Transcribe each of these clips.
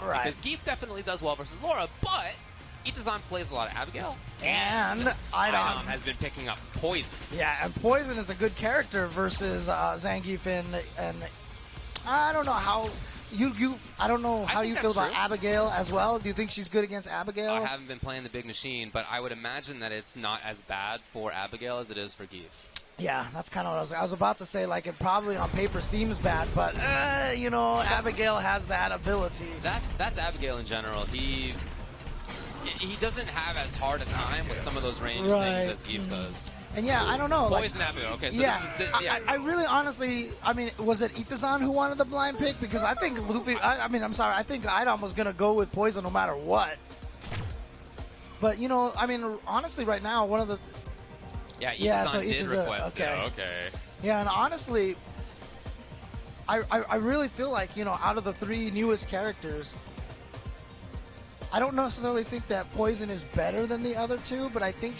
Right. Because Geef definitely does well versus Laura, but Itazan plays a lot of Abigail. And iDOM has been picking up Poison. Yeah, and Poison is a good character versus Zangief and I don't know how I don't know how you feel about Abigail as well. Do you think she's good against Abigail? I haven't been playing the big machine, but I would imagine that it's not as bad for Abigail as it is for Geef. Yeah, that's kind of what I was about to say. Like, it probably on paper seems bad, but you know, Abigail has that ability. That's Abigail in general. He doesn't have as hard a time with some of those range things as Geef does. And yeah, I don't know. Poison Abigail. Okay, so yeah, this is the, I really honestly, I mean, was it Itazan who wanted the blind pick? Because I think Luffy, I'm sorry, I think iDOM was going to go with Poison no matter what. But, you know, I mean, honestly, right now, one of the... Yeah, Itazan did request it. Okay. Yeah, and honestly, I really feel like, you know, out of the three newest characters, I don't necessarily think that Poison is better than the other two, but I think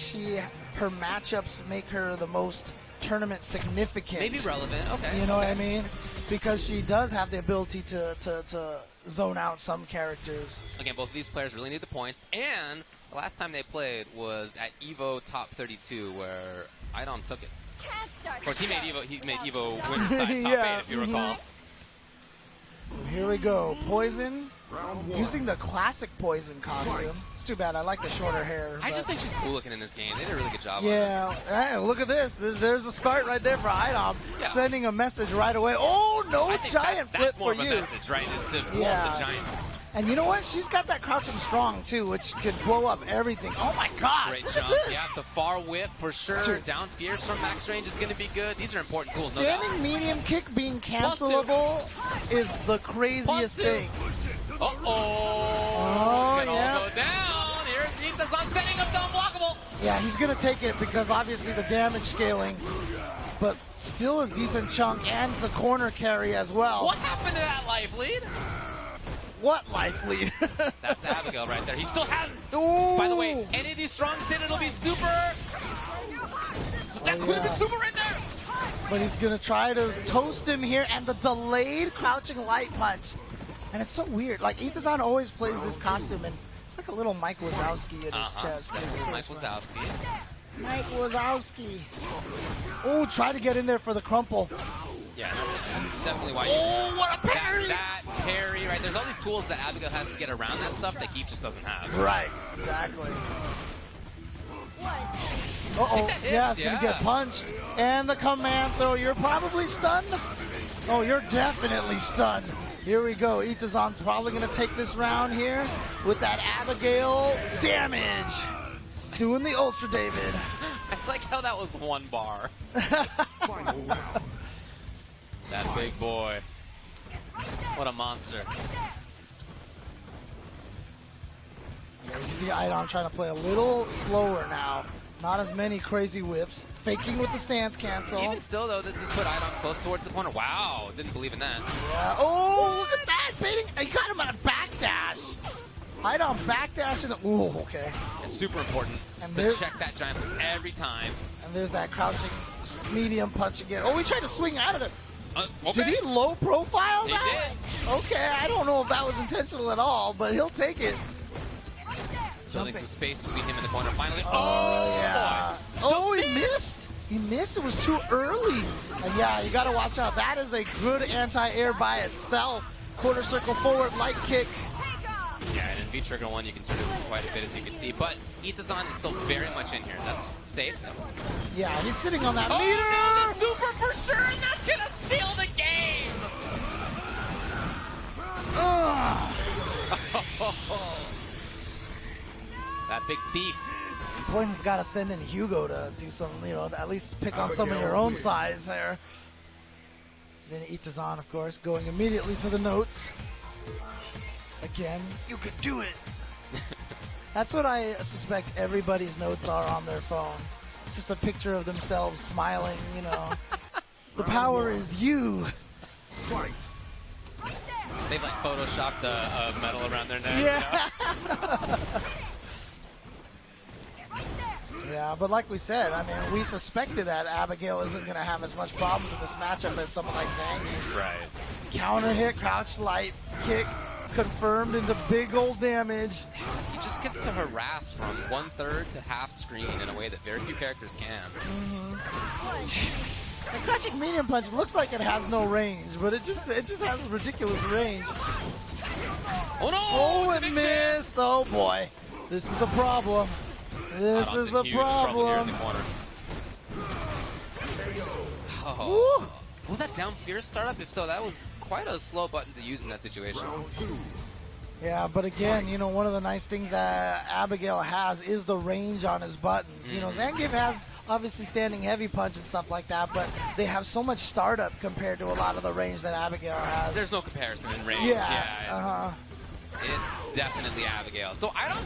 her matchups make her the most tournament significant. Maybe relevant, okay. You know what I mean? Because she does have the ability to zone out some characters. Again, both of these players really need the points, and the last time they played was at EVO Top 32, where iDOM took it. Of course, he made EVO winner's side top 8, if you recall. So here we go. Poison, using the classic Poison costume. It's too bad. I like the shorter hair. I just think she's cool looking in this game. They did a really good job on her. Yeah. Hey, look at this. There's the start right there for iDOM. Yeah. Sending a message right away. Oh, no giant flip for you. That's more of a message, right? Is to blow the giant. And you know what? She's got that crouching strong, too, which could blow up everything. Oh, my gosh. Great jump. Yeah, the far whip for sure. Down fierce from max range is going to be good. These are important tools. Standing medium kick being cancelable is the craziest thing. Uh-oh. Oh, yeah. Go down. Here's Itazan setting up the unblockable. Yeah, he's going to take it because obviously the damage scaling, but still a decent chunk and the corner carry as well. What happened to that life lead? What life lead? That's Abigail right there. He still has. Ooh. By the way, any of these strongs hit, it'll be super. That could have been super right there. But he's going to try to toast him here, and the delayed crouching light punch. And it's so weird. Like, Itazan always plays this costume, and it's like a little Mike Wazowski in his chest. Mike Wazowski. Mike Wazowski. Oh, try to get in there for the crumple. Yeah, that's definitely why. Oh, what a parry! That parry, right? There's all these tools that Abigail has to get around that stuff that Geef just doesn't have. Right, exactly. Uh-oh, yeah, it's going to get punched. And the command throw. You're probably stunned. Oh, you're definitely stunned. Here we go. Itazan's probably going to take this round here with that Abigail damage. Doing the Ultra David. I like how that was one bar. That big boy. What a monster. You see iDOM trying to play a little slower now. Not as many crazy whips. Faking with the stance cancel. Even still, though, this has put iDOM close towards the corner. Wow, didn't believe in that. Yeah. Oh, look at that. Baiting. He got him on a backdash. iDOM backdash. Ooh, okay. It's super important to check that giant flip every time. And there's that crouching medium punch again. Oh, he tried to swing out of there. Okay. Did he low profile that? He did. Okay, I don't know if that was intentional at all, but he'll take it. Building some space between him and the corner. Finally. Oh, yeah. Oh, he missed. He missed. It was too early. And yeah, you got to watch out. That is a good anti-air by itself. Quarter circle forward, light kick. Yeah, and in V-Trigger 1, you can turn it quite a bit, as you can see. But Itazan is still very much in here. That's safe. Yeah, he's sitting on that meter. No, the super for sure, and that's going to steal the game. That big thief. Poison's got to send in Hugo to do some, you know, at least pick on some of your own size there. Then Itazan, of course, going immediately to the notes. Again, you could do it. That's what I suspect everybody's notes are on their phone. It's just a picture of themselves smiling, you know. The power is you. They've like photoshopped the metal around their neck. Yeah. You know? Yeah, but like we said, I mean, we suspected that Abigail isn't going to have as much problems in this matchup as someone like Zangief. Right. Counter hit, crouch light kick. confirmed into big old damage. He just gets to harass from 1/3 to half screen in a way that very few characters can. The Crushing Medium Punch looks like it has no range, but it just has ridiculous range. Oh no! Oh, it missed! Oh boy. This is a problem. This is a problem. Oh. Was that down fierce startup? If so, that was quite a slow button to use in that situation. Yeah, but again, you know, one of the nice things that Abigail has is the range on his buttons. You know, Zangief has obviously standing heavy punch and stuff like that, but they have so much startup compared to a lot of the range that Abigail has. There's no comparison in range. Yeah, it's definitely Abigail. So iDOM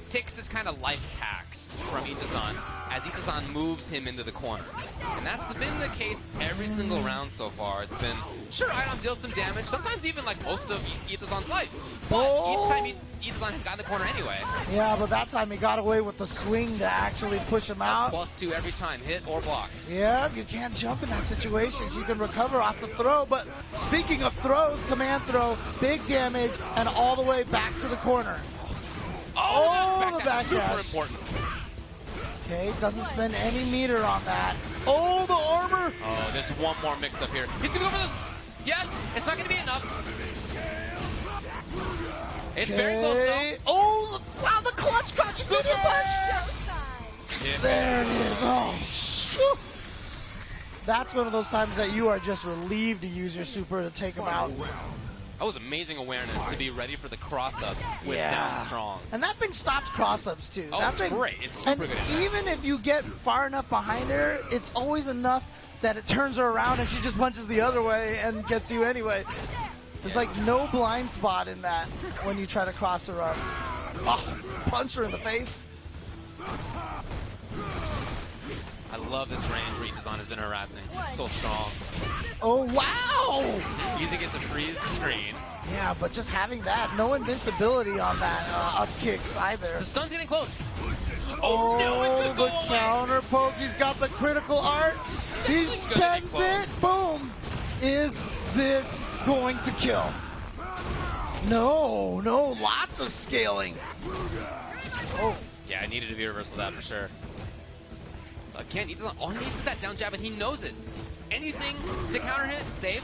takes this kind of life tax from Itazan as Itazan moves him into the corner. And that's been the case every single round so far. It's been, sure, iDOM deals some damage, sometimes even like most of Itazan's life. But each time Itazan has gotten the corner anyway. Yeah, but that time he got away with the swing to actually push him out. +2 every time, hit or block. Yeah, you can't jump in that situation. You can recover off the throw, but speaking of throws, command throw, big damage, and all the way back to the corner. Oh, the back super dash. important. Okay, doesn't spend any meter on that. Oh, the armor! Oh, there's one more mix-up here. He's gonna go for this. Yes, it's not gonna be enough. It's very close though. Oh, wow, the clutch medium punch! There it is. Oh, shoo. That's one of those times that you are just relieved to use your super to take him out. That was amazing awareness to be ready for the cross-up with down strong. And that thing stops cross-ups too. Oh, that's great. It's super good. Even if you get far enough behind her, it's always enough that it turns her around and she just punches the other way and gets you anyway. There's like no blind spot in that when you try to cross her up. Oh, punch her in the face. I love this range where Itazan has been harassing. It's so strong. Oh, wow! Using it to freeze the screen. Yeah, but just having that, no invincibility on that up kicks either. The stun's getting close. Oh, no, it could go the away. counter poke. He's got the critical art. He spends it. Boom. Is this going to kill? No, lots of scaling. Oh. Yeah, I needed to be reversal that for sure. Again, all he needs is that down jab, and he knows it. Anything to counter hit, save.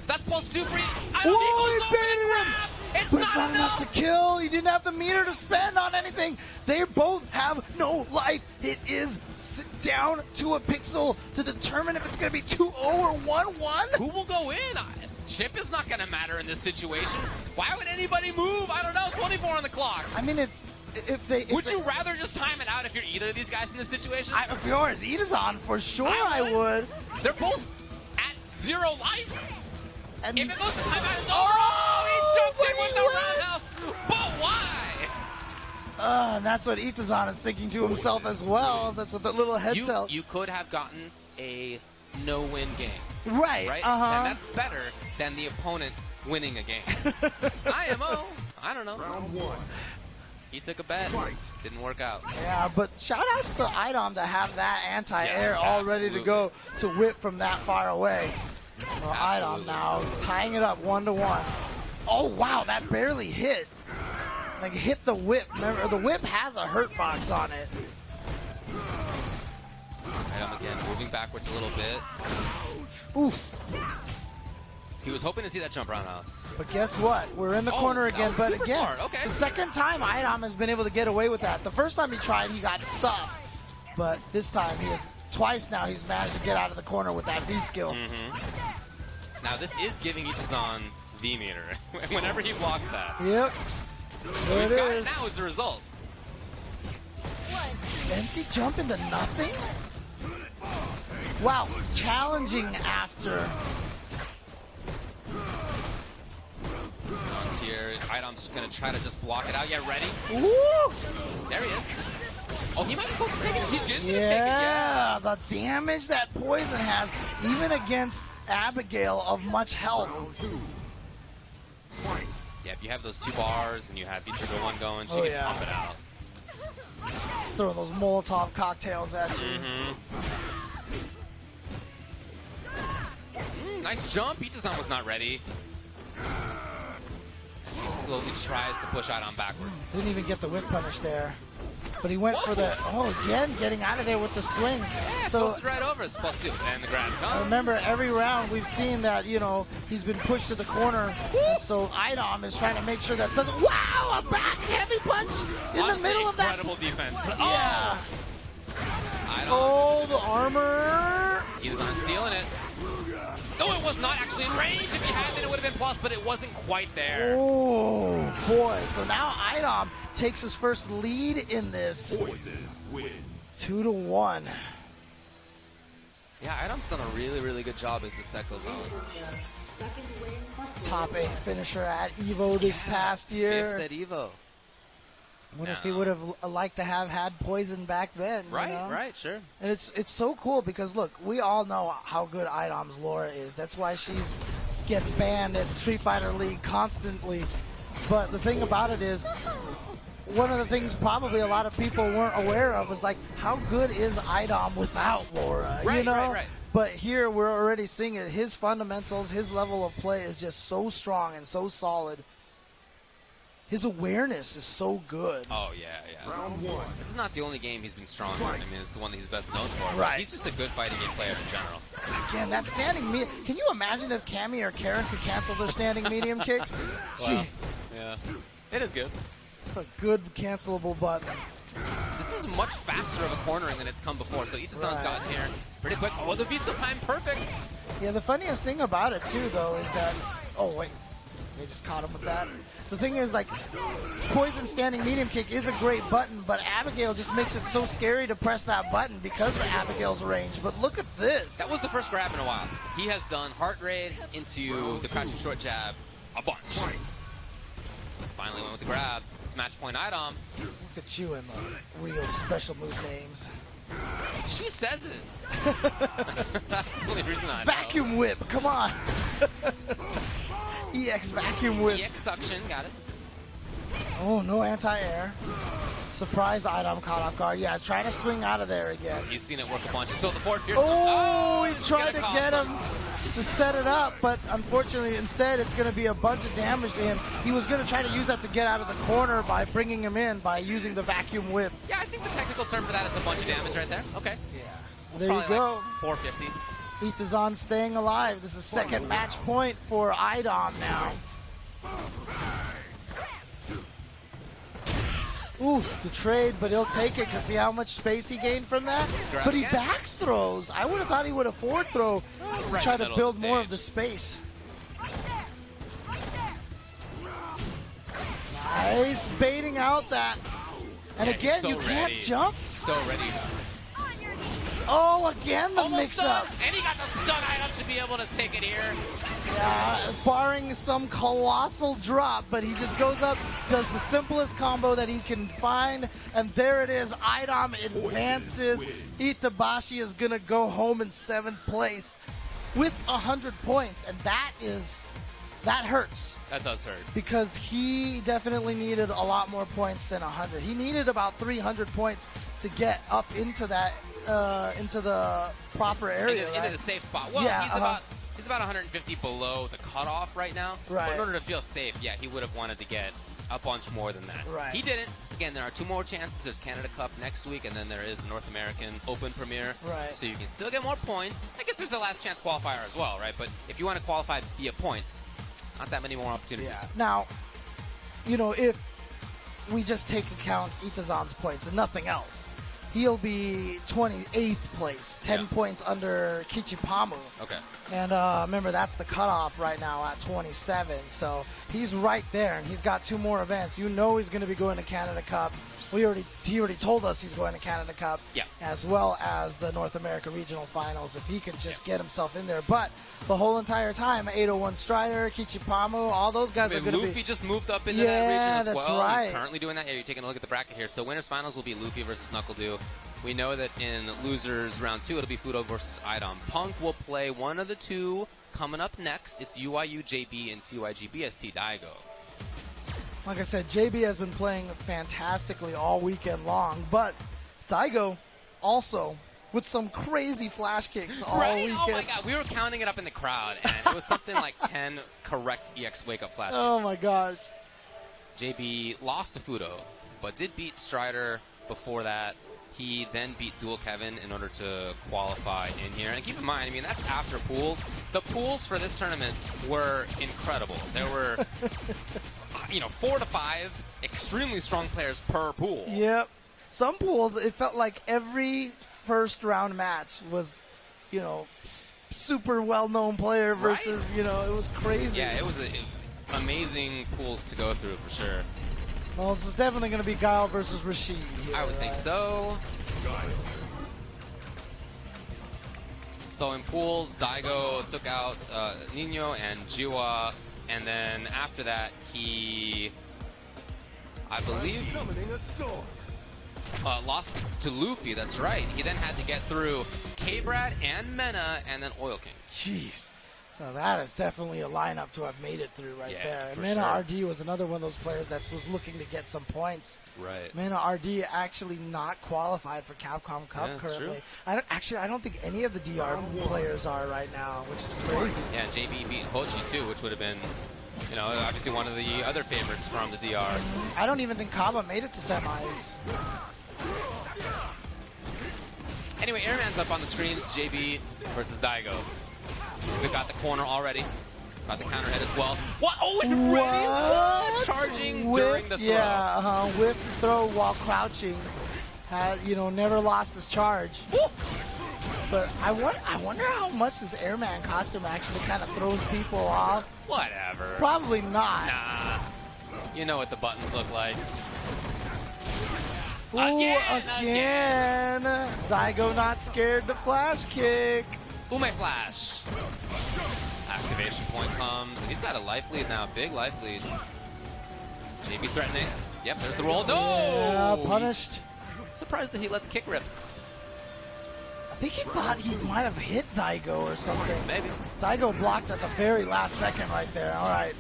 That's +2 for you. Whoa, he baited him! It's But it's not enough to kill. He didn't have the meter to spend on anything. They both have no life. It is down to a pixel to determine if it's going to be 2-0 or 1-1. Who will go in? Chip is not going to matter in this situation. Why would anybody move? I don't know. 24 on the clock. I mean, would you rather just time it out if you're either of these guys in this situation? If yours Itazan, for sure I would. They're both at 0 life. And if it goes to timeout, it's over. He jumped in with the roundhouse. But why? And that's what Itazan is thinking to himself as well. That's what that little head tilt. You could have gotten a no-win game. Right. And that's better than the opponent winning a game. IMO. I don't know. Round 1. He took a bet. Didn't work out. Yeah, but shout outs to iDOM to have that anti-air all ready to go to whip from that far away. Well, iDOM now tying it up 1-1. Oh, wow, that barely hit. Like, hit the whip. Remember, the whip has a hurt box on it. iDOM again, moving backwards a little bit. Oof. He was hoping to see that jump roundhouse. But guess what? We're in the corner again. But again, smart. Okay. The second time iDOM has been able to get away with that. The first time he tried, he got stuck. But this time, he has twice now he's managed to get out of the corner with that V skill. Now this is giving Itazan V meter whenever he blocks that. Yep. There He's it got is. it now as the result. Fancy jump into nothing? Wow, challenging after. Itazan's here. iDOM's going to try to just block it out. Yeah, ready? Woo! There he is. Oh, he might be close to taking this. He's good. Yeah, the damage that poison has, even against Abigail of much health. Yeah, if you have those 2 bars and you have V-Trigger 1 going, she can pump it out. Throw those Molotov cocktails at you. Nice jump. Itazan was not ready. He's slowly tries to push iDOM backwards. Didn't even get the whip punish there. But he went for the, again, getting out of there with the swing. Yeah, so goes right over. It's +2. And the grab comes. Remember, every round we've seen that, he's been pushed to the corner. And so iDOM is trying to make sure that doesn't, wow, a back heavy punch in Honestly, the middle of that. Incredible defense. Yeah. iDOM. Oh, the armor. He's on stealing it. No, it was not actually in range. If he had it, it would have been plus, but it wasn't quite there. Oh, boy. So now iDOM takes his first lead in this. 2-1. Yeah, iDOM's done a really, really good job as the set goes on. Top 8 finisher at EVO this past year. 5th at EVO. What if he would have liked to have had poison back then? Right, right, sure. And it's so cool because, look, we all know how good iDOM's Laura is. That's why she gets banned at Street Fighter League constantly. But the thing about it is, one of the things probably a lot of people weren't aware of was, like, how good is iDOM without Laura? Right, right. But here we're already seeing it. His fundamentals, his level of play is just so strong and so solid. His awareness is so good. Oh, yeah. Round 1. This is not the only game he's been strong in. I mean, it's the one that he's best known for. Right. He's just a good fighting game player in general. Again, that standing medium. Can you imagine if Cammy or Karen could cancel their standing medium kicks? Wow. Yeah. It is good. A good cancelable button. This is much faster of a cornering than it's come before. So Itazan's gotten here pretty quick. Oh, the V-skill time perfect. Yeah, the funniest thing about it, too, though, is that... Oh, wait. They just caught him with that. The thing is, like, Poison standing medium kick is a great button, but Abigail just makes it so scary to press that button because of Abigail's range. But look at this. That was the first grab in a while. He has done heart raid into the crouching short jab a bunch. Finally went with the grab. It's match point iDOM. Look at you and the real special move names. She says it. That's the only reason I know. Vacuum whip, come on. EX vacuum whip. EX suction, got it. Oh, no anti-air. Surprise iDOM caught off guard. Yeah, trying to swing out of there again. He's seen it work a bunch. So the forward fierce. Oh, he tried to get him to set it up, but unfortunately, instead, it's going to be a bunch of damage to him. He was going to try to use that to get out of the corner by bringing him in by using the vacuum whip. Yeah, I think the technical term for that is a bunch of damage right there. Okay. Yeah. That's there you go. Like 450. Itazan staying alive. This is second match point for iDOM now. Ooh, the trade, but he'll take it because see how much space he gained from that? But he backs throws. I would have thought he would have forward throw to try to build more of the space. Nice, baiting out that. And again, you can't jump. So ready. Oh, again the mix-up. And he got the stun item to be able to take it here. Yeah, barring some colossal drop, but he just goes up, does the simplest combo that he can find, and there it is. iDOM advances. Itabashi is going to go home in 7th place with 100 points, and that hurts. That does hurt. Because he definitely needed a lot more points than 100. He needed about 300 points to get up into that, into the proper area, into the safe spot. Well, yeah, he's about 150 below the cutoff right now. Right. But in order to feel safe, yeah, he would have wanted to get a bunch more than that. Right. He didn't. Again, there are 2 more chances. There's Canada Cup next week, and then there is the North American Open Premiere. Right. So you can still get more points. I guess there's the last chance qualifier as well, right? But if you want to qualify via points, not that many more opportunities. Yeah. Now, if we just take account Itazan's points and nothing else, he'll be 28th place, 10 points under Kichipa-mu. Okay. And remember, that's the cutoff right now at 27. So he's right there, and he's got 2 more events. He's going to be going to Canada Cup. He already told us he's going to Canada Cup, as well as the North America Regional Finals, if he could just get himself in there. But the whole entire time, 801 Strider, Kichipa-mu, all those guys are going to be... Luffy just moved up into that region as that's well. Right. He's currently doing that. Yeah, you're taking a look at the bracket here. So winners finals will be Luffy versus NuckleDu. We know that in losers round 2, it'll be Fuudo versus iDOM. Punk will play one of the 2 coming up next. It's UYU JB and CYG BST Daigo. Like I said, JB has been playing fantastically all weekend long, but Daigo also with some crazy flash kicks all weekend. Oh my god, we were counting it up in the crowd, and it was something like 10 correct EX wake-up flash kicks. Oh my gosh. JB lost to Fuudo, but did beat Strider before that. He then beat Dual Kevin in order to qualify in here. And keep in mind, I mean, that's after pools. The pools for this tournament were incredible. There were, 4 to 5 extremely strong players per pool. Yep. Some pools, it felt like every first round match was, super well-known player versus, it was crazy. Yeah, it was amazing pools to go through for sure. Well, this is definitely going to be Guile versus Rashid here, I would think so. So in pools, Daigo took out Nino and Jiwa, and then after that, he, I believe, lost to Luffy. That's right. He then had to get through K-Brad and Mena, and then OilKing. Jeez. So that is definitely a lineup to have made it through there. And Mena sure. RD was another one of those players that was looking to get some points. Right. Mena RD actually not qualified for Capcom Cup currently. True. I don't think any of the DR players are right now, which is crazy. Yeah, JB beat Hochi too, which would have been, obviously one of the other favorites from the DR. I don't even think Kaba made it to semis. Anyway, Airman's up on the screens. JB versus Daigo. He's got the corner already. Got the counter hit as well. What? Oh, and ready? Charging during the throw. Yeah, whip throw while crouching. Had, never lost his charge. Woo! But I wonder how much this Airman costume actually kind of throws people off. Whatever. Probably not. Nah. You know what the buttons look like. Ooh, again. Daigo not scared to flash kick. Ume flash. Activation point comes, and he's got a life lead now. Big life lead. JB threatening. Yep, there's the roll. No! Yeah, punished. Surprised that he let the kick rip. I think he thought he might have hit Daigo or something. Maybe. Daigo blocked at the very last second right there. All right.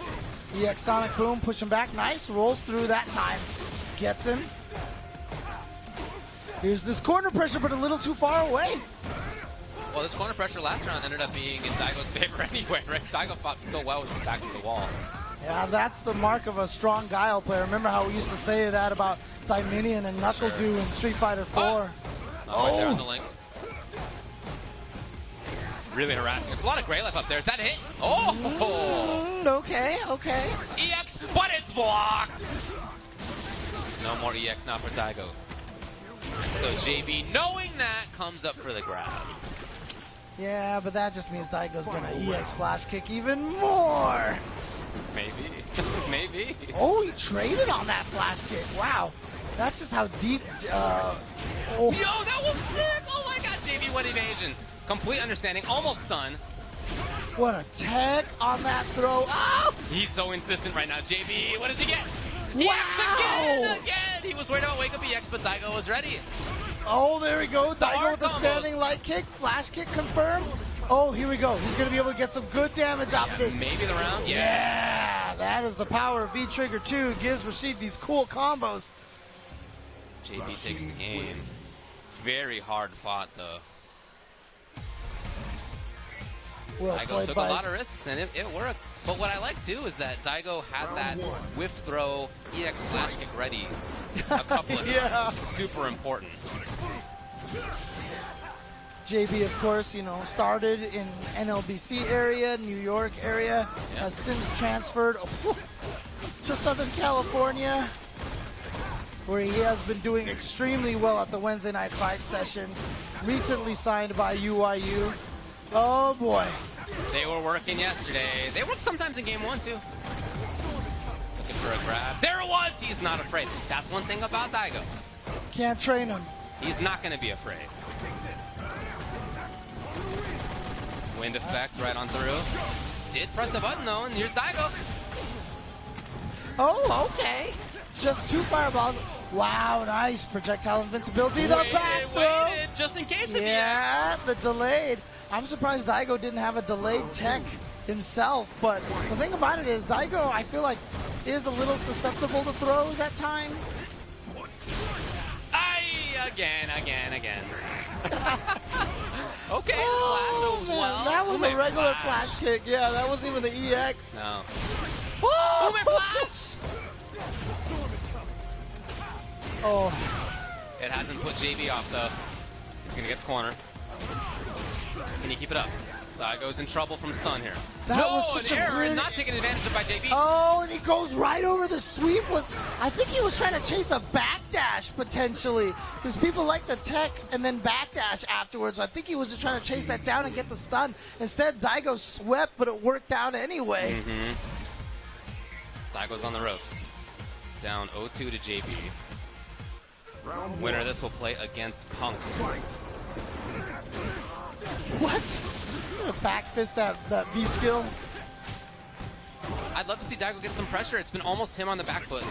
EX Sonic Boom, push him back. Nice. Rolls through that time. Gets him. Here's this corner pressure, but a little too far away. Well, this corner pressure last round ended up being in Daigo's favor anyway, right? Daigo fought so well with his back to the wall. Yeah, that's the mark of a strong Guile player. Remember how we used to say that about Dominion and NuckleDu in Street Fighter 4? Right there on the link. Really harassing. It's a lot of gray life up there. Is that a hit? Oh! Okay. EX, but it's blocked! No more EX now for Daigo. So JB, knowing that, comes up for the grab. Yeah, but that just means Daigo's going to EX flash kick even more. Maybe. Maybe. Oh, he traded on that flash kick. Wow. That's just how deep... Yo, that was sick! Oh my god, JB went evasion. Complete understanding, almost stun. What a tech on that throw. Oh! He's so insistent right now. JB, what does he get? Wow! EX again! He was worried about wake up EX, but Daigo was ready. Oh, there we go. Daigo with the combos. standing light kick. Flash kick confirmed. Oh, here we go. He's going to be able to get some good damage off this. Maybe the round? Yeah, that is the power of V-Trigger 2. Gives Rashid these cool combos. JB takes the game. Very hard fought, though. Well Daigo took a lot of risks, and it worked. But what I like, too, is that Daigo had that whiff throw EX flash kick ready a couple of times. Super important. JB, of course, started in NLBC area, New York area, has since transferred to Southern California, where he has been doing extremely well at the Wednesday night fight session. Recently signed by UYU. Oh boy. They were working yesterday. They work sometimes in game 1 too. Looking for a grab. There it was! He's not afraid. That's one thing about Daigo. Can't train him. He's not going to be afraid. Wind effect right on through. Did press a button though, and here's Daigo. Oh, okay. Just 2 fireballs. Wow, nice projectile invincibility. The back throw. Waited, just in case of the delayed. I'm surprised Daigo didn't have a delayed tech himself, but the thing about it is Daigo, I feel like, is a little susceptible to throws at times. Again. Okay, Oh, flash man, well. that was a regular flash kick. Yeah, that wasn't even the EX. No. Oh! Ume flash! Oh. It hasn't put JB off, though. He's going to get the corner. Can you keep it up? Daigo's in trouble from stun here. That was such an a error weird... and not taken advantage of by JB. Oh, and he goes right over the sweep. I think he was trying to chase a backdash, potentially. Because people like the tech and then backdash afterwards. I think he was just trying to chase that down and get the stun. Instead, Daigo swept, but it worked out anyway. Daigo's on the ropes. Down 0-2 to JB. Winner of this will play against Punk. What? Back fist that V skill. I'd love to see Daigo get some pressure. It's been almost him on the back foot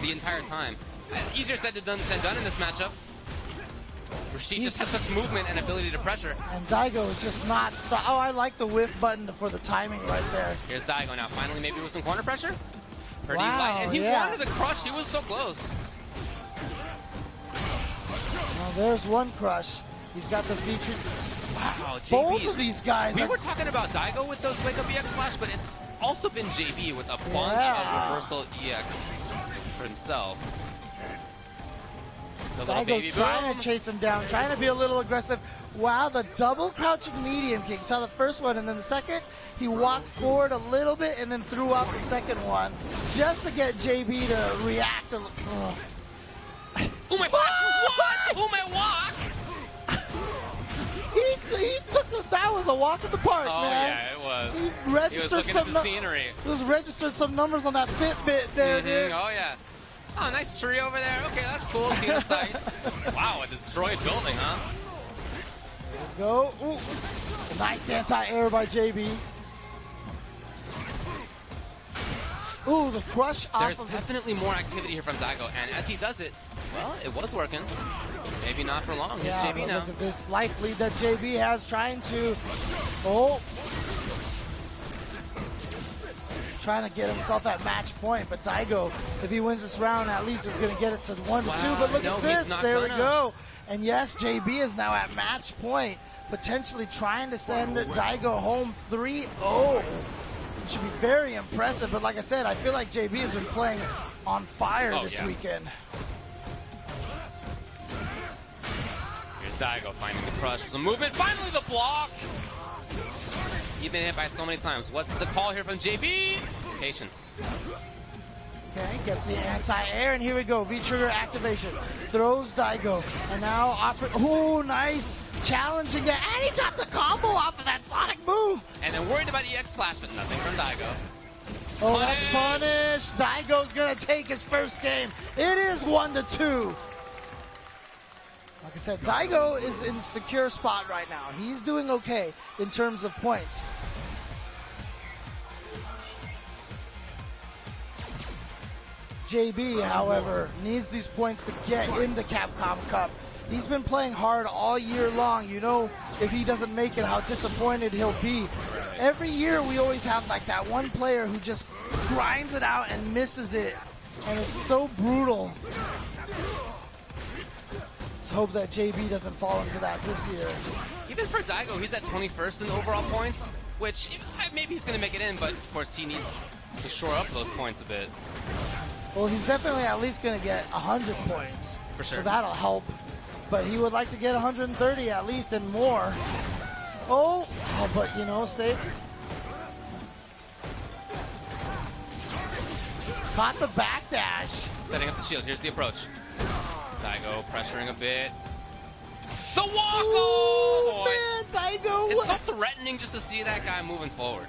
the entire time. Easier said than done in this matchup. Rashid just has such movement and ability to pressure. And Daigo is just not... Oh, I like the whiff button for the timing right there. Here's Daigo now. Finally, maybe with some corner pressure. Pretty wow, light. And he wanted the crush. He was so close. Well, there's one crush. He's got the feature... Wow, both of these guys. We were talking about Daigo with those Wake Up EX Flash, but it's also been JB with a bunch of reversal EX for himself. The little baby trying to chase him down, trying to be a little aggressive. Wow, the double crouching medium kick. Saw the first one, and then the second, he walked forward a little bit and then threw out the second one just to get JB to react. Oh my gosh! What? Oh my walk! He took that was a walk in the park, man. Yeah, it was. He registered looking at the scenery. He was registered some numbers on that Fitbit there, dude. Oh yeah. Oh, nice tree over there. Okay, that's cool. See the sights. Wow, a destroyed building, huh? There we go. Ooh. Nice anti-air by JB. Ooh, the crush off There's definitely more activity here from Daigo, and as he does it, well, it was working. Maybe not for long. Here's JB now. Look at this life lead that JB has, trying to... Oh. Trying to get himself at match point, but Daigo, if he wins this round, at least is going to get it to 1-2. But look at this. There we go. And yes, JB is now at match point, potentially trying to send Daigo home 3-0. It should be very impressive, but like I said, I feel like JB has been playing on fire this weekend. Here's Daigo finding the crush. Some movement. Finally the block. You've been hit by so many times. What's the call here from JB? Patience. Okay, gets the anti-air, and here we go. V-trigger activation. Throws Daigo. And now, oh, nice. Challenging it. And he got the combo off of that Sonic boom. And then worried about EX Flash, but nothing from Daigo. Oh, that's punished. Daigo's going to take his first game. It is 1-2. Like I said, Daigo is in a secure spot right now. He's doing okay in terms of points. JB, however, needs these points to get in the Capcom Cup. He's been playing hard all year long. You know, if he doesn't make it, how disappointed he'll be. Every year we always have like that one player who just grinds it out and misses it. And it's so brutal. Let's hope that JB doesn't fall into that this year. Even for Daigo, he's at 21st in overall points, which maybe he's going to make it in, but of course he needs to shore up those points a bit. Well, he's definitely at least going to get 100 points. For sure. So that'll help. But he would like to get 130 at least and more. Oh, but you know, safe. Caught the backdash. Setting up the shield. Here's the approach. Daigo pressuring a bit. The walk! Ooh, oh, man, Daigo. It's so threatening just to see that guy moving forward.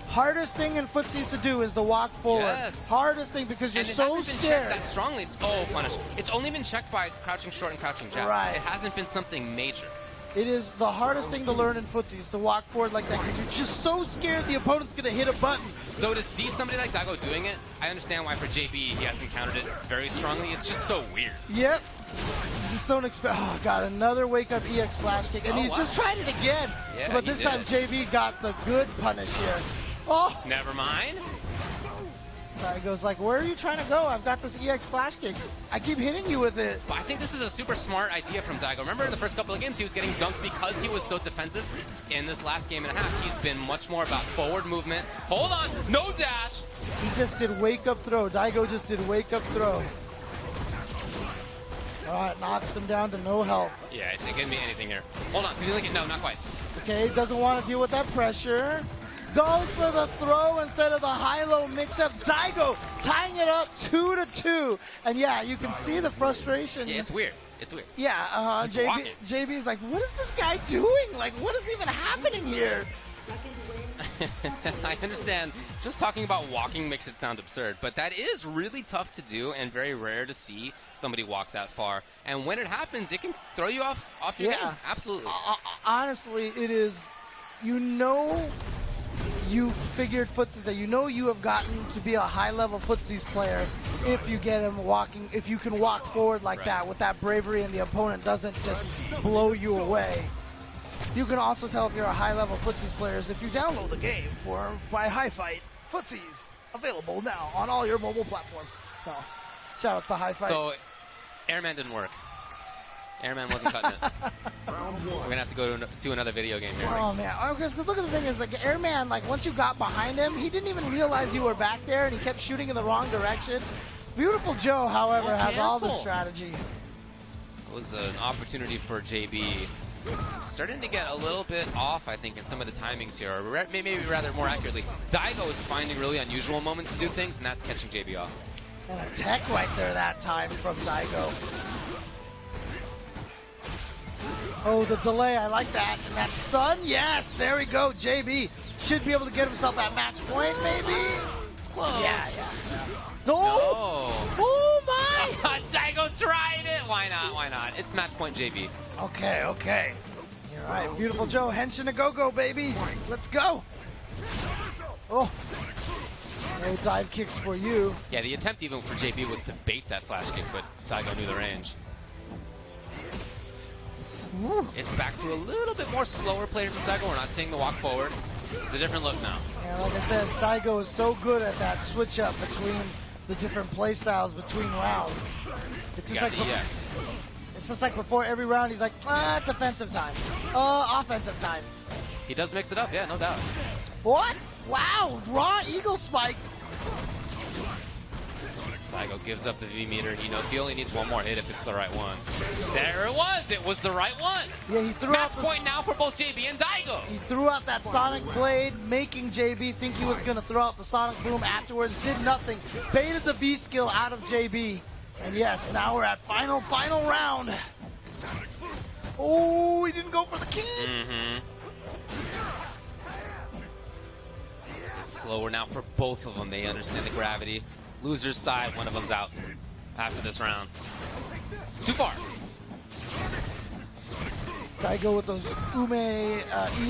Hardest thing in footsies to do is to walk forward. Yes. Hardest thing because you're so scared. That strongly. It's punished. It's only been checked by crouching short and crouching jab. Right. It hasn't been something major. It is the hardest thing to learn in footsies, to walk forward like that because you're just so scared the opponent's going to hit a button. So to see somebody like Daigo doing it, I understand why for JB he hasn't countered it very strongly. It's just so weird. Yep. You just don't expect. Oh, God, another wake-up EX flash kick. And he's just tried it again. Yeah, but this time JB got the good punish here. Oh! Never mind. Daigo's like, where are you trying to go? I've got this EX flash kick. I keep hitting you with it. But I think this is a super smart idea from Daigo. Remember in the first couple of games, he was getting dunked because he was so defensive. In this last game and a half, he's been much more about forward movement. Hold on, no dash. He just did wake up throw. Daigo just did wake up throw. All right, knocks him down to no health. Yeah, it's gonna be anything here. Hold on, no, not quite. Okay, doesn't want to deal with that pressure. Goes for the throw instead of the high-low mix-up. Daigo tying it up 2-2. And yeah, you can see the frustration. Yeah, it's weird. It's weird. Yeah, JB's like, what is this guy doing? Like, what is even happening here? I understand. Just talking about walking makes it sound absurd, but that is really tough to do and very rare to see somebody walk that far. And when it happens, it can throw you off your game. Absolutely. Honestly, it is, you figured footsies that you have gotten to be a high-level footsies player if you get him walking, if you can walk forward like that with that bravery and the opponent doesn't just blow you away. You can also tell if you're a high-level footsies player if you download the game by Hi Fight Footsies, available now on all your mobile platforms. No, shout outs to Hi Fight. So, Airman didn't work. Airman wasn't cutting it. We're gonna have to go to another video game here. Oh man, because look at the thing is, like, Airman, like, once you got behind him, he didn't even realize you were back there, and he kept shooting in the wrong direction. Beautiful Joe, however, has all the strategy. It was an opportunity for JB. Starting to get a little bit off, I think, in some of the timings here, or maybe rather more accurately. Daigo is finding really unusual moments to do things, and that's catching JB off. And a tech right there that time from Daigo. Oh, the delay, I like that. And that stun, yes, there we go. JB should be able to get himself that match point, maybe? It's close. Yeah. No! Oh my! Daigo tried it! Why not? It's match point JB. Okay. All right, beautiful Joe, Henshin a go-go, baby. Let's go. Oh. No dive kicks for you. Yeah, the attempt even for JB was to bait that flash kick, but Daigo knew the range. Ooh. It's back to a little bit more slower player from Daigo. We're not seeing the walk forward. It's a different look now. Yeah, like I said, Daigo is so good at that switch up between the different play styles between rounds. It's just it's just like before every round he's like, defensive time. Offensive time. He does mix it up, yeah, no doubt. What? Wow, raw eagle spike. Daigo gives up the V meter. He knows he only needs one more hit if it's the right one. There it was. It was the right one. Yeah, he threw match out point now for both JB and Daigo. He threw out that Sonic Blade, making JB think he was going to throw out the Sonic Boom afterwards. Did nothing. Baited the V skill out of JB. And yes, now we're at final round. Oh, he didn't go for the kick. It's slower now for both of them. They understand the gravity. Loser's side, one of them's out after this round. Too far. Daigo with those Ume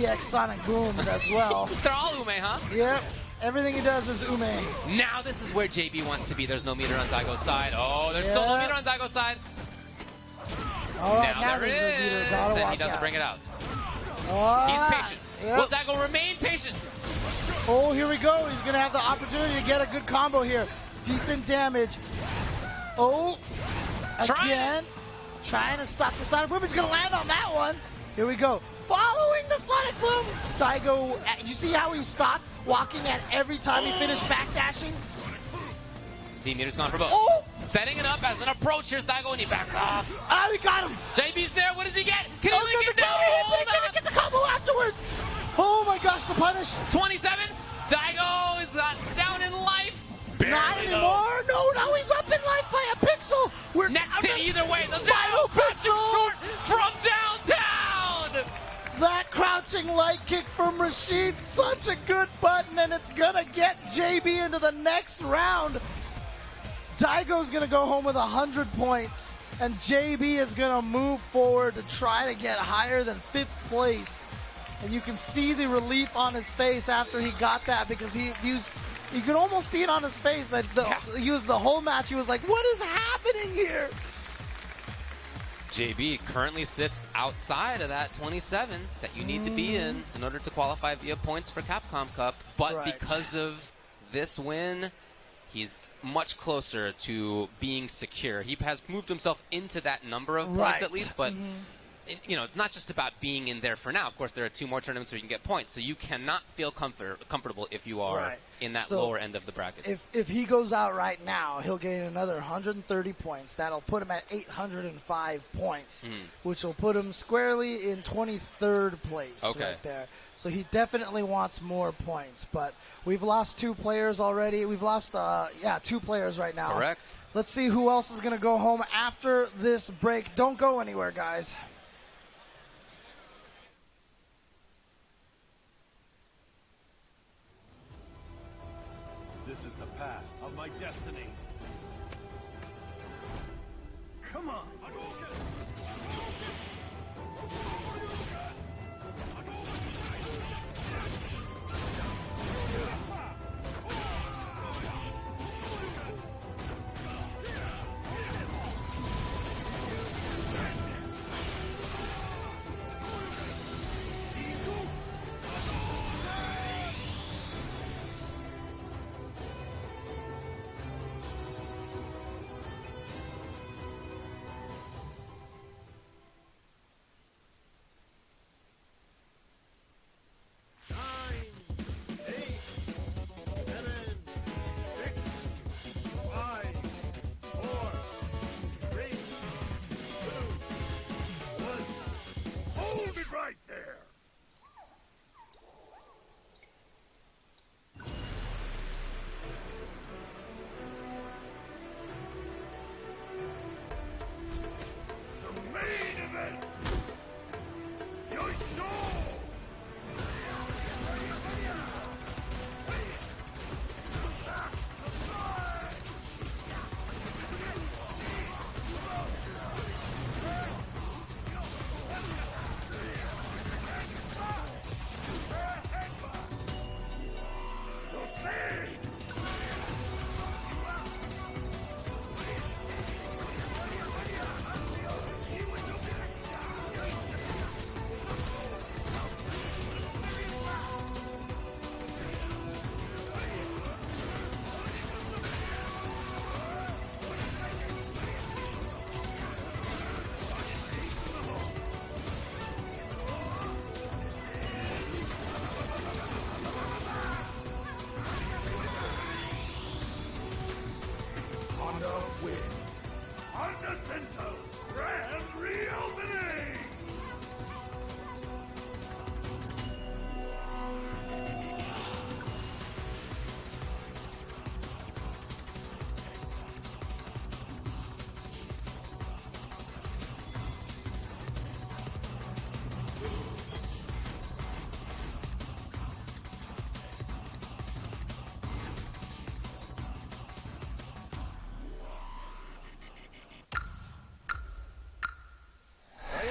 EX Sonic Booms as well. They're all Ume, huh? Yep. Everything he does is Ume. Now this is where JB wants to be. There's no meter on Daigo's side. Oh, there's still no meter on Daigo's side. All right, now there is, and he doesn't bring it out. He's patient. Yep. Will Daigo remain patient? Oh, here we go. He's going to have the opportunity to get a good combo here. Decent damage. Oh, again. Trying to stop the Sonic Boom. He's going to land on that one. Here we go. Following the Sonic Boom. Daigo, you see how he stopped walking at every time he finished backdashing? V-meter's gone for both. Oh! Setting it up as an approach. Here's Daigo, and he backs off. Ah, we got him. JB's there. What does he get? Can he link it? But he's going to get the combo afterwards. Oh, my gosh, the punish. 27. Daigo is down in life. Barely Not anymore. No, he's up in life by a pixel. We're next to either way. The final pixel short from downtown. That crouching light kick from Rashid, such a good button, and it's gonna get JB into the next round. Daigo's gonna go home with 100 points, and JB is gonna move forward to try to get higher than 5th place. And you can see the relief on his face after he got that, because you could almost see it on his face that he was the whole match. He was like, what is happening here? JB currently sits outside of that 27 that you need to be in order to qualify via points for Capcom Cup. But because of this win, he's much closer to being secure. He has moved himself into that number of points Right. at least, but it's not just about being in there for now. Of course, there are 2 more tournaments where you can get points, so you cannot feel comfortable if you are Right. in that So lower end of the bracket. If he goes out right now, he'll gain another 130 points. That'll put him at 805 points, which will put him squarely in 23rd place right there. So he definitely wants more points. But we've lost 2 players already. We've lost, 2 players right now. Correct. Let's see who else is going to go home after this break. Don't go anywhere, guys. This is the path of my destiny. Come on!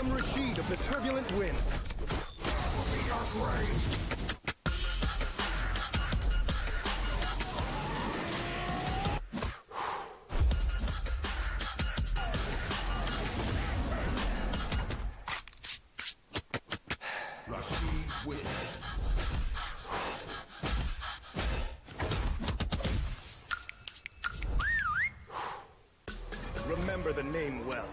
Rashid of the Turbulent Wind. Rashid wins. Remember the name well.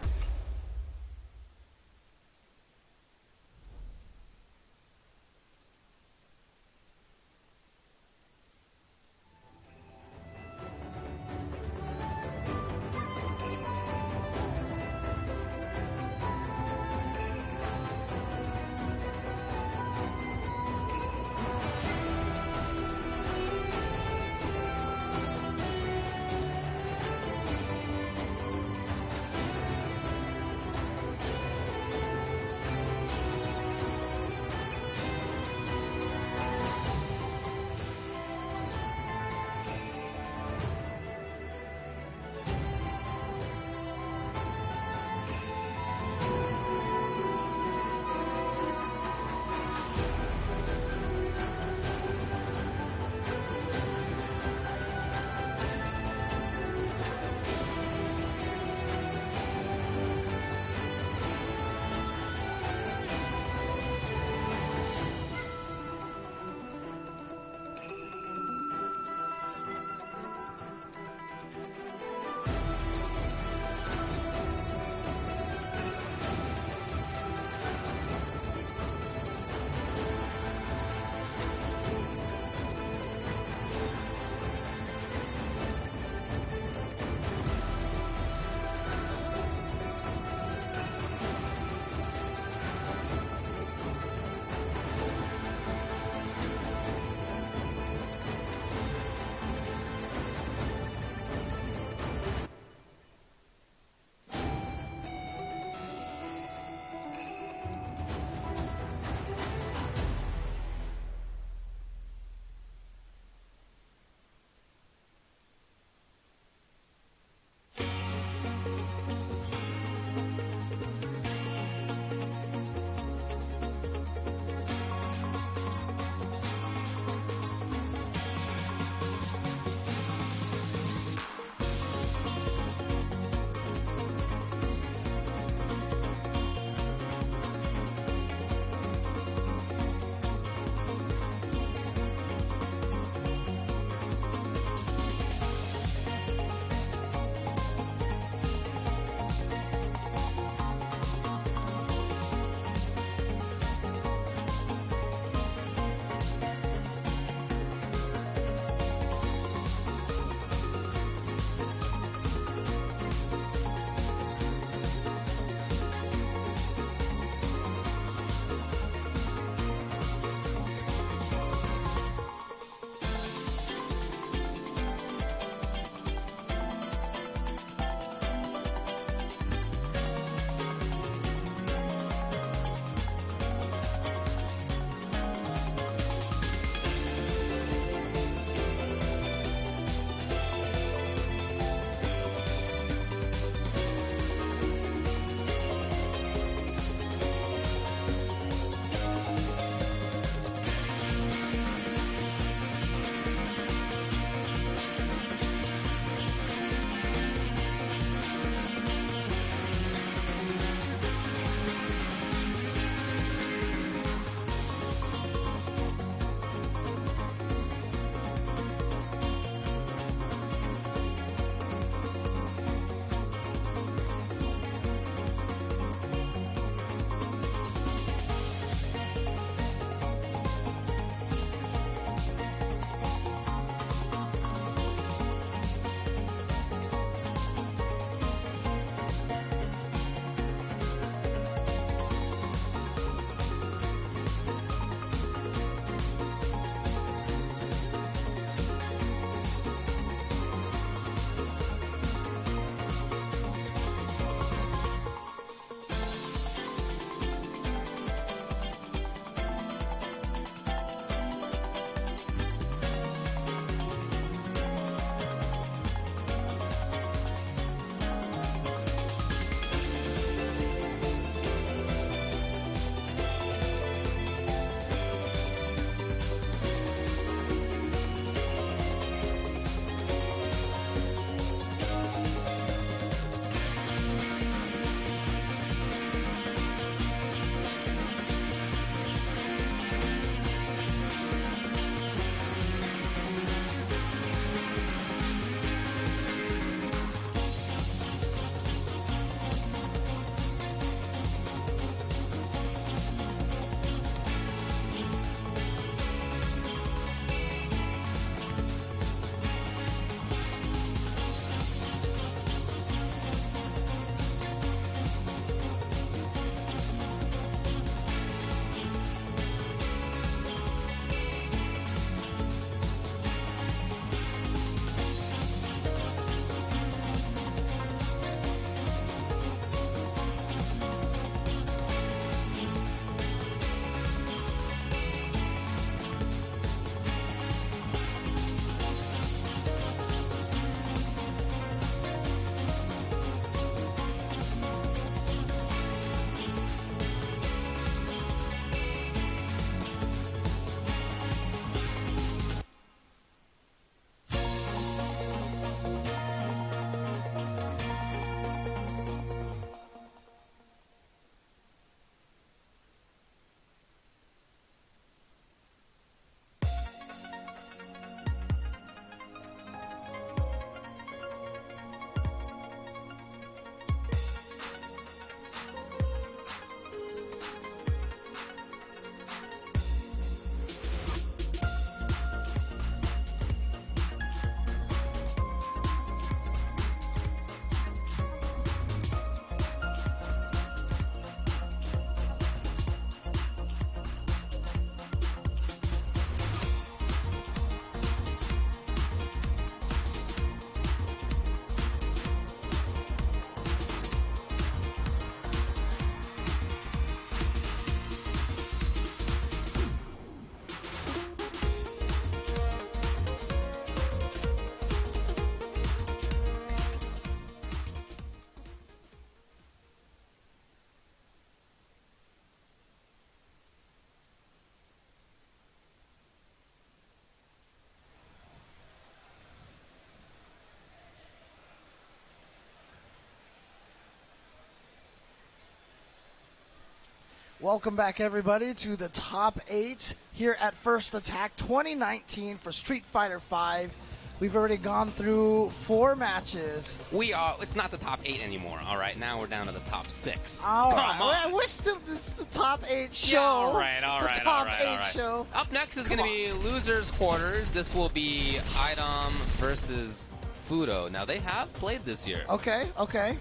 Welcome back, everybody, to the top 8 here at First Attack 2019 for Street Fighter V. We've already gone through 4 matches. It's not the top 8 anymore, all right? Now we're down to the top 6. All right. Come on. We're still, it's the top 8 show. Yeah, all right. The top 8 show. Up next is going to be Losers Quarters. This will be iDOM versus Fuudo. Now, they have played this year. Okay.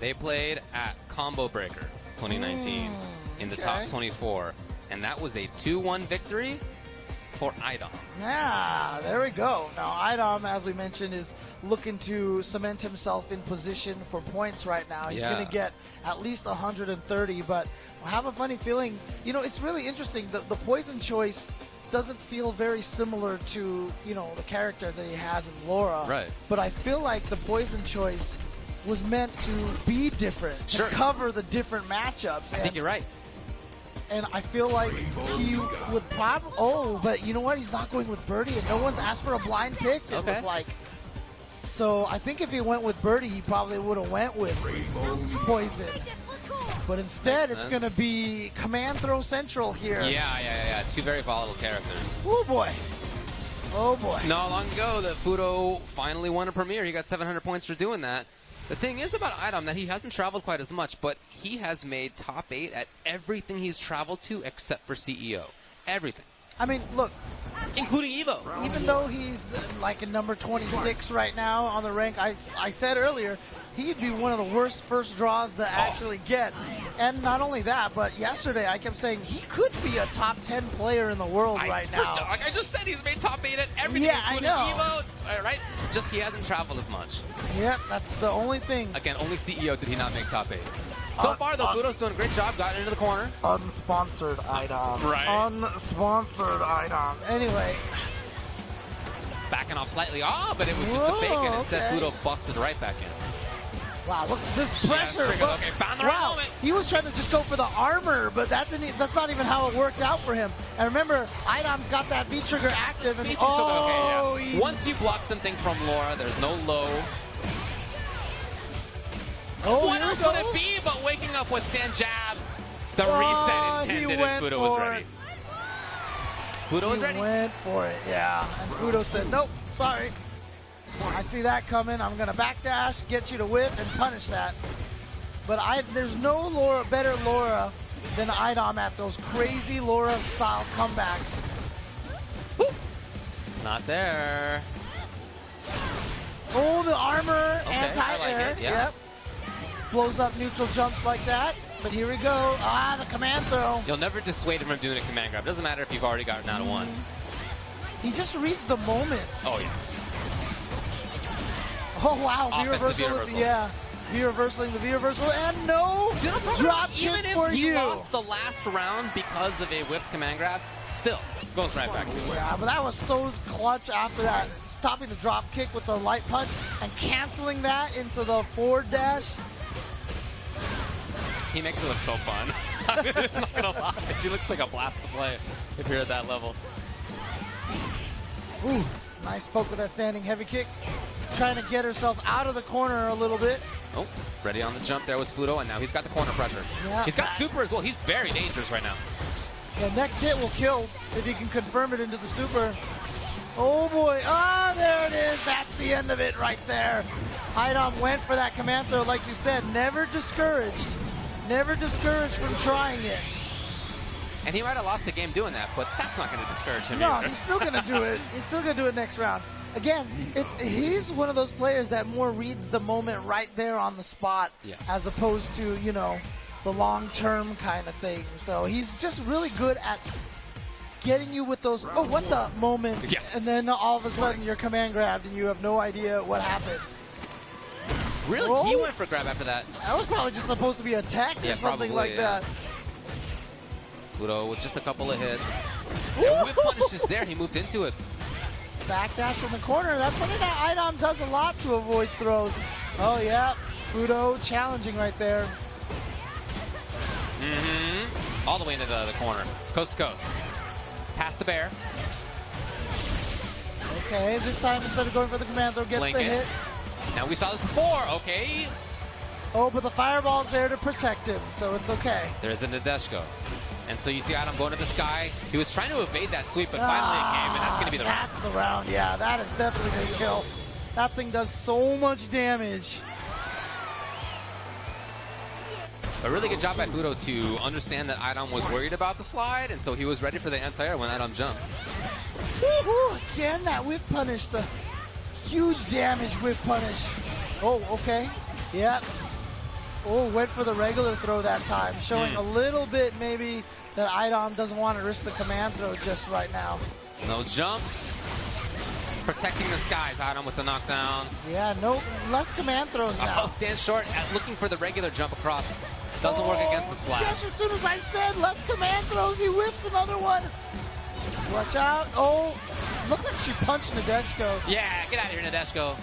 They played at Combo Breaker 2019 in the top 24, and that was a 2-1 victory for iDOM. Yeah, there we go. Now, iDOM, as we mentioned, is looking to cement himself in position for points right now. He's going to get at least 130, but I have a funny feeling, it's really interesting. The poison choice doesn't feel very similar to, the character that he has in Laura. Right. But I feel like the poison choice was meant to be different, to cover the different matchups. I think you're right. And I feel like he would probably... Oh, but you know what? He's not going with Birdie, and no one's asked for a blind pick, it looked like. So I think if he went with Birdie, he probably would have went with Poison. But instead, it's going to be Command Throw Central here. Yeah. 2 very volatile characters. Oh, boy. Oh, boy. Not long ago, that Fuudo finally won a premiere. He got 700 points for doing that. The thing is about iDOM that he hasn't traveled quite as much, but he has made top 8 at everything he's traveled to except for CEO. Everything. I mean, look. Including Evo. Even though he's like a number 26 right now on the rank, I said earlier, he'd be one of the worst first draws to actually get. And not only that, but yesterday I kept saying he could be a top 10 player in the world right now. Like I just said, he's made top 8 at everything, including Evo. Right? Just he hasn't traveled as much. Yep, that's the only thing. Again, only CEO did he not make top 8. So far, though, Fuudo's doing a great job. Got into the corner. Unsponsored iDOM. Right. Unsponsored iDOM. Anyway. Backing off slightly. Oh, but it was just a fake, and instead Fuudo busted right back in. Wow, look at this pressure. Okay, found the right moment. He was trying to just go for the armor, but that's not even how it worked out for him. And remember, iDOM's got that V-trigger active. And, Once you block something from Laura, there's no low. What else would it be but waking up with stand jab? The reset intended, and Fuudo was ready. Fuudo was ready. He went for it, yeah. And Fuudo said, nope, sorry. I see that coming. I'm going to backdash, get you to whip, and punish that. But there's no better Laura than iDOM at those crazy Laura-style comebacks. Woo. Not there. Oh, the armor, anti-air. Like yep. Blows up neutral jumps like that. But here we go. The command throw. You'll never dissuade him from doing a command grab. Doesn't matter if you've already gotten out of one. He just reads the moments. Oh, yeah. Oh, wow. V-reversal. Yeah. V-reversaling the V-reversal. And no drop kick Even for if you. he lost the last round because of a whiffed command grab, still goes right back to it. Yeah, but that was so clutch after that. Stopping the drop kick with the light punch and canceling that into the forward dash. He makes her look so fun. I'm not gonna lie. She looks like a blast to play if you're at that level. Ooh, nice poke with that standing heavy kick. Trying to get herself out of the corner a little bit. Oh, ready on the jump there was Fuudo, and now he's got the corner pressure. Yeah, he's got super as well. He's very dangerous right now. The next hit will kill if he can confirm it into the super. Oh boy, there it is. That's the end of it right there. iDOM went for that command throw, like you said, never discouraged. Never discouraged from trying it. And he might have lost a game doing that, but that's not going to discourage him either. He's still going to do it. He's still going to do it next round. Again, he's one of those players that more reads the moment right there on the spot as opposed to, the long-term kind of thing. So he's just really good at getting you with those, what the moments, and then all of a sudden you're command grabbed and you have no idea what happened. Really? Oh. He went for grab after that. That was probably just supposed to be a tech or something like that. Fuudo with just a couple of hits. And whip punish is there. He moved into it. Backdash in the corner. That's something that iDOM does a lot to avoid throws. Oh, yeah. Fuudo challenging right there. All the way into the corner. Coast to coast. Past the bear. Okay, this time instead of going for the command throw, gets the hit. Now we saw this before, okay. Oh, but the fireball's there to protect him, so it's okay. There's a Nadeshko. And so you see iDOM going to the sky. He was trying to evade that sweep, but finally it came, and that's going to be the round. That's the round, yeah. That is definitely going to kill. That thing does so much damage. A really good job by Fuudo to understand that iDOM was worried about the slide, and so he was ready for the anti-air when iDOM jumped. Woohoo! Again, that whip punish, the huge damage whip punish. Oh, okay. Yep. Oh, went for the regular throw that time, showing a little bit maybe that iDOM doesn't want to risk the command throw just right now. No jumps. Protecting the skies, iDOM with the knockdown. Yeah, no, less command throws now. Oh, stands short at looking for the regular jump across. Doesn't work against the splash. Just as soon as I said less command throws, he whiffs another one. Watch out. Oh, looked like she punched NuckleDu. Yeah, get out of here, NuckleDu.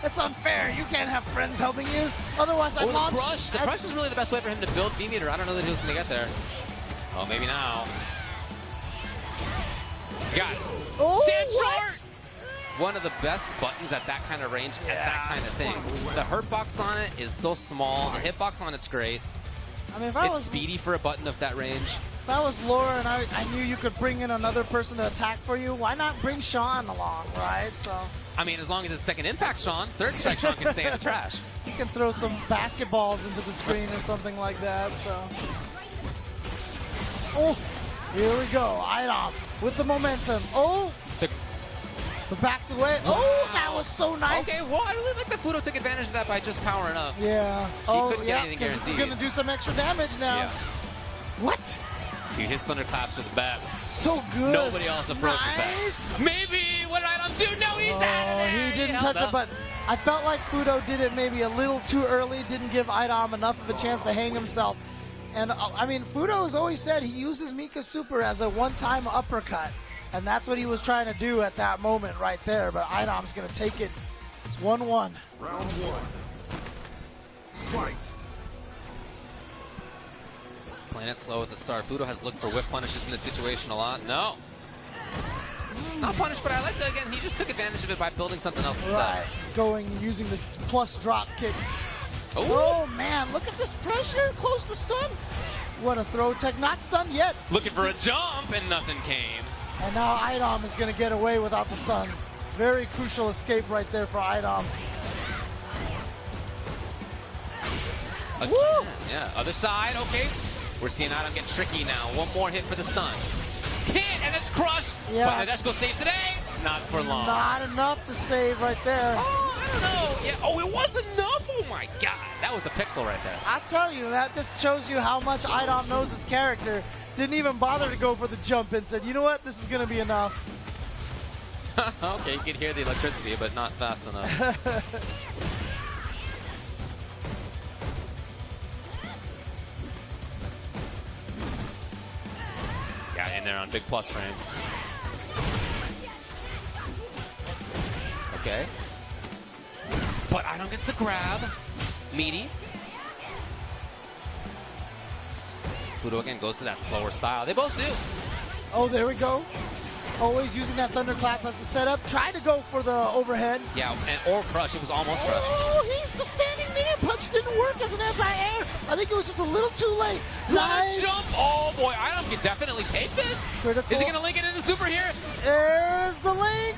That's unfair. You can't have friends helping you. Otherwise, I launch. The crush is really the best way for him to build V-meter. I don't know that he was going to get there. Oh, maybe now. He's got it. Oh, Stand what? short! One of the best buttons at that kind of range, at that kind of thing. The hurt box on it is so small. The hitbox on it's great. I mean, if I It's was speedy for a button of that range. If I was Laura and I knew you could bring in another person to attack for you, why not bring Xian along, right? So I mean, as long as it's second impact Xian, third strike Xian can stay in the trash. you can throw some basketballs into the screen or something like that. So, oh, here we go, iDOM with the momentum. Oh, the back's away. Oh, that was so nice. Okay, well, I really like that Fuudo took advantage of that by just powering up. Yeah. Couldn't get anything 'cause guaranteed. he's gonna do some extra damage now. Yeah. What? Dude, his thunderclaps are the best. So good. Nobody else approaches nice. that. Maybe what did iDOM do? No, he's out of there. He didn't held touch up. it, but I felt like Fuudo did it maybe a little too early, didn't give iDOM enough of a chance to hang himself. And I mean, Fuudo has always said he uses Mika's super as a one-time uppercut. And that's what he was trying to do at that moment right there. But iDOM's going to take it. It's 1-1. Round one. Fight. Playing it slow at the start. Fuudo has looked for whiff punishes in this situation a lot. No. Not punished, but I like that again. He just took advantage of it by building something else instead. Right. Using the plus drop kick. Ooh. Oh, man. Look at this pressure. Close to stun. What a throw tech. Not stunned yet. Looking for a jump, and nothing came. And now iDOM is going to get away without the stun. Very crucial escape right there for iDOM. Woo! Yeah, other side, okay. We're seeing iDOM get tricky now. One more hit for the stun. Hit, and it's crushed. Yeah. But NuckleDu save today. Not for long. Not enough to save right there. Oh, I don't know. Yeah. Oh, it was enough. Oh, my God. That was a pixel right there. I tell you, that just shows you how much iDOM knows his character. Didn't even bother to go for the jump and said, you know what, this is going to be enough. Okay, you can hear the electricity, but not fast enough. Yeah, in there on big plus frames. Okay. But iDOM gets the grab. Meaty. Fuudo again goes to that slower style. They both do. Oh, there we go. Always using that thunderclap as the setup. Try to go for the overhead. Yeah, or crush. It was almost crushed. Oh, the standing meteor punch didn't work as an anti-air. I think it was just a little too late. Nice. Jump. Oh, boy. iDOM can definitely take this. Critical. Is he going to link it into super here? There's the link.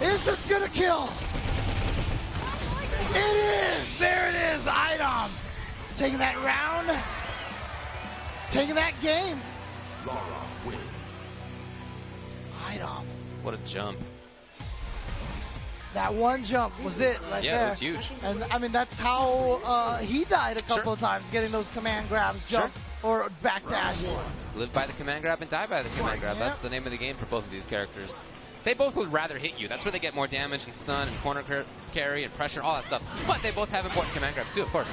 Is this going to kill? It is. There it is. iDOM taking that round. Taking that game. Laura wins. iDOM. What a jump. That one jump was it right there. Yeah, it was huge. And I mean, that's how he died a couple of times, getting those command grabs, jump or backdash. Live by the command grab and die by the command grab. That's the name of the game for both of these characters. They both would rather hit you. That's where they get more damage and stun and corner carry and pressure, all that stuff. But they both have important command grabs too, of course.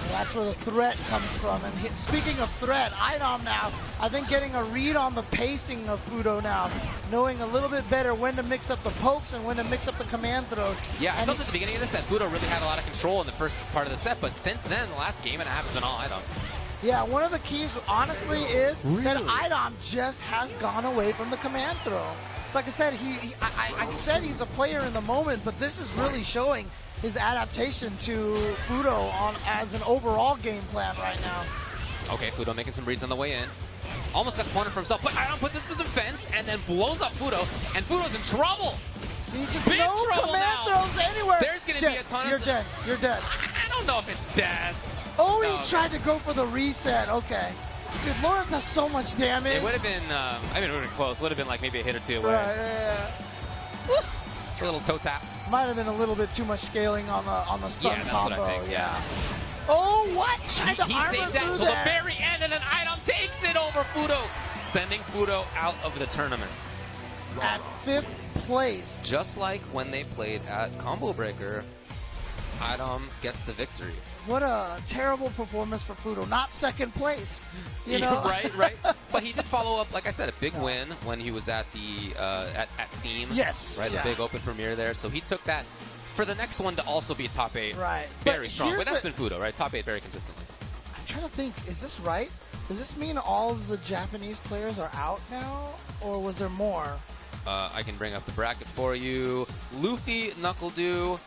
That's where the threat comes from. And speaking of threat, iDOM now, I think getting a read on the pacing of Fuudo now, knowing a little bit better when to mix up the pokes and when to mix up the command throws. Yeah, I felt at the beginning of this that Fuudo really had a lot of control in the first part of the set, but since then, the last game and a half has been all iDOM. Yeah, one of the keys, honestly, is that iDOM just has gone away from the command throw. It's like I said, I said he's a player in the moment, but this is really showing his adaptation to Fuudo as an overall game plan right now. Okay, Fuudo making some reads on the way in. Almost got the corner for himself, but iDOM puts it to the defense and then blows up Fuudo, and Fuudo's in trouble. Just Big no trouble command now. throws anywhere. There's going to be a ton You're of... dead. You're dead. I don't know if it's dead. Oh, he Oh, tried to go for the reset. Okay. Dude, Laura does so much damage. It would have been, I mean, it would have been close. It would have been like maybe a hit or two away. Right, yeah. A little toe tap. Might have been a little bit too much scaling on the stun Yeah, that's combo. what I think, yeah. Oh, what? Tried to He armor saved that through until there. the very end, and then iDOM takes it over Fuudo, sending Fuudo out of the tournament. At 5th place. Just like when they played at Combo Breaker, iDOM gets the victory. What a terrible performance for Fuudo. Not 2nd place. You know? Right. But he did follow up, like I said, a big win when he was at the at Seam. Yes. Right, yeah. the big open premiere there. So he took that for the next one to also be top 8. Right. Very But strong. here's But that's the- been Fuudo, right? Top 8 very consistently. I'm trying to think, is this right? Does this mean all of the Japanese players are out now? Or was there more? I can bring up the bracket for you. Luffy, NuckleDu,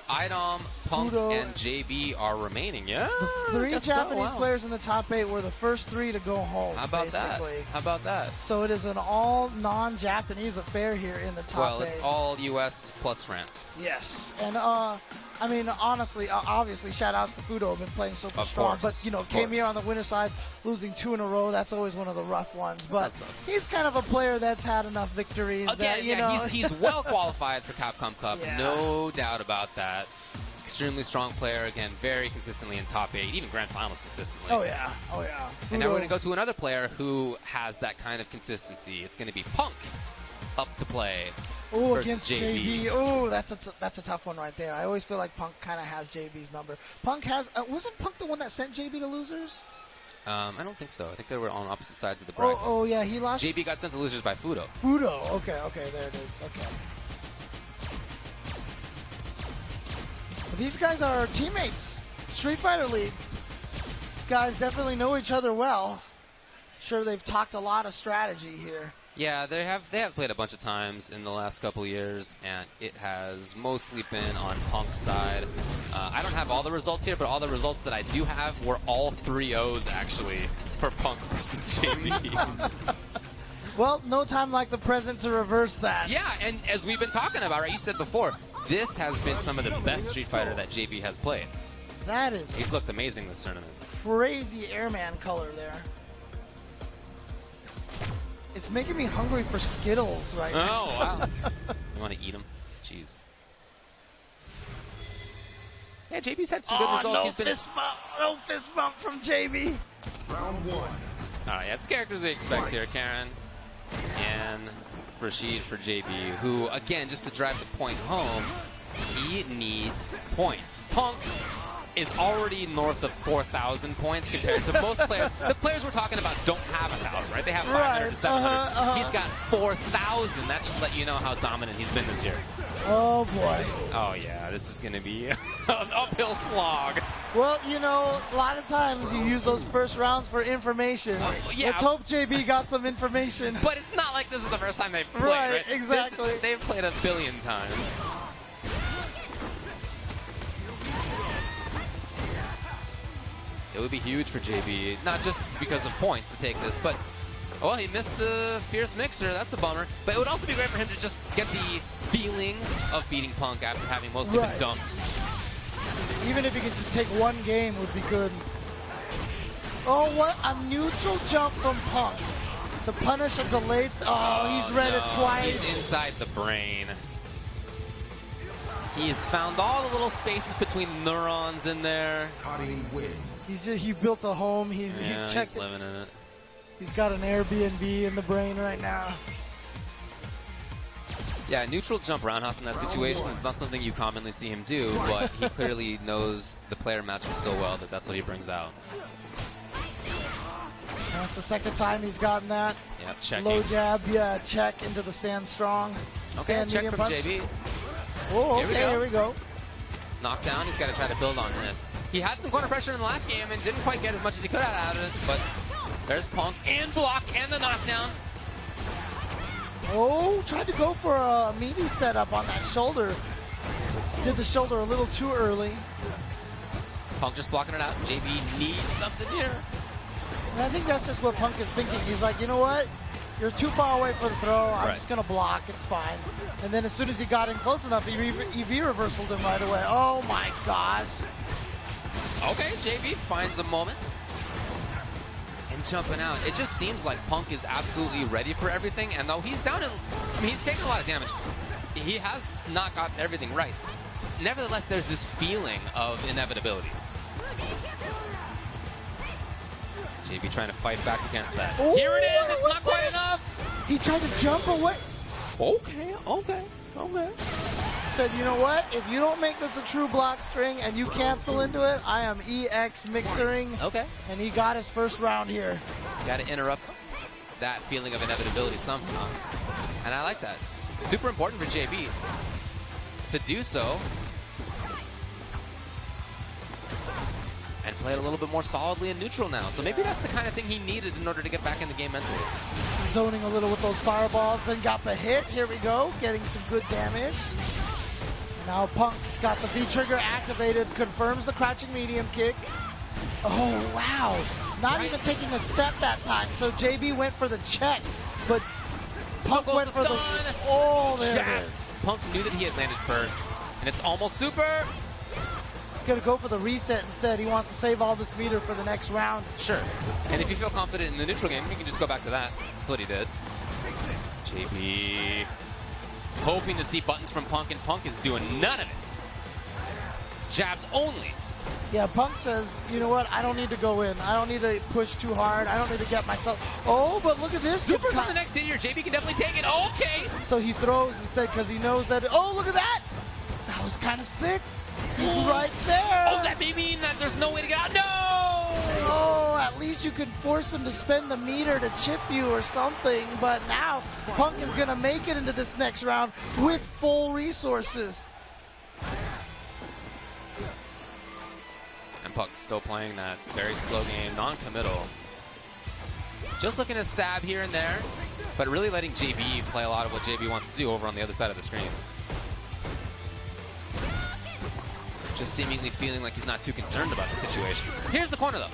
iDOM, Punk, Fuudo, and JB are remaining. Yeah. The 3 I guess so, Japanese wow. players in the top 8 were the first 3 to go home. How about basically. that? How about that? So it is an all non-Japanese affair here in the top 8. Well, it's all US plus France. Yes, and I mean, honestly, obviously, shout-outs to Fuudo, been playing super Of strong, course, but, you know, of came course. here on the winner side, losing 2 in a row. That's always one of the rough ones, but That sucks. he's kind of a player that's had enough victories Again, that, you know. he's well qualified for Capcom Cup, Yeah. no doubt about that. Extremely strong player, again, very consistently in top 8, even grand finals consistently. Oh, yeah. And now we're Fuudo- going to go to another player who has that kind of consistency. It's going to be Punk up to play. Ooh, versus against JB. Ooh, that's a tough one right there. I always feel like Punk kind of has JB's number. Punk has wasn't Punk the one that sent JB to losers? I don't think so. I think they were on opposite sides of the bracket. Oh yeah, he lost. JB got sent to losers by Fuudo. Fuudo. Okay, there it is. Okay. But these guys are teammates. Street Fighter League. Guys definitely know each other well. Sure, they've talked a lot of strategy here. Yeah, they have played a bunch of times in the last couple of years, and it has mostly been on Punk's side. I don't have all the results here, but all the results that I do have were all 3-0s, actually, for Punk versus JB. Well, no time like the present to reverse that. Yeah, and as we've been talking about, right, you said before, this has been some of the best Street Fighter that JB has played. That is He's looked amazing this tournament. crazy airman color there. It's making me hungry for Skittles right now. Oh, wow. You want to eat them? Jeez. Yeah, JB's had some good results. No He's been... fist bump from JB. Round 1. All right, that's the characters we expect here. Karen and Rashid for JB, who, again, just to drive the point home, he needs points. Punk is already north of 4,000 points compared to most players. The players we're talking about don't have 1,000, right? They have 500 to 700. He's got 4,000. That should let you know how dominant he's been this year. Oh boy. Oh, yeah, this is going to be an uphill slog. Well, you know, a lot of times you use those first rounds for information. Yeah. Let's hope JB got some information. But it's not like this is the first time they've played, Right, right? exactly. They've played a billion times. It would be huge for JB, not just because of points to take this, but, well, he missed the Fierce Mixer. That's a bummer. But it would also be great for him to just get the feeling of beating Punk after having most of it dumped. Even if he could just take one game would be good. Oh, what a neutral jump from Punk to punish a delayed. He's read it twice. He's inside the brain. He's found all the little spaces between the neurons in there. Cutting win. He built a home. He's Yeah, checked he's living in it. He's got an Airbnb in the brain right now. Yeah, neutral jump roundhouse in that situation, it's not something you commonly see him do, but he clearly knows the player matchup so well that that's what he brings out. That's the second time he's gotten that. Yep, checking. Low jab, yeah, check into the stand strong. Okay, Stand check medium from punch. JB. Oh, Here we okay, go. here we go. Knockdown, he's got to try to build on this. He had some corner pressure in the last game and didn't quite get as much as he could have out of it, but there's Punk and block and the knockdown. Oh, tried to go for a meaty setup on that shoulder. Did the shoulder a little too early. Punk just blocking it out. JB needs something here. And I think that's just what Punk is thinking. He's like, you know what? You're too far away for the throw. I'm just going to block. It's fine. And then as soon as he got in close enough, he EV reversaled him right away. Oh, my gosh. Okay, JB finds a moment. And jumping out. It just seems like Punk is absolutely ready for everything. And though he's down in... I mean, he's taking a lot of damage. He has not got everything right. Nevertheless, there's this feeling of inevitability. JB trying to fight back against that. Ooh, here it is! It's not quite enough! He tried to jump away. Okay. Said, you know what? If you don't make this a true block string and you cancel into it, I am EX mixering. Okay. And he got his first round here. Got to interrupt that feeling of inevitability somehow. And I like that. Super important for JB to do so. And play it a little bit more solidly and neutral now. So maybe that's the kind of thing he needed in order to get back in the game mentally. Zoning a little with those fireballs, then got the hit. Here we go, getting some good damage. Now Punk's got the V-trigger activated, confirms the crouching medium kick. Oh, wow. Not even taking a step that time. So JB went for the check, but Punk went for the... Oh, there it is. Punk knew that he had landed first, and it's almost super. He's going to go for the reset instead. He wants to save all this meter for the next round. Sure. And if you feel confident in the neutral game, you can just go back to that. That's what he did. JB hoping to see buttons from Punk, and Punk is doing none of it. Jabs only. Yeah, Punk says, you know what? I don't need to go in. I don't need to push too hard. I don't need to get myself... Oh, but look at this. Super's on the next hit here. JB can definitely take it. Okay. So he throws instead because he knows that... Oh, look at that. That was kind of sick. He's right there. Oh, that may mean that there's no way to get out. No! Oh, at least you could force him to spend the meter to chip you or something. But now Punk is going to make it into this next round with full resources. And Punk still playing that very slow game, non-committal. Just looking to stab here and there, but really letting JB play a lot of what JB wants to do over on the other side of the screen. Just seemingly feeling like he's not too concerned about the situation. Here's the corner, though.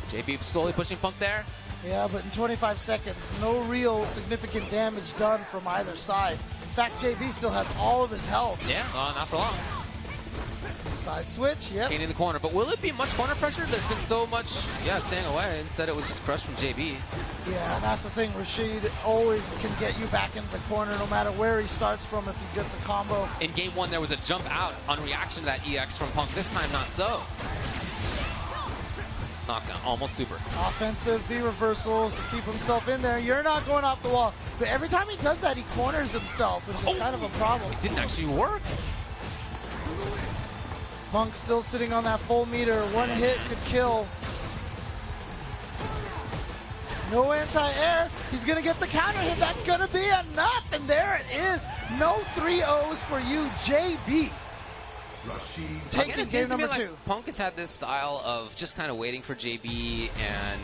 JB slowly pushing Punk there. Yeah, but in 25 seconds, no real significant damage done from either side. In fact, JB still has all of his health. Yeah, not for long. Side switch, yep. Gaining the corner, but will it be much corner pressure? There's been so much, staying away. Instead, it was just crushed from JB. Yeah, and that's the thing. Rashid always can get you back into the corner no matter where he starts from if he gets a combo. In game one, there was a jump out on reaction to that EX from Punk. This time, not so. Knockdown, almost super. Offensive V reversals to keep himself in there. You're not going off the wall. But every time he does that, he corners himself, which is kind of a problem. It didn't actually work. Punk still sitting on that full meter. One hit could kill. No anti-air. He's going to get the counter hit. That's going to be enough. And there it is. No 3-0s for you, JB. Taking game number 2. Punk has had this style of just kind of waiting for JB, and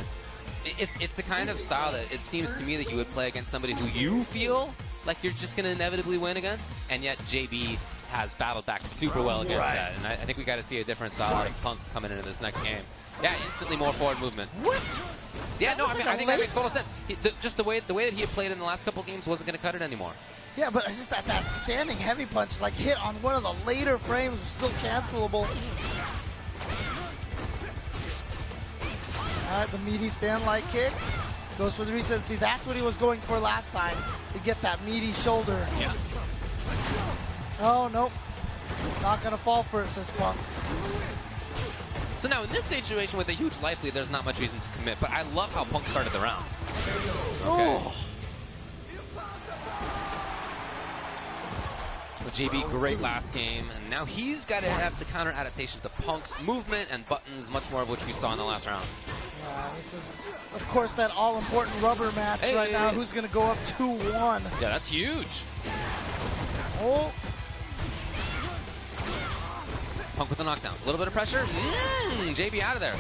it's the kind of style that it seems to me that you would play against somebody who you feel like you're just going to inevitably win against, and yet JB has battled back super well against that. And I think we got to see a different style out of Punk coming into this next game. Yeah, instantly more forward movement. What? Yeah, no, I mean, I think that makes total sense. Just the way that he had played in the last couple games wasn't going to cut it anymore. Yeah, but it's just that standing heavy punch, like hit on one of the later frames, was still cancelable. All right, the meaty stand light kick. Goes for the reset. See, that's what he was going for last time, to get that meaty shoulder. Yeah. Oh, nope. Not going to fall for it, says Punk. So now, in this situation with a huge life lead, there's not much reason to commit, but I love how Punk started the round. Okay. Oh. So JB, great last game, and now he's got to have the counter adaptation to Punk's movement and buttons, much more of which we saw in the last round. Yeah, this is, of course, that all-important rubber match now. Who's going to go up 2-1? Yeah, that's huge. Oh. Punk with the knockdown. A little bit of pressure. JB out of there.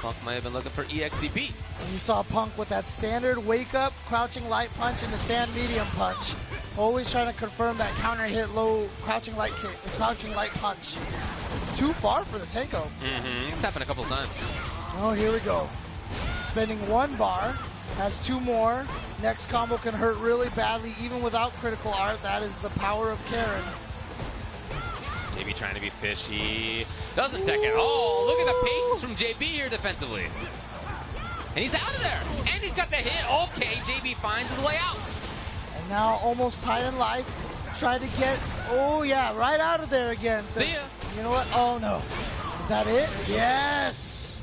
Punk might have been looking for EXDP. And you saw Punk with that standard wake-up, crouching light punch, and the stand medium punch. Always trying to confirm that counter hit low crouching light kick, crouching light punch. Too far for the takeover. It's happened a couple of times. Oh, here we go. Spending 1 bar, has 2 more. Next combo can hurt really badly, even without critical art. That is the power of Karen. JB trying to be fishy. Doesn't tech it. Oh, look at the patience from JB here defensively. And he's out of there. And he's got the hit. Okay, JB finds his way out. And now almost tied in life. Tried to get, oh yeah, right out of there again. So, See ya. You know what? Oh no. Is that it? Yes.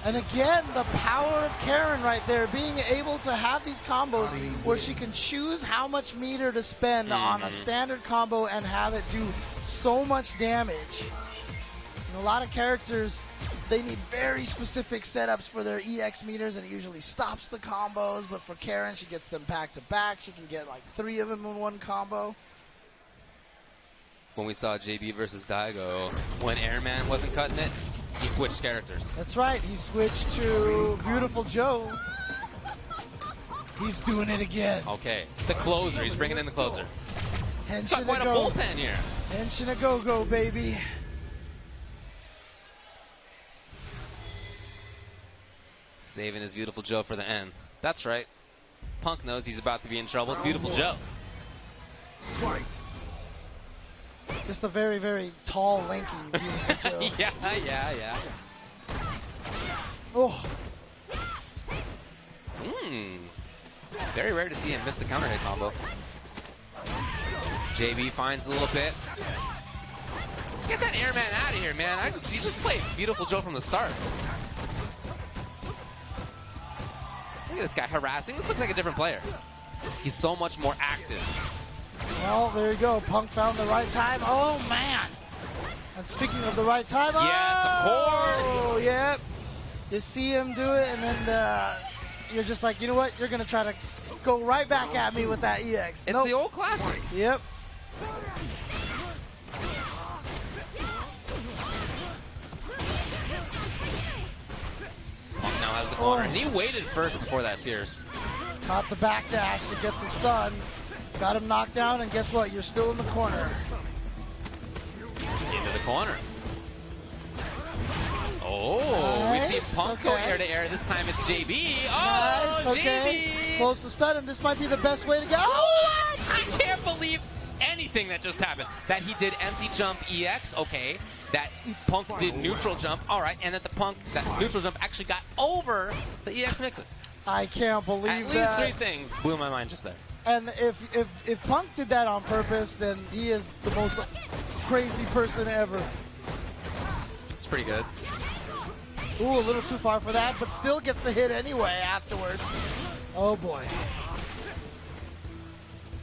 And again, the power of Karen right there, being able to have these combos where she can choose how much meter to spend on a standard combo and have it do so much damage. You know, a lot of characters, they need very specific setups for their EX meters, and it usually stops the combos. But for Karen, she gets them back to back. She can get like 3 of them in one combo. When we saw JB versus Daigo, when Airman wasn't cutting it, he switched characters. That's right. He switched to Beautiful Joe. He's doing it again. Okay, the closer. He's bringing in the closer. He's got Henshin quite a bullpen here. Henshin a go-go, baby. Saving his Beautiful Joe for the end. That's right. Punk knows he's about to be in trouble. It's Beautiful Joe. Fight. Just a very, very tall, lanky Beautiful Joe. Yeah. Oh, Very rare to see him miss the counter hit combo. JB finds a little bit. Get that Airman out of here, man. You just played Beautiful Joe from the start. Look at this guy harassing. This looks like a different player. He's so much more active. well, there you go. Punk found the right time. Oh, man. And speaking of the right time, Yes, of course. Oh, yep. You see him do it, and then you're just like, you know what? You're going to try to go right back at me with that EX. It's the old classic. Yep. Punk now has the corner. And he waited first before that fierce. Caught the backdash to get the stun. Got him knocked down, and guess what? You're still in the corner. Into the corner. Oh, Nice. we see Punk go air to air. This time it's JB. Oh, Nice, okay. JB. Close to stun, and this might be the best way to go. I can't believe anything that just happened. That he did empty jump EX, okay. That Punk did neutral jump, all right. And that that neutral jump actually got over the EX mixer. I can't believe At least that. 3 things blew my mind just there. And if Punk did that on purpose, then he is the most crazy person ever. It's pretty good. Ooh, a little too far for that, but still gets the hit anyway afterwards. Oh boy.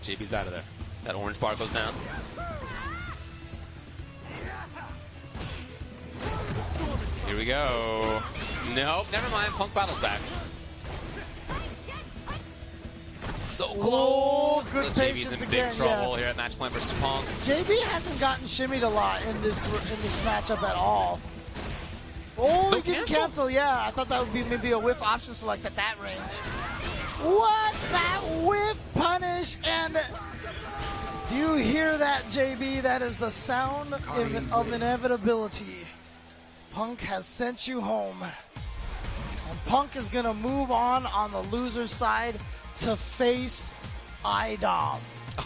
JB's out of there. That orange bar goes down. Here we go. Nope, never mind. Punk battles back. So close. good So JB's patience in again, big trouble yeah. here at match point versus Punk. JB hasn't gotten shimmied a lot in this matchup at all. Oh, No he didn't cancel? cancel. Yeah, I thought that would be maybe a whiff option select at that range. What? That whiff punish, and do you hear that, JB? That is the sound of inevitability. Punk has sent you home. And Punk is going to move on the loser's side to face iDOM.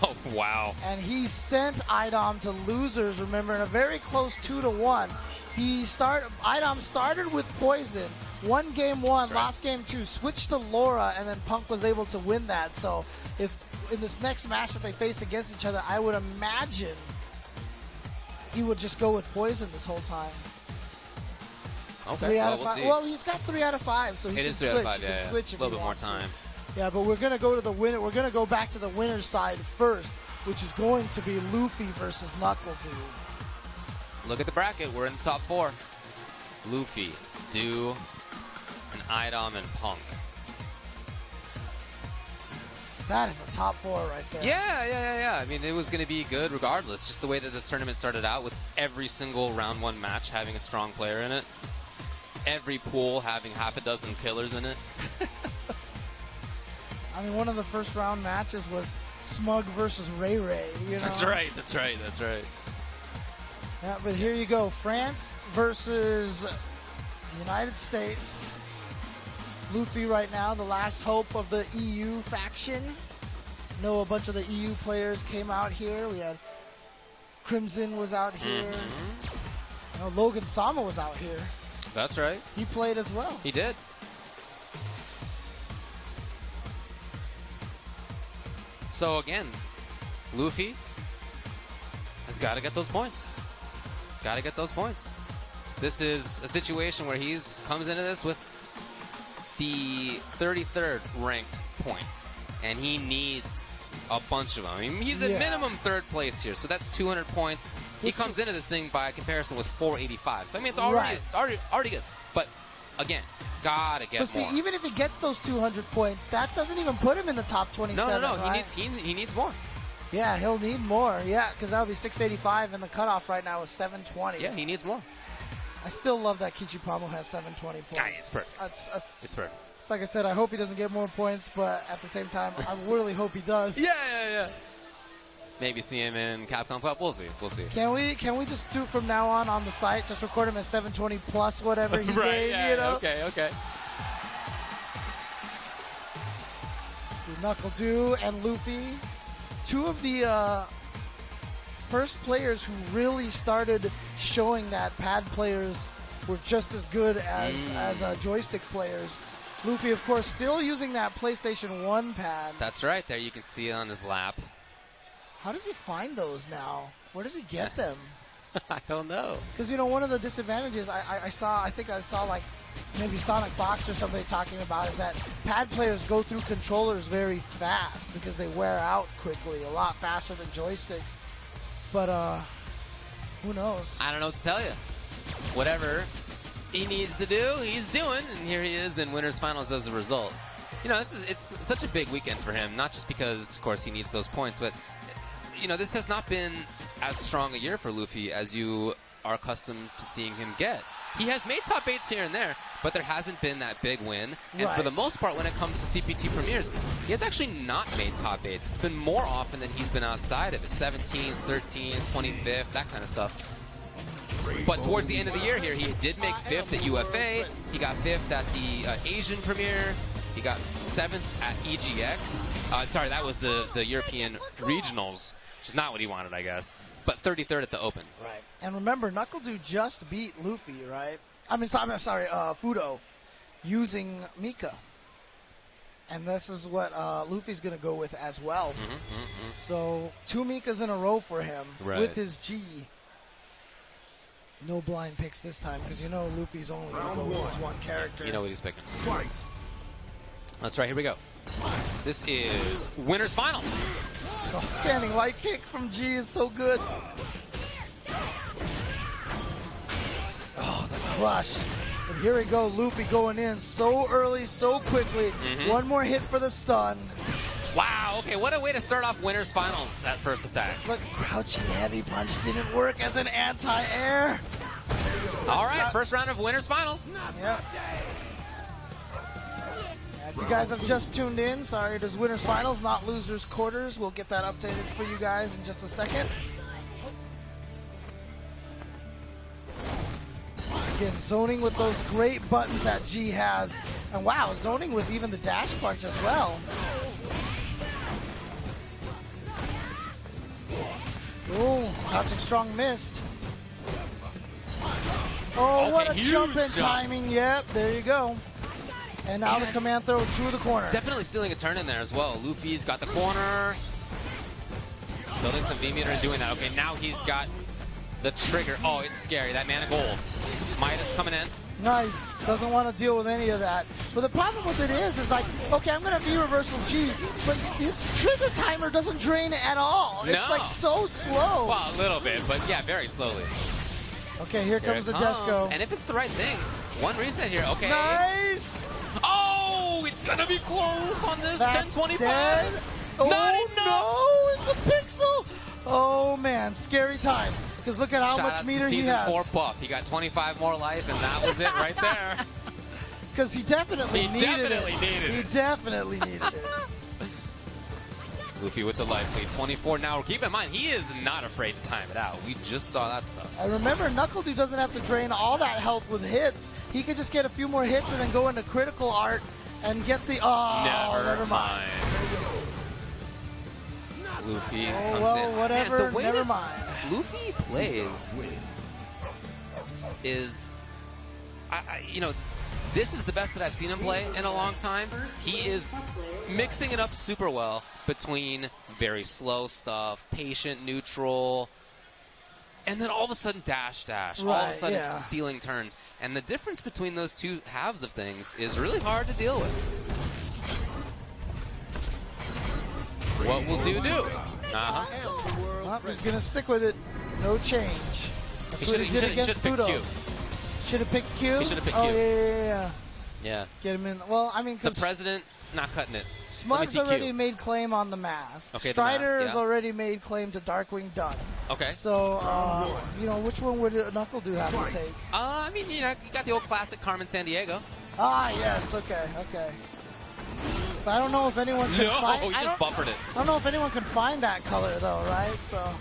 Oh, wow. And he sent iDOM to losers, remember, in a very close 2-1. iDOM started with Poison, won game 1, lost game 2, switched to Laura, and then Punk was able to win that. So if in this next match that they face against each other, I would imagine he would just go with Poison this whole time. Okay, 3 out well, of we'll 5. see. Well, he's got 3 out of 5, so he It can is switch. 3 out of 5, He yeah. can switch if A little he bit more wants to. time. Yeah, but we're gonna go to the winner. We're gonna go back to the winner's side first, which is going to be Luffy versus NuckleDu. Look at the bracket. We're in the top 4. Luffy, Du, and iDOM and Punk. That is a top 4 right there. Yeah. I mean, it was going to be good regardless. Just the way that this tournament started out with every single round 1 match having a strong player in it. Every pool having half a dozen killers in it. I mean, one of the first round matches was Smug versus Ray Ray. You know? That's right. Yeah, but here you go. France versus United States. Luffy right now, the last hope of the EU faction. Know a bunch of the EU players came out here. We had Crimson was out here. I know Logan Sama was out here. That's right. He played as well. He did. So again, Luffy has got to get those points. Got to get those points. This is a situation where he's comes into this with the 33rd ranked points, and he needs a bunch of them. I mean, he's at minimum 3rd place here, so that's 200 points. He comes into this thing by comparison with 485. So I mean, it's already good. But again, gotta get more. But see, even if he gets those 200 points, that doesn't even put him in the top 27. No. Right? He needs more. Yeah, he'll need more. Yeah, because that would be 685, and the cutoff right now is 720. Yeah, he needs more. I still love that Kichipa-mu has 720 points. Yeah, it's perfect. It's perfect. It's like I said, I hope he doesn't get more points, but at the same time, I really hope he does. Yeah. Maybe see him in Capcom Cup. We'll see. Can we just do from now on the site, just record him as 720 plus whatever he right, gave, you know? Okay. See, NuckleDu and Luffy, two of the first players who really started showing that pad players were just as good as joystick players. Luffy, of course, still using that PlayStation 1 pad. That's right. There you can see it on his lap. How does he find those now? Where does he get them? I don't know. Because, you know, one of the disadvantages I think I saw like maybe SonicFox or somebody talking about is that pad players go through controllers very fast because they wear out quickly, a lot faster than joysticks. But who knows? I don't know what to tell you. Whatever he needs to do, he's doing, and here he is in winners finals as a result. You know, it's such a big weekend for him, not just because, of course, he needs those points, but you know, this has not been as strong a year for Luffy as you are accustomed to seeing him get. He has made top 8s here and there, but there hasn't been that big win. And for the most part, when it comes to CPT premieres, he has actually not made top 8s. It's been more often than he's been outside of it. 17th, 13th, 25th, that kind of stuff. But towards the end of the year here, he did make 5th at UFA. He got 5th at the Asian premiere. He got 7th at EGX. Sorry, that was the European regionals, which is not what he wanted, I guess. But 33rd at the Open. Right. And remember, NuckleDu just beat Luffy, right? I'm sorry, Fuudo, using Mika. And this is what Luffy's going to go with as well. So 2 Mikas in a row for him with his G. No blind picks this time because you know Luffy's only going to go with this one character. You know what he's picking. Fight. That's right, here we go. This is winners finals. Oh, standing light kick from G is so good. Oh, the crush. And here we go, Luffy going in so early, so quickly. One more hit for the stun. Wow, okay, what a way to start off winners finals at first attack. Look, crouching heavy punch didn't work as an anti-air. All right, first round of winners finals. Yep. If you guys have just tuned in, sorry, it is winners finals, not losers quarters. We'll get that updated for you guys in just a second. Again, zoning with those great buttons that G has. And wow, zoning with even the dash punch as well. Oh, crouching strong missed. Oh, okay, what a jump in jump. timing. Yep, there you go. And now the command throw to the corner. Definitely stealing a turn in there as well. Luffy's got the corner. Building some V-meter and doing that. Okay, now he's got the trigger. Oh, it's scary. That man of gold. Midas coming in. Nice. Doesn't want to deal with any of that. But the problem with it is like, okay, I'm going to V-reversal G, but his trigger timer doesn't drain at all. No. It's like so slow. Well, a little bit, but yeah, very slowly. Okay, here comes the Desko. And if it's the right thing, one reset here. Okay. Nice. Oh, it's going to be close on this. That's 10-25. dead. Oh, Not enough. no, it's a pixel. Oh, man, scary times. Because look at how Shout much out meter to he season has. 4 buff. He got 25 more life, and that was it right there. Because he definitely needed it. He definitely needed it. He definitely needed it. Luffy with the life lead, 24 now. Keep in mind, he is not afraid to time it out. We just saw that stuff. And remember, NuckleDu doesn't have to drain all that health with hits. He could just get a few more hits and then go into critical art and get the... Oh, never mind. Luffy Oh, comes well, in. whatever, Man, the way never that mind. Luffy plays is... you know, this is the best that I've seen him play in a long time. He is mixing it up super well between very slow stuff, patient, neutral, and then all of a sudden dash. All of a sudden stealing turns. And the difference between those two halves of things is really hard to deal with. What will do? Well, he's going to stick with it. No change. That's what he did against Fuudo. Should have picked Q? He should have picked Q. Q. Yeah. Get him in. Well, I mean, the president, not cutting it. Smug's already made claim on the mask. Okay, Strider has already made claim to Darkwing Duck. Okay. So, you know, which one would NuckleDu have to take? I mean, you know, you got the old classic Carmen Sandiego. Ah, yes. Okay. But I don't know if anyone can find... No, he just buffered it. I don't know if anyone can find that color, though, right? So...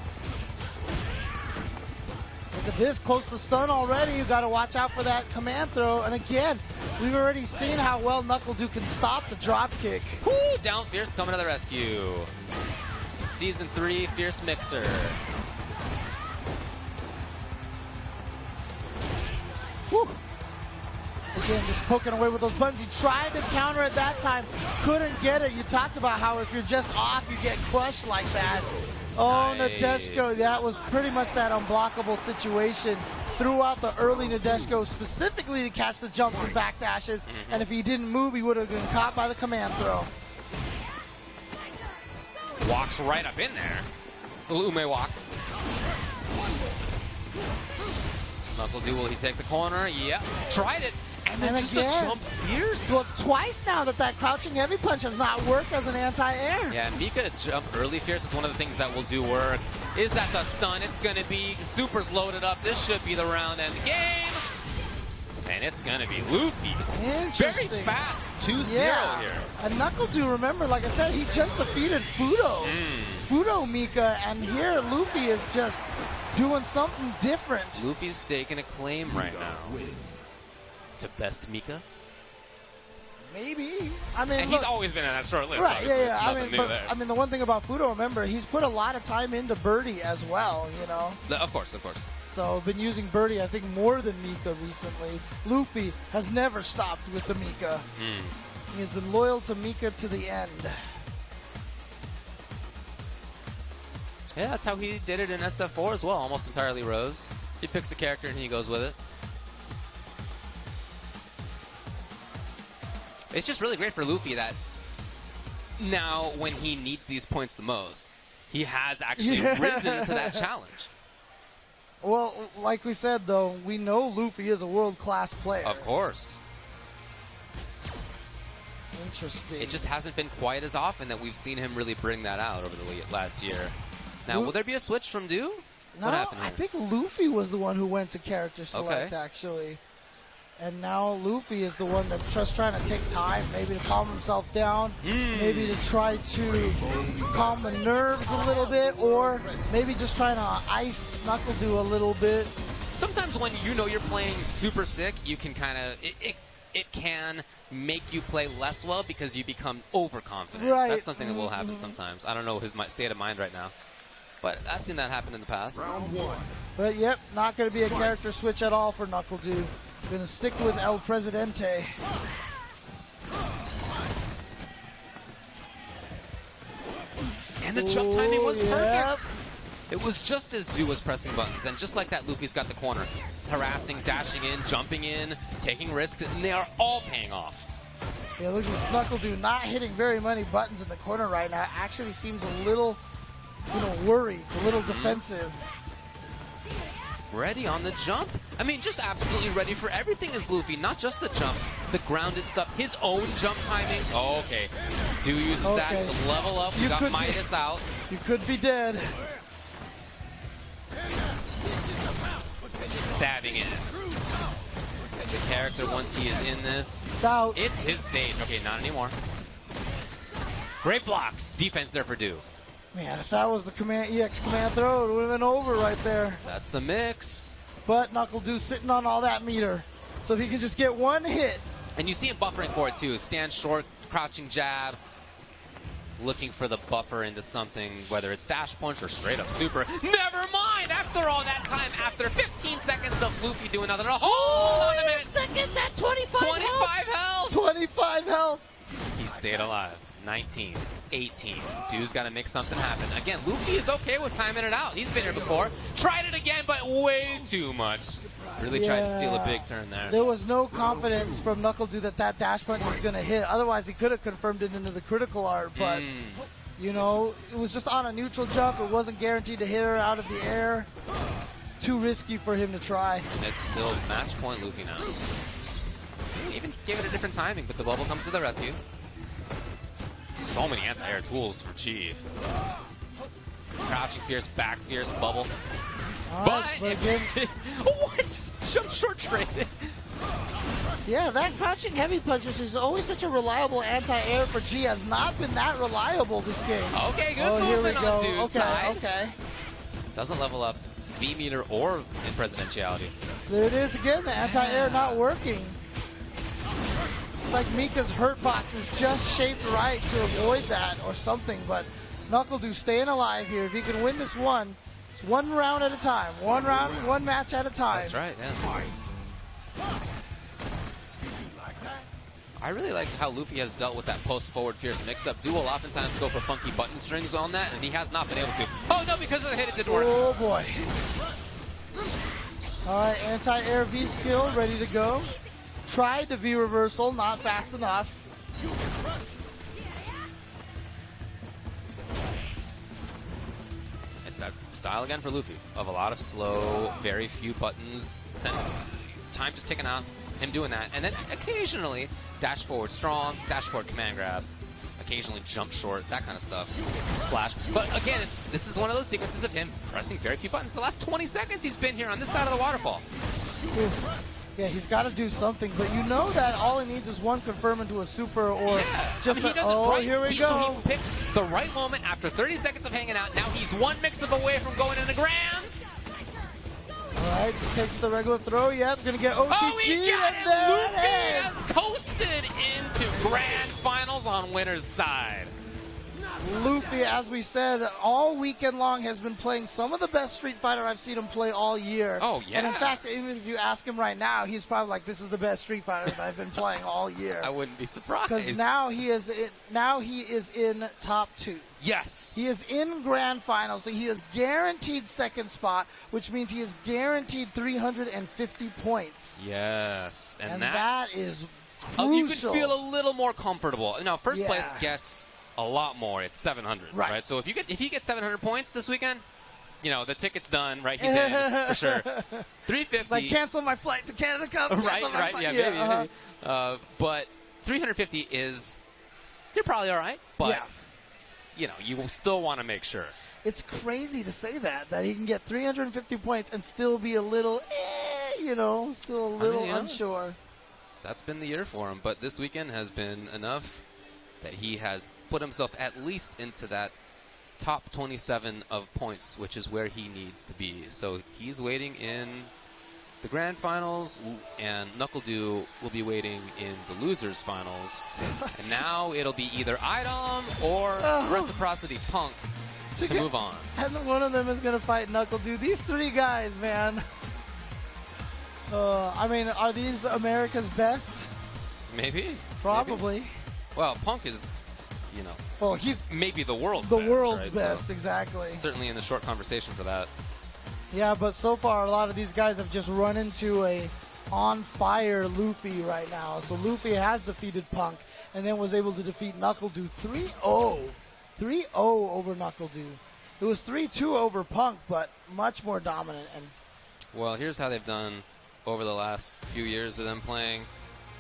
Look at this, close to stun already. You got to watch out for that command throw. And again, we've already seen how well NuckleDu can stop the drop kick. Woo, down Fierce coming to the rescue. Season 3, Fierce Mixer. Woo. Again, just poking away with those buttons. He tried to counter at that time, couldn't get it. You talked about how if you're just off, you get crushed like that. Oh, nice. Nadeshiko, that was pretty much that unblockable situation throughout the early Nadeshiko, specifically to catch the jumps and backdashes. And if he didn't move, he would have been caught by the command throw. Walks right up in there. Little Ume walk. NuckleDu, will he take the corner? Yep. Tried it. And then just again, the jump fierce. Well, twice now that crouching heavy punch has not worked as an anti-air. Yeah, Mika jump early fierce is one of the things that will do work. Is that the stun? It's going to be Super's loaded up. This should be the round end game. And it's going to be Luffy. Interesting. Very fast 2-0 here. And NuckleDu, remember, like I said, he just defeated Fuudo. Fuudo Mika, and here Luffy is just doing something different. Luffy's staking a claim right now. To best Mika? Maybe. I mean, and he's always been on that short list. Right, obviously. yeah. I mean, the one thing about Fuudo, remember, he's put a lot of time into Birdie as well, you know? Of course. So, been using Birdie, I think, more than Mika recently. Luffy has never stopped with the Mika. He has been loyal to Mika to the end. Yeah, that's how he did it in SF4 as well, almost entirely Rose. He picks a character and he goes with it. It's just really great for Luffy that now when he needs these points the most, he has actually risen to that challenge. Well, like we said, though, we know Luffy is a world-class player. Of course. Interesting. It just hasn't been quite as often that we've seen him really bring that out over the last year. Now, will there be a switch from Du? No, I think Luffy was the one who went to character select, actually. And now Luffy is the one that's just trying to take time, maybe to calm himself down, maybe to try to calm the nerves a little bit, or maybe just trying to ice NuckleDu a little bit. Sometimes when you know you're playing super sick, you can kind of, it can make you play less well because you become overconfident. Right. That's something that will happen sometimes. I don't know his state of mind right now, but I've seen that happen in the past. Round 1. But yep, not going to be a character switch at all for NuckleDu. Going to stick with El Presidente. And the jump timing was perfect. It was just as Du was pressing buttons, and just like that, Luffy's got the corner. Harassing, dashing in, jumping in, taking risks, and they are all paying off. Yeah, look at this NuckleDu not hitting very many buttons in the corner right now. Actually seems a little, worried, a little defensive. Ready on the jump. I mean, just absolutely ready for everything is Luffy, not just the jump, the grounded stuff, his own jump timing. Oh, okay. Du uses that to level up. We got Midas out. You could be dead. Stabbing in. The character, once he is in this, Out. It's his stage. Okay, not anymore. Great blocks. Defense there for Du. Man, if that was the EX command throw, it would have been over right there. That's the mix. But NuckleDu sitting on all that meter. So if he can just get one hit. And you see him buffering for it too. Stand short, crouching jab, looking for the buffer into something, whether it's dash punch or straight up super. Never mind! After all that time, after 15 seconds of Luffy doing nothing, hold on a minute! Seconds, that 25 health! 25 health! He stayed alive. 19, 18. Dude's got to make something happen. Again, Luffy is okay with timing it out. He's been here before. Tried it again, but way too much. Really tried to steal a big turn there. There was no confidence from NuckleDu that that dash punch was going to hit. Otherwise, he could have confirmed it into the critical art. But, you know, it was just on a neutral jump. It wasn't guaranteed to hit her out of the air. Too risky for him to try. It's still match point Luffy now. He even gave it a different timing, but the bubble comes to the rescue. So many anti-air tools for Chi. Crouching fierce, back fierce, bubble. But again, what? Just jump short traded. Yeah, that crouching heavy punch, which is always such a reliable anti-air for G, has not been that reliable this game. Okay, good movement on Dude's side. Okay. Doesn't level up V meter or in presidentiality. There it is again, the anti-air not working. It's like Mika's hurt box is just shaped right to avoid that or something, but NuckleDu staying alive here. If he can win this one, it's one round at a time. One round, one match at a time. That's right, yeah. I really like how Luffy has dealt with that post-forward fierce mix-up. Du will oftentimes go for funky button strings on that, and he has not been able to. Oh, no, because of the hit, it didn't work. Oh, boy. All right, anti-air V skill ready to go. Tried the V reversal, not fast enough. It's that style again for Luffy of a lot of slow, very few buttons, time just ticking out, him doing that, and then occasionally dash forward strong, dash forward command grab, occasionally jump short, that kind of stuff, splash. But again, this is one of those sequences of him pressing very few buttons. The last 20 seconds he's been here on this side of the waterfall. Yeah, he's got to do something, but you know that all he needs is one confirm into a super or just he does here we go. So he picked the right moment after 30 seconds of hanging out. Now he's one mix-up away from going into grands. All right, just takes the regular throw. Yep, gonna get OTG, and there Luffy has coasted into grand finals on winner's side. Luffy, as we said, all weekend long has been playing some of the best Street Fighter I've seen him play all year. Oh, yeah. And in fact, even if you ask him right now, he's probably like, this is the best Street Fighter that I've been playing all year. I wouldn't be surprised. Because now he is in top 2. Yes. He is in grand finals, so he is guaranteed second spot, which means he is guaranteed 350 points. Yes. And that is crucial. You can feel a little more comfortable. Now, first place gets a lot more. It's 700, right? So if he gets 700 points this weekend, you know, the ticket's done, right? He's in for sure. 350. Like cancel my flight to Canada Cup. Right, yeah, maybe. But 350 is, you're probably all right, but you know, you will still want to make sure. It's crazy to say that he can get 350 points and still be a little, you know, still a little unsure. That's been the year for him, but this weekend has been enough that he has put himself at least into that top 27 of points, which is where he needs to be. So he's waiting in the grand finals, and NuckleDu will be waiting in the losers finals. And now it'll be either iDOM or Reciprocity Punk to move on. And one of them is going to fight NuckleDu. These three guys, man. I mean, are these America's best? Maybe. Probably. Maybe. Well, Punk is, you know, well, he's maybe the world's best, exactly. Certainly in the short conversation for that. Yeah, but so far a lot of these guys have just run into a on-fire Luffy right now. So Luffy has defeated Punk and then was able to defeat NuckleDu 3-0. 3-0 over NuckleDu. It was 3-2 over Punk, but much more dominant. And well, here's how they've done over the last few years of them playing.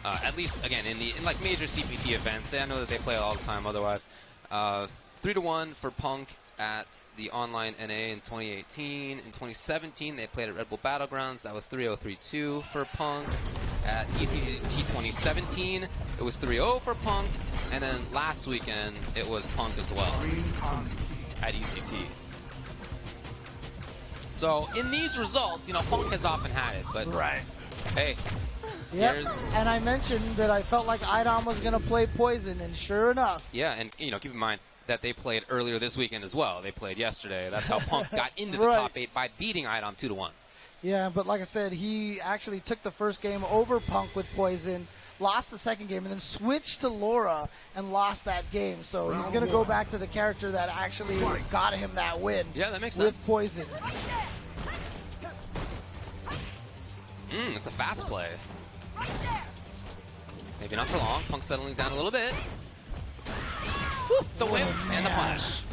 At least, again, in like major CPT events, I know that they play all the time otherwise. 3-1 for Punk at the online NA in 2018. In 2017, they played at Red Bull Battlegrounds. That was 3-0, 3-2 for Punk. At ECT 2017, it was 3-0 for Punk. And then last weekend, it was Punk as well. at ECT. So in these results, you know, Punk has often had it, but Right. hey, Yep. here's And I mentioned that I felt like iDOM was going to play Poison, and sure enough. yeah, and you know, keep in mind that they played earlier this weekend as well. They played yesterday. That's how Punk got into the Right. top 8 by beating iDOM 2-1. Yeah, but like I said, he actually took the first game over Punk with Poison, lost the second game, and then switched to Laura and lost that game. So he's going to go back to the character that actually got him that win. Yeah, that makes with sense. Poison. It's a fast play. Maybe not for long. Punk settling down a little bit. Woo, the whip and the punish.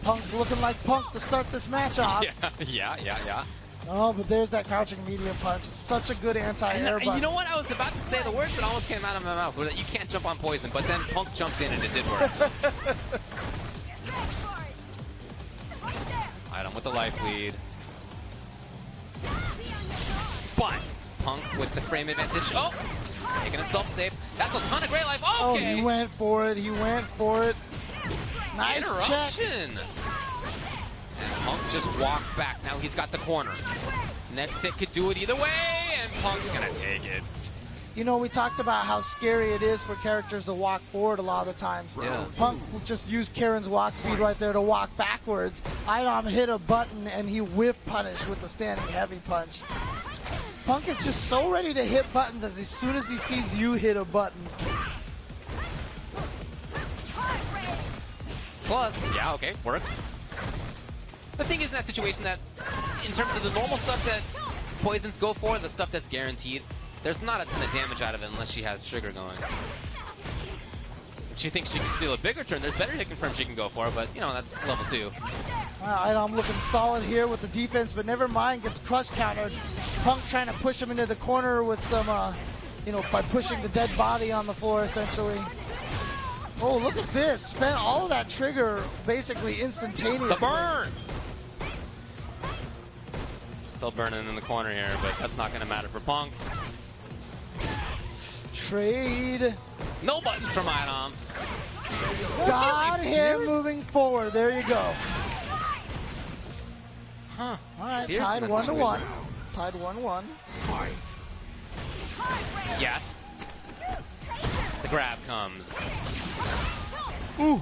Punk looking like Punk to start this match off. Yeah. Oh, but there's that crouching medium punch. It's such a good anti-air And you know what? I was about to say the words that almost came out of my mouth were that you can't jump on Poison, but then Punk jumped in and it did work. iDOM with the life lead. But Punk with the frame advantage. Oh, making himself safe. That's a ton of great life. Okay. Oh, he went for it. He went for it. Nice check. Interruption. And Punk just walked back. Now he's got the corner. Next hit could do it either way, and Punk's going to take it. You know, we talked about how scary it is for characters to walk forward a lot of the times. Yeah. Punk just used Karen's walk speed right there to walk backwards. iDOM hit a button, and he whiff punished with the standing heavy punch. Punk is just so ready to hit buttons as soon as he sees you hit a button. Plus, yeah, okay, works. The thing is in that situation that, in terms of the normal stuff that Poisons go for, the stuff that's guaranteed, there's not a ton of damage out of it unless she has trigger going. If she thinks she can steal a bigger turn, there's better hit confirm she can go for, but, you know, that's level 2. iDOM looking solid here with the defense, but never mind, gets crush countered. Punk trying to push him into the corner with some, you know, by pushing the dead body on the floor, essentially. Oh, look at this. Spent all of that trigger basically instantaneously. The burn! Still burning in the corner here, but that's not going to matter for Punk. Trade. No buttons from iDOM. Got him Fierce? moving forward. There you go. Huh. All right, Fierce in tied that 1-1. situation. Tied 1-1. Yes. The grab comes. Ooh.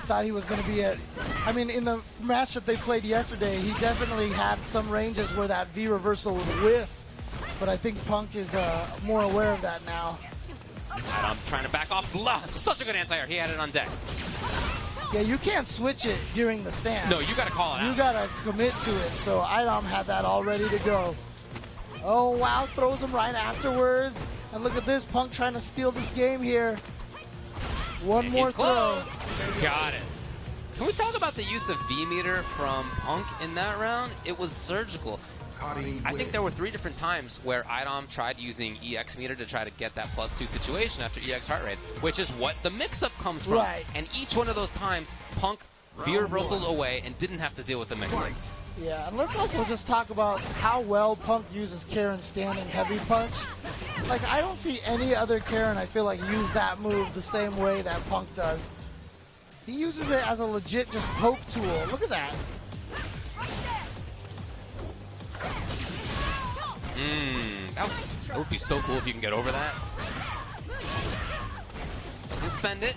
Thought he was going to be at... I mean, in the match that they played yesterday, he definitely had some ranges where that V reversal would whiff. But I think Punk is more aware of that now. iDOM trying to back off. Such a good anti-air. He had it on deck. Yeah, you can't switch it during the stand. No, you got to call it out. You got to commit to it. So iDOM had that all ready to go. Oh, wow. Throws him right afterwards. And look at this. Punk trying to steal this game here. One more He's throw. close. Got it. Can we talk about the use of V-meter from Punk in that round? It was surgical. I think there were 3 different times where iDOM tried using EX meter to try to get that +2 situation after EX heart rate, which is what the mix-up comes from. Right. And each one of those times, Punk V-reversaled away and didn't have to deal with the mix-up. Yeah, and let's also just talk about how well Punk uses Karen's standing heavy punch. Like, I don't see any other Karen, I feel like, use that move the same way that Punk does. He uses it as a legit just poke tool. Look at that. That would be so cool if you can get over that. Doesn't spend it,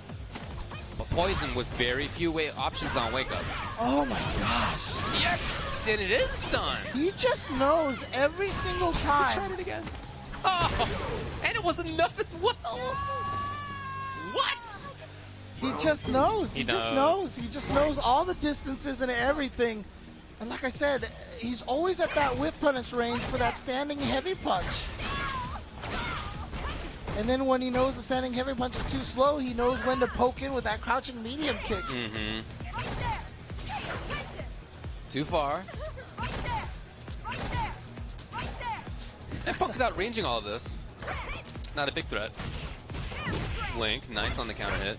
but Poison with very few options on wake up. Oh my gosh. Yes, and it is stunned. He just knows every single time. Try it again. Oh, and it was enough as well. What? He just knows. He just knows. knows. He just knows all the distances and everything. And like I said, he's always at that whiff punish range for that standing heavy punch. And then when he knows the standing heavy punch is too slow, he knows when to poke in with that crouching medium kick. Too far. And Punk's outranging all of this. Not a big threat. Link, nice on the counter hit.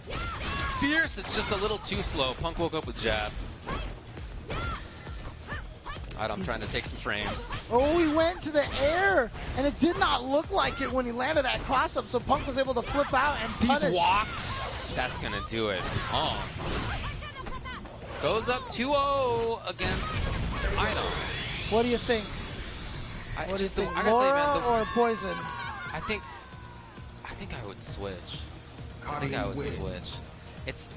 Fierce, it's just a little too slow. Punk woke up with jab. I'm trying to take some frames. Oh, he went to the air, and it did not look like it when he landed that cross-up, so Punk was able to flip out and punish. These walks, that's going to do it. Oh. Goes up 2-0 against iDOM. What do you think? What do you think, Laura or Poison? I think I would switch. I think I would switch. It's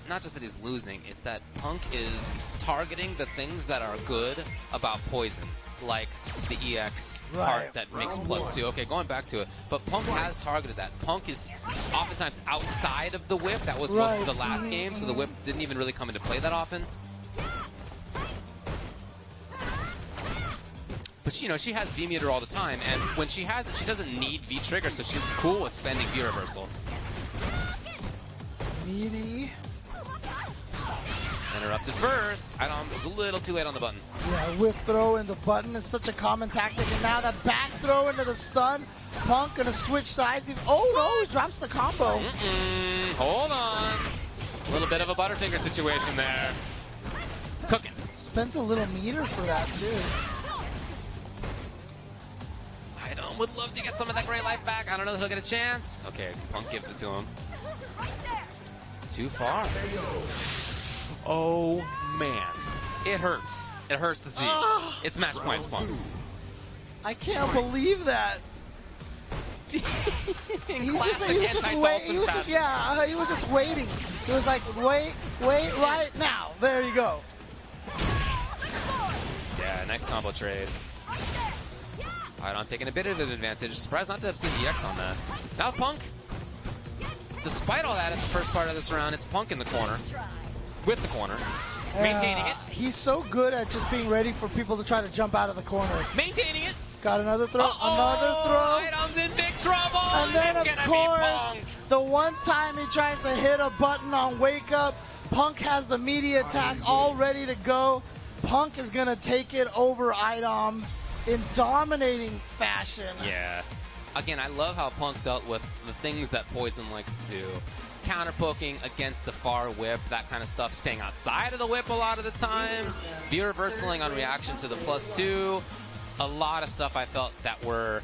not just that he's losing, it's that Punk is targeting the things that are good about Poison, like the EX part that makes +2. Okay, going back to it, but Punk has targeted that. Punk is oftentimes outside of the whip. That was most of the last game, so the whip didn't even really come into play that often. But, you know, she has V-meter all the time, and when she has it, she doesn't need V-trigger, so she's cool with spending V-reversal. Meaty. Interrupted first. iDOM was a little too late on the button. Yeah, whip throw into button is such a common tactic, and now that back throw into the stun. Punk gonna switch sides. Oh no, he drops the combo. Hold on. A little bit of a Butterfinger situation there. Cooking. Spends a little meter for that, too. iDOM would love to get some of that gray life back. I don't know if he'll get a chance. Okay, Punk gives it to him. Too far. Oh, man. It hurts. It hurts to see. It's match point, Punk. I can't believe that. He was just waiting. He was like, wait right now. There you go. Yeah, nice combo trade. iDOM taking a bit of an advantage. Surprised not to have seen the X on that. Now Punk. Despite all that, at the first part of this round, it's Punk in the corner. With the corner. Maintaining it. He's so good at just being ready for people to try to jump out of the corner. Maintaining it. Got another throw. Another throw. iDOM's in big trouble. And then, of course, the one time he tries to hit a button on Wake Up, Punk has the media attack all ready to go. Punk is going to take it over iDOM in dominating fashion. Yeah. Again, I love how Punk dealt with the things that Poison likes to do. Counter poking against the far whip, that kind of stuff. Staying outside of the whip a lot of the times. V-reversaling on reaction to the +2. A lot of stuff I felt that were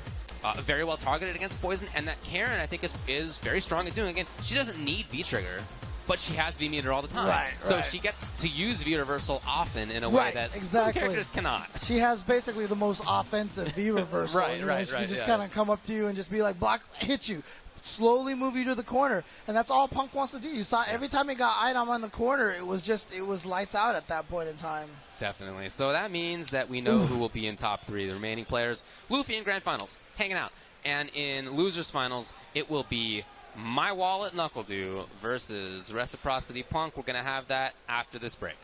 very well targeted against Poison, and that Karen, I think, is very strong at doing. Again, she doesn't need V-trigger, but she has V-meter all the time. So she gets to use V-reversal often in a way that some characters cannot. She has basically the most offensive V-reversal. She can just kind of come up to you and just be like, block, hit you. Slowly move you to the corner, and that's all Punk wants to do. You saw every time he got iDOM on the corner, it was lights out at that point in time. Definitely. So that means that we know who will be in top 3. The remaining players, Luffy in Grand Finals, hanging out. And in Losers Finals, it will be My Wallet NuckleDu versus Reciprocity Punk. We're going to have that after this break.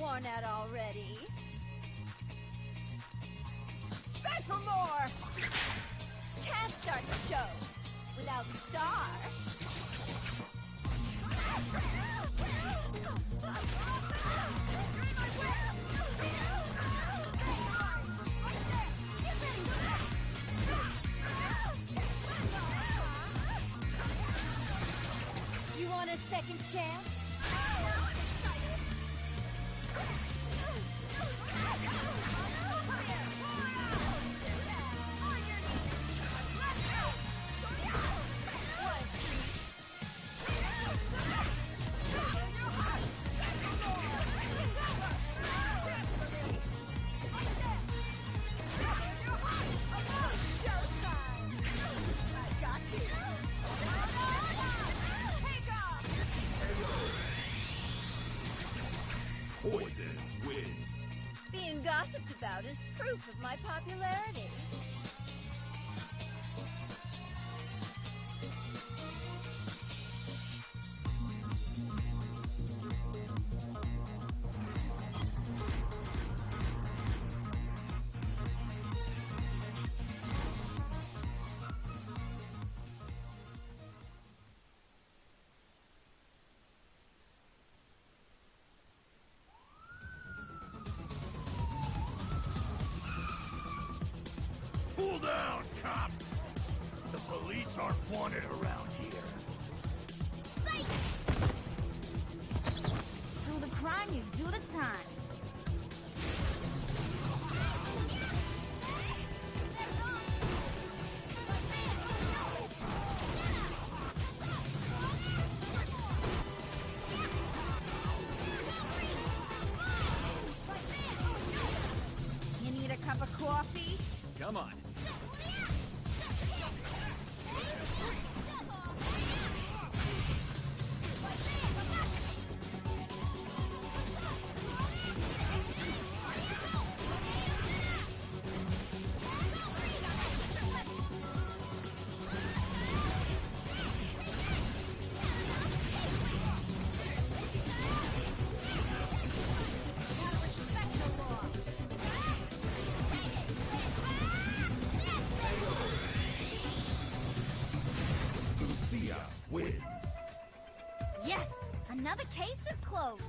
Worn out already. Back for more! Can't start the show without the star. You want a second chance? gossiped about as proof of my popularity. Cool down, cop! The police aren't wanted around here. Do the crime, you do the time. You need a cup of coffee? Come on. Wins. Yes! Another case is closed.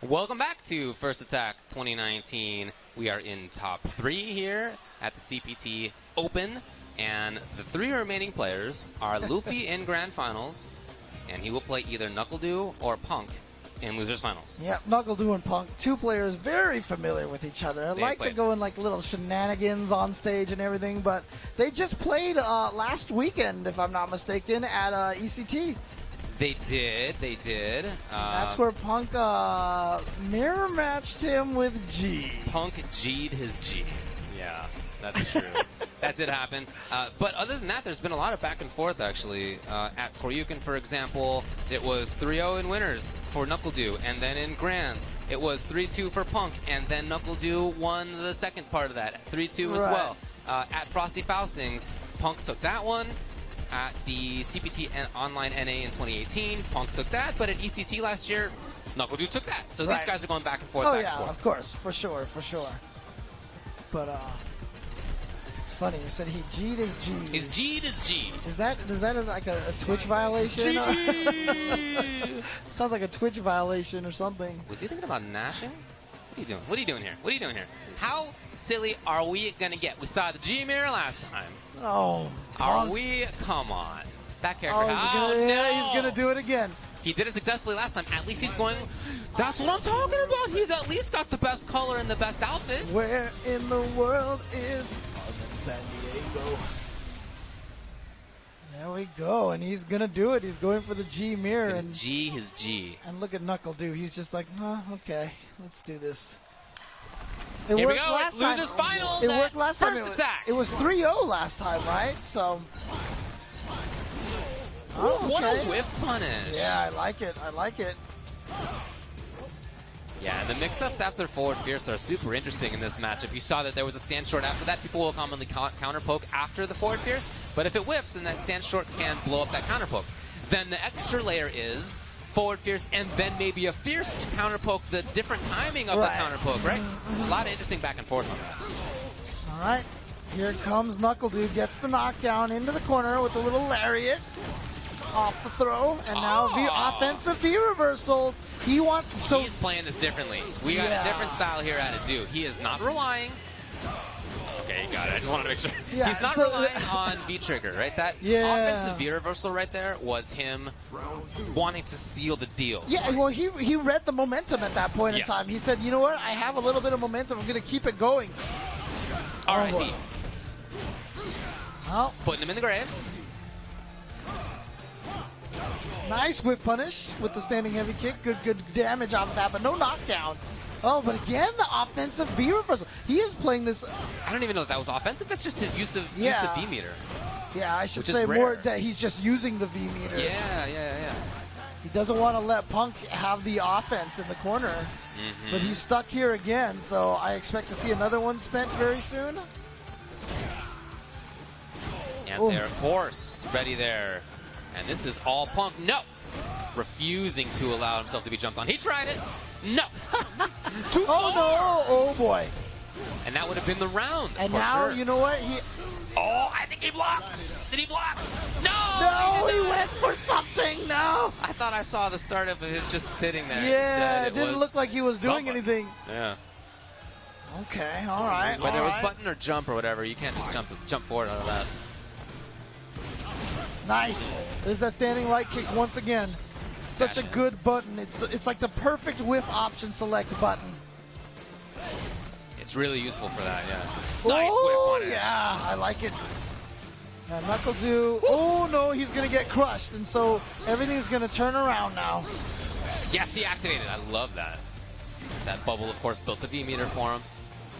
Welcome back to First Attack 2019. We are in top 3 here at the CPT Open, and the 3 remaining players are Luffy in Grand Finals, and he will play either NuckleDu or Punk in Losers Finals. Yep, NuckleDu and Punk, 2 players very familiar with each other. I like to go in like little shenanigans on stage and everything, but they just played last weekend, if I'm not mistaken, at ECT. They did. That's where Punk mirror matched him with G. Punk G'd his G. Yeah, that's true. That did happen. But other than that, there's been a lot of back and forth, actually. At Toryuken, for example, it was 3-0 in winners for NuckleDu, and then in Grands, it was 3-2 for Punk, and then NuckleDu won the second part of that, 3-2 as well. At Frosty Faustings, Punk took that one. At the CPT Online NA in 2018, Punk took that, but at ECT last year, NuckleDu took that. So these guys are going back and forth. Oh yeah, of course, for sure. But it's funny. You said he G'd his G. His G'd his G. Is that like a Twitch violation? Sounds like a Twitch violation or something. Was he thinking about gnashing? What are you doing? What are you doing here? How silly are we gonna get? We saw the G mirror last time. Oh, are we? Come on, that character. He's gonna do it again. He did it successfully last time. At least he's going. That's what I'm talking about. He's at least got the best color and the best outfit. Where in the world is San Diego? There we go, and he's gonna do it. He's going for the G mirror and G his G. And look at NuckleDu. He's just like, okay, let's do this. Here we go. It's Losers Finals. It worked last time. Attack. It was 3-0 last time, right? So. What a whiff punish. Yeah, I like it. Yeah, and the mix-ups after forward fierce are super interesting in this matchup. You saw that there was a stand short after that. People will commonly counter poke after the forward fierce, but if it whiffs, then that stand short can blow up that counter poke. Then the extra layer is forward fierce and then maybe a fierce to counter poke the different timing of the counter poke, right? A lot of interesting back and forth on that. All right, here comes NuckleDu, gets the knockdown into the corner with a little lariat off the throw, and now offensive V reversals. He's playing this differently. We got a different style here at NuckleDu. He is not relying. Okay, you got it. I just wanted to make sure. Yeah, he's not relying on V-trigger, right? That offensive V-reversal right there was him wanting to seal the deal. Yeah, well, he read the momentum at that point in time. He said, you know what? I have a little bit of momentum. I'm going to keep it going. R.I.P. Well, putting him in the grave. Nice whip punish with the standing heavy kick. Good damage off of that, but no knockdown. Oh, but again, the offensive V reversal. He is playing this. I don't even know if that was offensive. That's just his use of V meter. Yeah, I should say more that he's just using the V meter. Yeah. He doesn't want to let Punk have the offense in the corner, but he's stuck here again. So I expect to see another one spent very soon. Anti-air, of course, ready there. And this is all Punk. No! Refusing to allow himself to be jumped on. He tried it. No! Too far. No! Oh, boy. And that would have been the round. And now, you know what? I think he blocked. Did he block? No! No, he went for something. No! I thought I saw the start of his just sitting there. Yeah, it didn't look like he was doing anything. Yeah. Okay, all right. Whether it was button or jump or whatever, you can't just jump forward out of that. Nice. There's that standing light kick once again. Such a good button. It's like the perfect whiff option select button. It's really useful for that, yeah. Nice whiff punish. Yeah, I like it. And NuckleDu. Oh no, he's gonna get crushed, and so everything's gonna turn around now. Yes, he activated. I love that. That bubble, of course, built the V meter for him.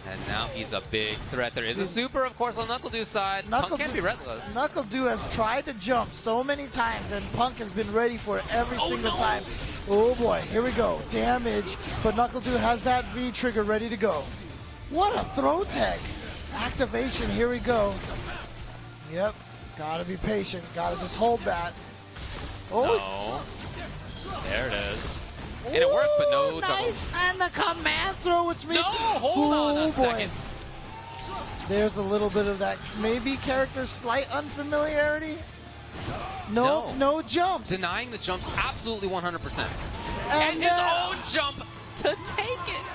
And now he's a big threat. There is a super, of course, on NuckleDu's side. Punk can't be relentless. NuckleDu has tried to jump so many times, and Punk has been ready for it every single time. Oh, boy. Here we go. Damage. But NuckleDu has that V trigger ready to go. What a throw tech. Activation. Here we go. Yep. Got to be patient. Got to just hold that. Oh. No. There it is. And it worked, but no nice. And the command throw, which means... No, hold on a second. There's a little bit of that maybe character slight unfamiliarity. No jumps. Denying the jumps absolutely 100%. And his own jump to take it.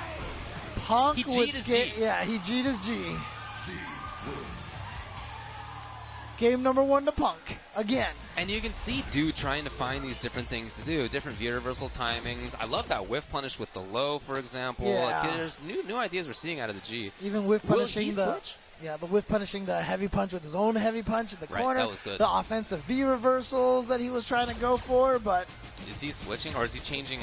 Punk He would G'd his get, G. Yeah, he G'd his G. Game number 1 to Punk again. And you can see Dude trying to find these different things to do, different V reversal timings. I love that whiff punish with the low, for example. Yeah. Like, there's new ideas we're seeing out of the G. Even whiff Will punishing he the switch? the whiff punishing the heavy punch with his own heavy punch in the Right, corner. that was good. The offensive V reversals that he was trying to go for, but Is he switching or is he changing?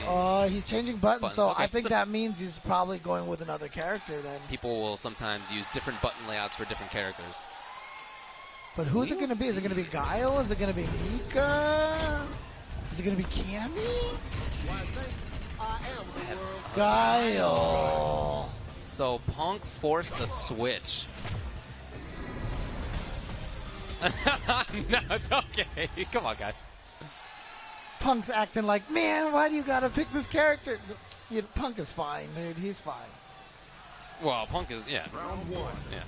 he's changing buttons. So Okay, I think so- that means he's probably going with another character then. People will sometimes use different button layouts for different characters. But who's it going to be? Is it going to be Guile? Is it going to be Mika? Is it going to be Cammy? Guile. So Punk forced a switch. No, it's okay. Come on, guys. Punk's acting like, man, why do you got to pick this character? Punk is fine, dude. He's fine. Well, Punk is, yeah. Round 1. Yeah.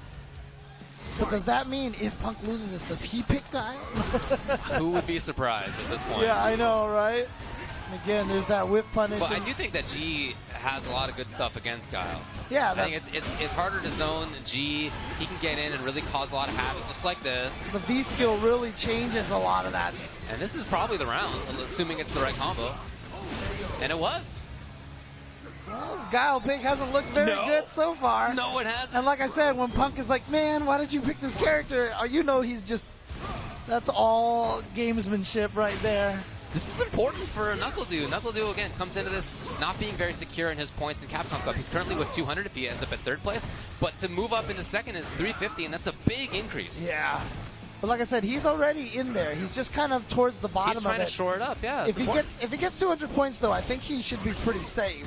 But does that mean if Punk loses this, does he pick Guile? Who would be surprised at this point? Yeah, I know, right? Again, there's that whip punish. But I do think that G has a lot of good stuff against Guile. Yeah, I think it's harder to zone G. He can get in and really cause a lot of havoc, just like this. the V skill really changes a lot of that. And this is probably the round, assuming it's the right combo. And it was. Well, this Guile pick hasn't looked very good so far. No, it hasn't. And like I said, when Punk is like, man, why did you pick this character? You know he's just, that's all gamesmanship right there. This is important for NuckleDu. NuckleDu, again, comes into this not being very secure in his points in Capcom Cup. He's currently with 200 if he ends up at 3rd place. But to move up into 2nd is 350, and that's a big increase. Yeah. But like I said, he's already in there. He's just kind of towards the bottom He's trying of to it. shore it up, yeah. If he gets 200 points, though, I think he should be pretty safe.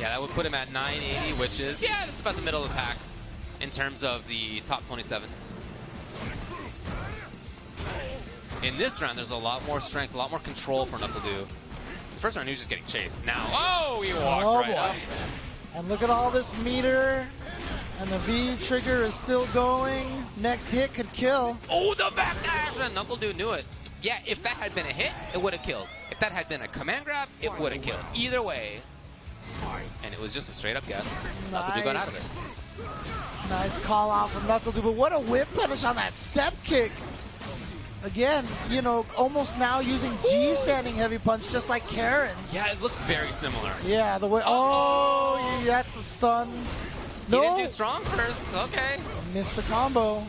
Yeah, that would put him at 980, which is, yeah, that's about the middle of the pack in terms of the top 27. In this round, there's a lot more strength, a lot more control for NuckleDu. The first round, he was just getting chased. Now, he walked right up. And look at all this meter. And the V trigger is still going. Next hit could kill. Oh, the backdash! And NuckleDu knew it. Yeah, if that had been a hit, it would have killed. If that had been a command grab, it would have killed. Either way. And it was just a straight-up guess. NuckleDu got out of it. Nice call out from NuckleDu. But what a whip punish on that step kick. Again, almost now using G standing heavy punch just like Karen's. Yeah, it looks very similar. Yeah, the way. Oh, that's a stun. He didn't do strong first. Okay. Missed the combo.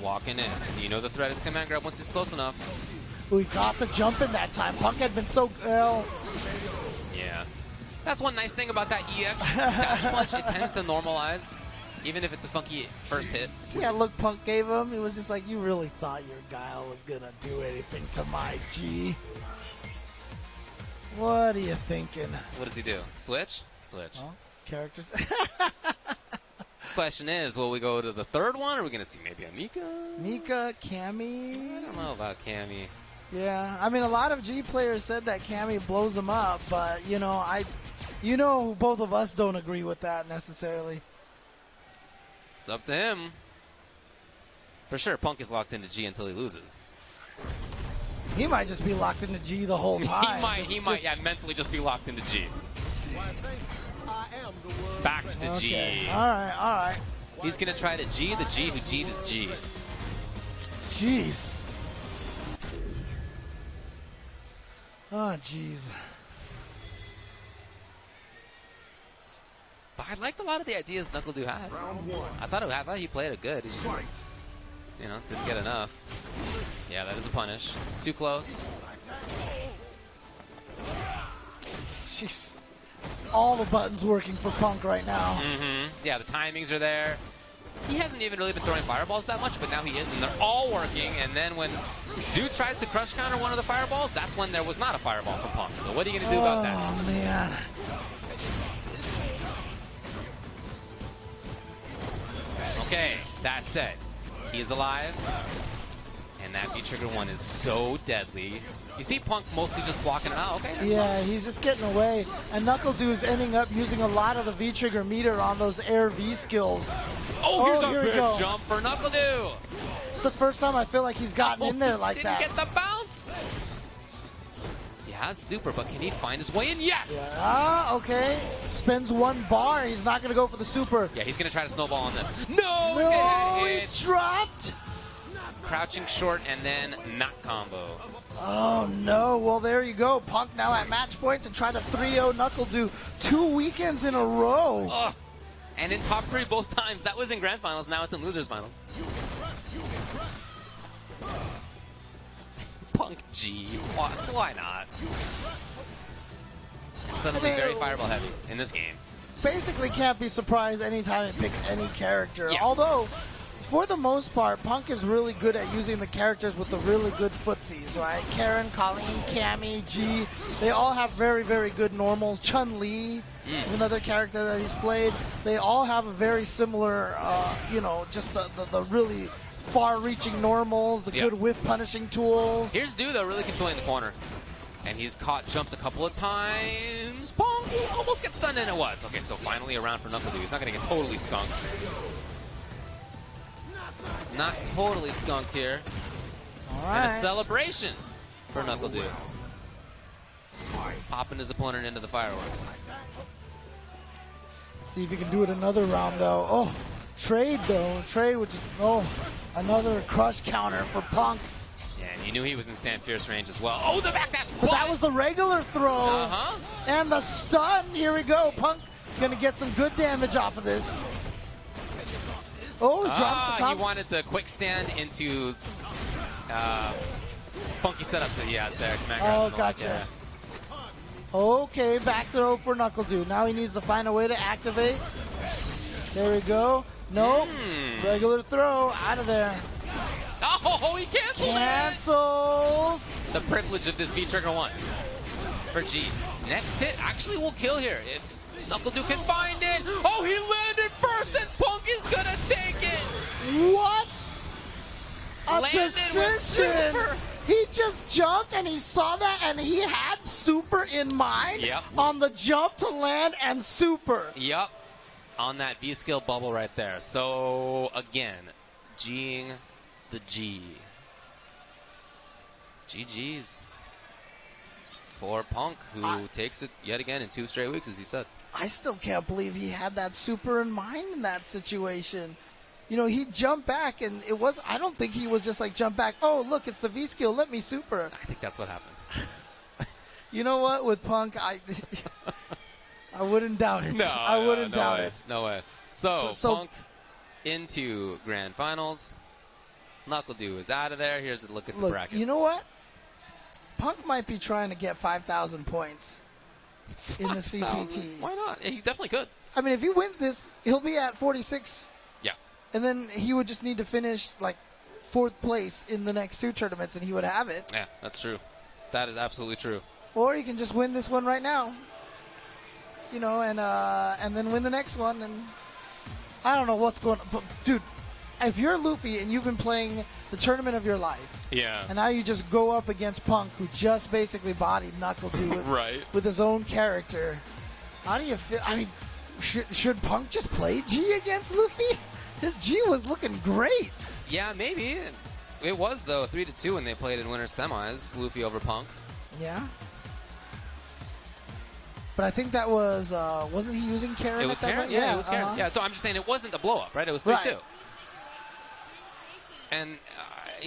Walking in. You know the threat is command grab once he's close enough. We got the jump in that time. Punk had been so well. Yeah. That's one nice thing about that EX dash punch. It tends to normalize, even if it's a funky first hit. See that look Punk gave him? It was just like, you really thought your Guile was going to do anything to my G. What are you thinking? What does he do? Switch? Switch. Oh, characters. Question is, will we go to the 3rd one, or are we going to see maybe a Mika? Mika, Cammy. I don't know about Cammy. Yeah, I mean, a lot of G players said that Cammy blows them up, but, both of us don't agree with that necessarily. It's up to him. For sure, Punk is locked into G until he loses. He might just be locked into G the whole time. he might, mentally just be locked into G. Back to G. All right. He's going to try to G the G who G'd his G. Jeez. Oh, jeez. But I liked a lot of the ideas NuckleDu had. I thought he played it good. He just, didn't get enough. Yeah, that is a punish. Too close. Jeez. All the buttons working for Punk right now. Mm-hmm. Yeah, the timings are there. He hasn't even really been throwing fireballs that much, but now he is, and they're all working. And then when Dude tries to crush counter one of the fireballs, that's when there was not a fireball from Punk. So what are you going to do about that? Oh, man. Okay, that said, he is alive. And that V-trigger one is so deadly. You see Punk mostly just blocking it out. Okay. Yeah, he's just getting away. And NuckleDu is ending up using a lot of the V-trigger meter on those air V skills. Oh, here's here a we big go. jump for NuckleDu. It's the first time I feel like he's gotten in there like didn't that. get the bounce. He has super, but can he find his way in? Yes! Ah, okay. Spends one bar. He's not going to go for the super. Yeah, he's going to try to snowball on this. No! No, It he dropped. Crouching short and then not combo. Oh, no. Well, there you go. Punk now at match point to try to 3-0 NuckleDu 2 weekends in a row. Ugh. And in top 3 both times. That was in grand finals. Now it's in losers finals. Punk G. Why not? It's suddenly very fireball heavy in this game. Basically can't be surprised anytime it picks any character. Yeah. Although, for the most part, Punk is really good at using the characters with the really good footsies, right? Karen, Colleen, Cammy, G, they all have very, very good normals. Chun-Li is another character that he's played. They all have a very similar, just the really far-reaching normals, the good whiff punishing tools. Here's Du, though, really controlling the corner. And he's caught jumps a couple of times. Punk almost gets stunned, and it was. Okay, so finally around for NuckleDu. He's not going to get totally skunked. Not totally skunked here. All And a right. celebration for NuckleDu. Popping his opponent into the fireworks. See if he can do it another round, though. Oh, trade, though. Trade, which is, another crush counter for Punk. Yeah, and you knew he was in stand fierce range as well. Oh, the backdash! But that was the regular throw. Uh-huh. And the stun. Here we go. Punk going to get some good damage off of this. Oh, he drops the He combo. wanted the quick stand into funky setups that he has there. Oh, gotcha. Okay, back throw for NuckleDu. Now he needs to find a way to activate. There we go. Nope. Regular throw. Out of there. Oh, he canceled Cancels. it! The privilege of this V-Trigger 1 for G. Next hit actually will kill here if NuckleDu can find it. Oh, he landed first and Punk is going to take it! What a Landed with decision. super. He just jumped and he saw that and he had super in mind Yep. on the jump to land and super. Yep. On that V-skill bubble right there. So, again, G'ing the G. GG's. For Punk, who takes it yet again in 2 straight weeks, as he said. I still can't believe he had that super in mind in that situation. You know, he jumped back and it was, I don't think he was just like jump back. Oh, look, it's the V-skill. Let me super. I think that's what happened. You know what? With Punk, I wouldn't doubt it. I wouldn't doubt it. No way. So, Punk into grand finals. NuckleDu is out of there. Here's a look at the bracket. You know what? Punk might be trying to get 5,000 points in the CPT. Why not? Yeah, he definitely could. I mean, if he wins this, he'll be at 46. Yeah. And then he would just need to finish like 4th place in the next 2 tournaments and he would have it. Yeah, that's true. That is absolutely true. Or he can just win this one right now. You know, and then win the next one. And I don't know what's going on. But, dude, if you're Luffy and you've been playing the tournament of your life, yeah, and now you just go up against Punk, who just basically bodied NuckleDu with his own character, how do you feel? I mean, should Punk just play G against Luffy? His G was looking great. Yeah, maybe. It was, though, 3-2 when they played in winter semis, Luffy over Punk. Yeah. But I think that was, wasn't he using Karen? It was Karen? Yeah, it was Karen. Yeah, so I'm just saying it wasn't a blow-up, right? It was 3-2. Right. And,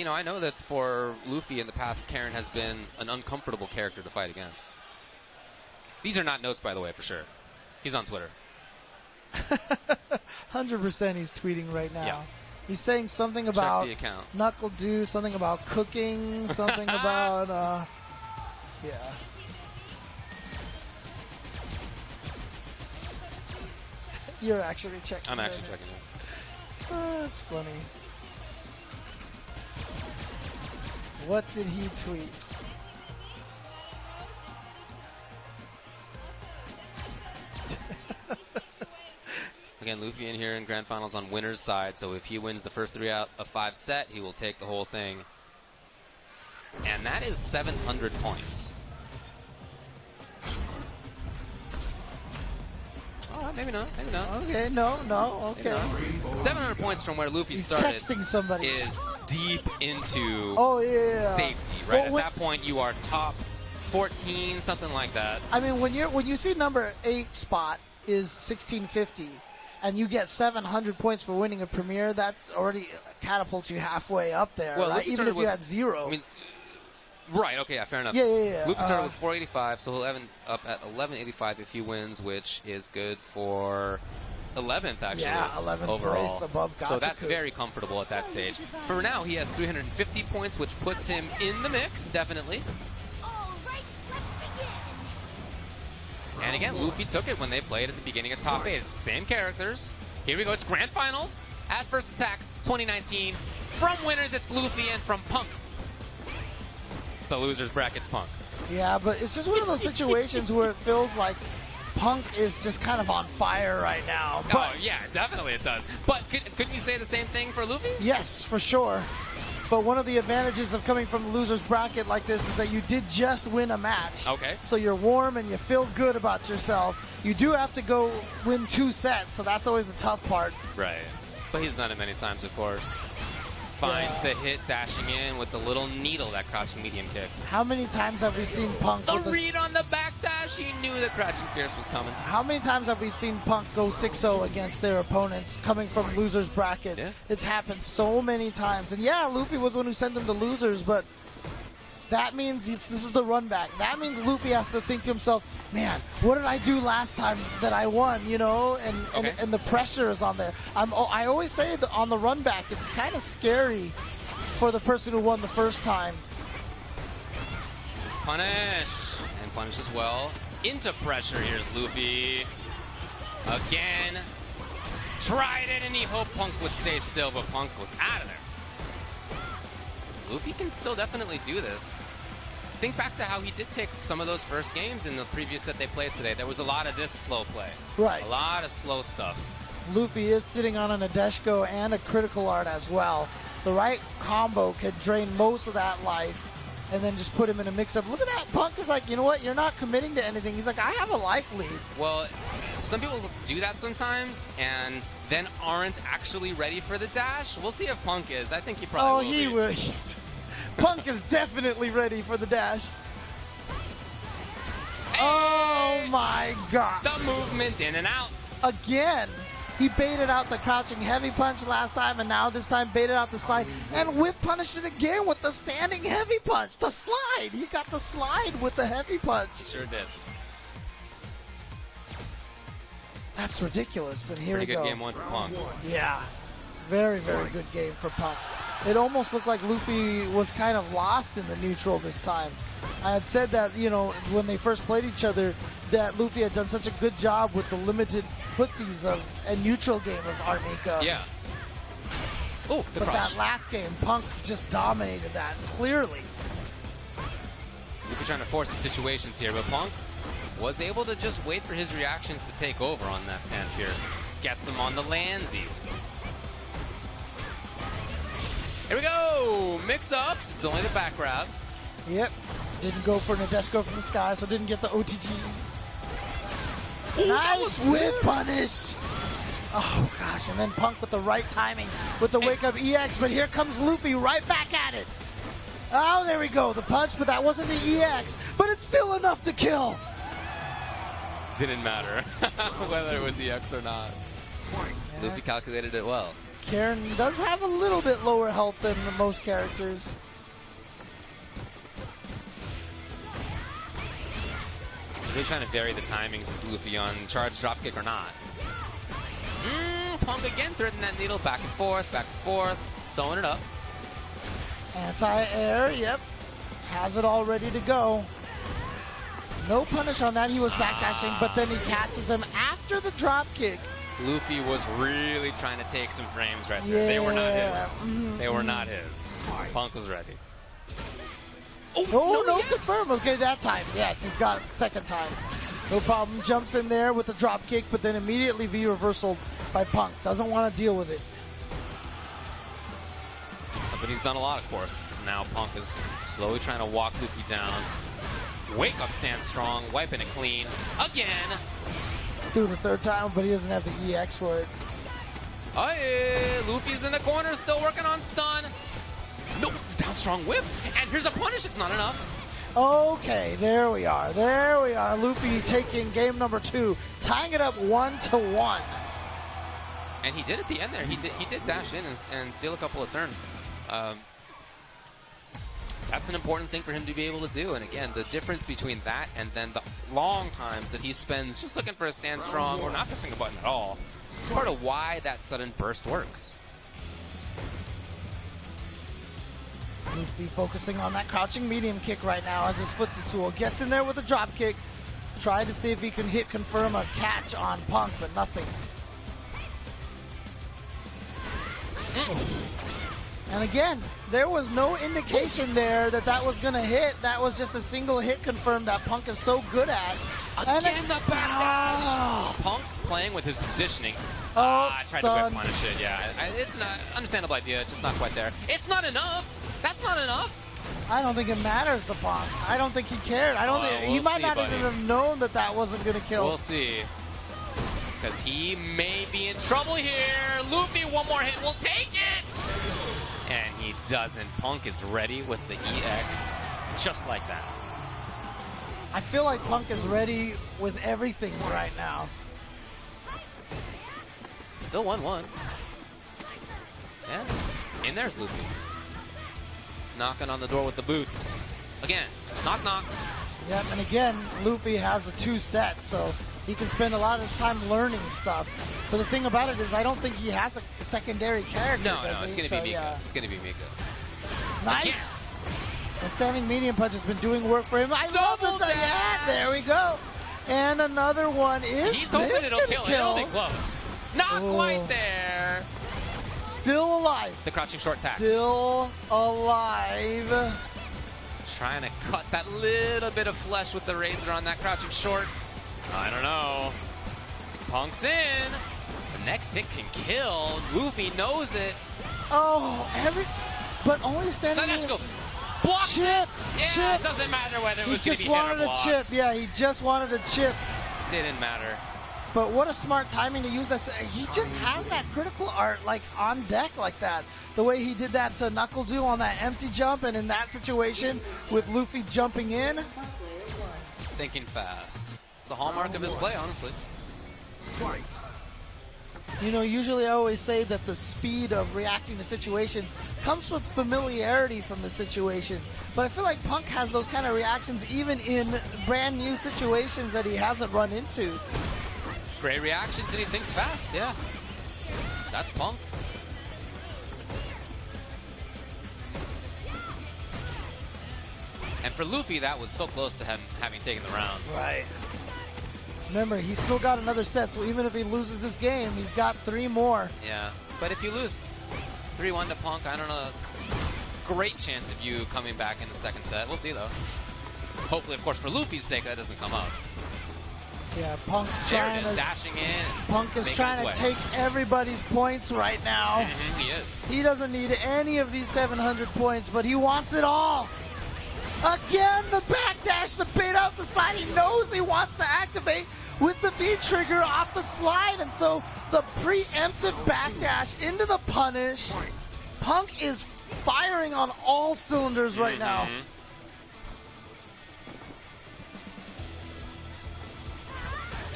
I know that for Luffy in the past, Karen has been an uncomfortable character to fight against. These are not notes, by the way, for sure. He's on Twitter. 100% he's tweeting right now. Yeah. He's saying something about the account. NuckleDu, something about cooking, something about, yeah. You're actually checking. I'm actually checking it. That's funny. What did he tweet? Again, Luffy in here in grand finals on winner's side, so if he wins the first 3 out of 5 set, he will take the whole thing. And that is 700 points. Oh, Maybe not. Maybe not. Okay, no, okay. 700 points from where Luffy He's started texting somebody. is deep into Oh, yeah. safety, right? Well, At that point, you are top 14, something like that. I mean, when you see number 8 spot is 1650, and you get 700 points for winning a premiere, that already catapults you halfway up there, Well, right? Luffy Even if started you with- had 0. I mean, right, okay, yeah, fair enough. Yeah. Luffy started with 485, so he'll end up at 1185 if he wins, which is good for 11th, actually. Yeah, 11th overall. place above So that's Gachiku. very comfortable at that stage. For now, he has 350 points, which puts him in the mix, definitely. All right, let's begin. And again, Luffy took it when they played at the beginning of Top 8. It's the same characters. Here we go, it's Grand Finals. At First Attack 2019. From winners, it's Luffy, and from Punk, the losers bracket's Punk. Yeah, but it's just one of those situations where it feels like Punk is just kind of on fire right now. But Oh, yeah, definitely it does. But couldn't you say the same thing for Luffy? yes, for sure. But one of the advantages of coming from the loser's bracket like this is that you did just win a match. Okay. So you're warm and you feel good about yourself. You do have to go win 2 sets, so that's always the tough part. Right. But he's done it many times, of course. Finds the hit, dashing in with the little needle, that crouching medium kick. How many times have we seen Punk The with read on the back dash, he knew that crouching fierce was coming. How many times have we seen Punk go 6-0 against their opponents coming from loser's bracket? Yeah. It's happened so many times. And yeah, Luffy was the one who sent him to losers, but that means this is the run back. That means Luffy has to think to himself, man, what did I do last time that I won, you know? And the pressure is on there. I always say that on the run back, it's kind of scary for the person who won the first time. Punish. And punish as well. Into pressure. Here's Luffy. Again. Tried it, and he hoped Punk would stay still, but Punk was out of there. Luffy can still definitely do this. Think back to how he did take some of those first games in the previous set they played today. There was a lot of this slow play. Right. A lot of slow stuff. Luffy is sitting on an Nadeshiko and a critical art as well. The right combo could drain most of that life and then just put him in a mix-up. Look at that. Punk is like, you know what? You're not committing to anything. He's like, I have a life lead. Well, some people do that sometimes and then aren't actually ready for the dash. We'll see if Punk is. I think he probably will he be. will. Punk is definitely ready for the dash. Oh my god. The movement in and out. Again, he baited out the crouching heavy punch last time, and now this time baited out the slide. And whip punished it again with the standing heavy punch. The slide. He got the slide with the heavy punch. Sure did. That's ridiculous. And here Pretty we good go. game 1 for Punk. Yeah. Very, very good game for Punk. It almost looked like Luffy was kind of lost in the neutral this time. I had said that, you know, when they first played each other, that Luffy had done such a good job with the limited footsies of a neutral game of Armika. Yeah. Oh, the But crush. that last game, Punk just dominated that, clearly. Luffy trying to force some situations here, but Punk was able to just wait for his reactions to take over on that stand fierce. Gets him on the landsies. Here we go! Mix-ups. It's only the back grab. Yep. Didn't go for Nadeshiko from the sky, so didn't get the OTG. Ooh, Nice whip punish! Oh gosh, and then Punk with the right timing with the wake up EX, but here comes Luffy right back at it. Oh, there we go, the punch, but that wasn't the EX, but it's still enough to kill. Didn't matter whether it was EX or not. Luffy calculated it well. Karen does have a little bit lower health than most characters. Really trying to vary the timings. Is Luffy on charge dropkick or not? Punk again threading that needle back and forth, sewing it up. Anti-air, yep. Has it all ready to go. No punish on that. He was backdashing, but then he catches him after the drop kick. Luffy was really trying to take some frames right there. They were not his. They were not his. Punk was ready. Oh, no, confirm. Okay, that time. Yes, he's got it. Second time. No problem. Jumps in there with the drop kick, but then immediately V-reversal by Punk. Doesn't want to deal with it. Something he's done a lot, of course. Now Punk is slowly trying to walk Luffy down. Wake up stand strong, wiping it clean. Again. through the third time, but he doesn't have the EX for it. Oh, yeah. Luffy's in the corner, still working on stun. No, down strong whipped. And here's a punish. It's not enough. Okay, there we are. There we are. Luffy taking game number 2, tying it up 1-1. And he did at the end there. He did dash in and steal a couple of turns. That's an important thing for him to be able to do. And again, the difference between that and then the long times that he spends just looking for a stand strong or not pressing a button at all is part of why that sudden burst works. Luffy focusing on that crouching medium kick right now as his footsie tool gets in there with a drop kick. Try to see if he can confirm a catch on Punk, but nothing. And again, there was no indication there that that was going to hit. That was just a single hit confirmed that Punk is so good at. Again, the backdash. Punk's playing with his positioning. I tried to whip punish it. Yeah, it's an understandable idea, just not quite there. It's not enough. That's not enough. I don't think it matters to Punk. I don't think he cared. I don't think he might not even have known that that wasn't going to kill. We'll see. Because he may be in trouble here. Luffy, one more hit will take it. And he doesn't. Punk is ready with the EX, just like that. I feel like Punk is ready with everything right now. Still 1-1. Yeah. And there's Luffy. Knocking on the door with the boots. Again, knock, knock. Yep, and again, Luffy has the 2 sets, so he can spend a lot of his time learning stuff. But the thing about it is I don't think he has a secondary character. No, it's going to be Mika. Yeah. It's going to be Mika. Nice. Again. The standing medium punch has been doing work for him. I love the dash. There we go. And another one is He's hoping it'll kill. It'll be close. Not quite there. Still alive. The crouching short tax. Still alive. Trying to cut that little bit of flesh with the razor on that crouching short. I don't know. Punk's in. The next hit can kill. Luffy knows it. Oh, but only standing. Let's go. Block chip. Yeah, Chip. It doesn't matter whether it He was going to just be hit or wanted a blocked. chip. Yeah, he just wanted a chip. Didn't matter. But what a smart timing to use that. He just has that critical art like on deck like that. The way he did that to NuckleDu on that empty jump, and in that situation with Luffy jumping in. Thinking fast. It's a hallmark of his play, honestly. You know, usually I always say that the speed of reacting to situations comes with familiarity from the situations. But I feel like Punk has those kind of reactions even in brand new situations that he hasn't run into. Great reactions and he thinks fast, yeah. That's Punk. And for Luffy, that was so close to him having taken the round. Right. Remember, he's still got another set, so even if he loses this game, he's got 3 more. Yeah, but if you lose 3-1 to Punk, I don't know. It's a great chance of you coming back in the second set. We'll see, though. Hopefully, of course, for Luffy's sake, that doesn't come up. Yeah, Punk's There trying it is, to... dashing in. Punk is trying to take everybody's points right now. He is. He doesn't need any of these 700 points, but he wants it all. Again, the backdash to bait out the slide. He knows he wants to activate with the V trigger off the slide, and so the preemptive backdash into the punish. Punk is firing on all cylinders right now.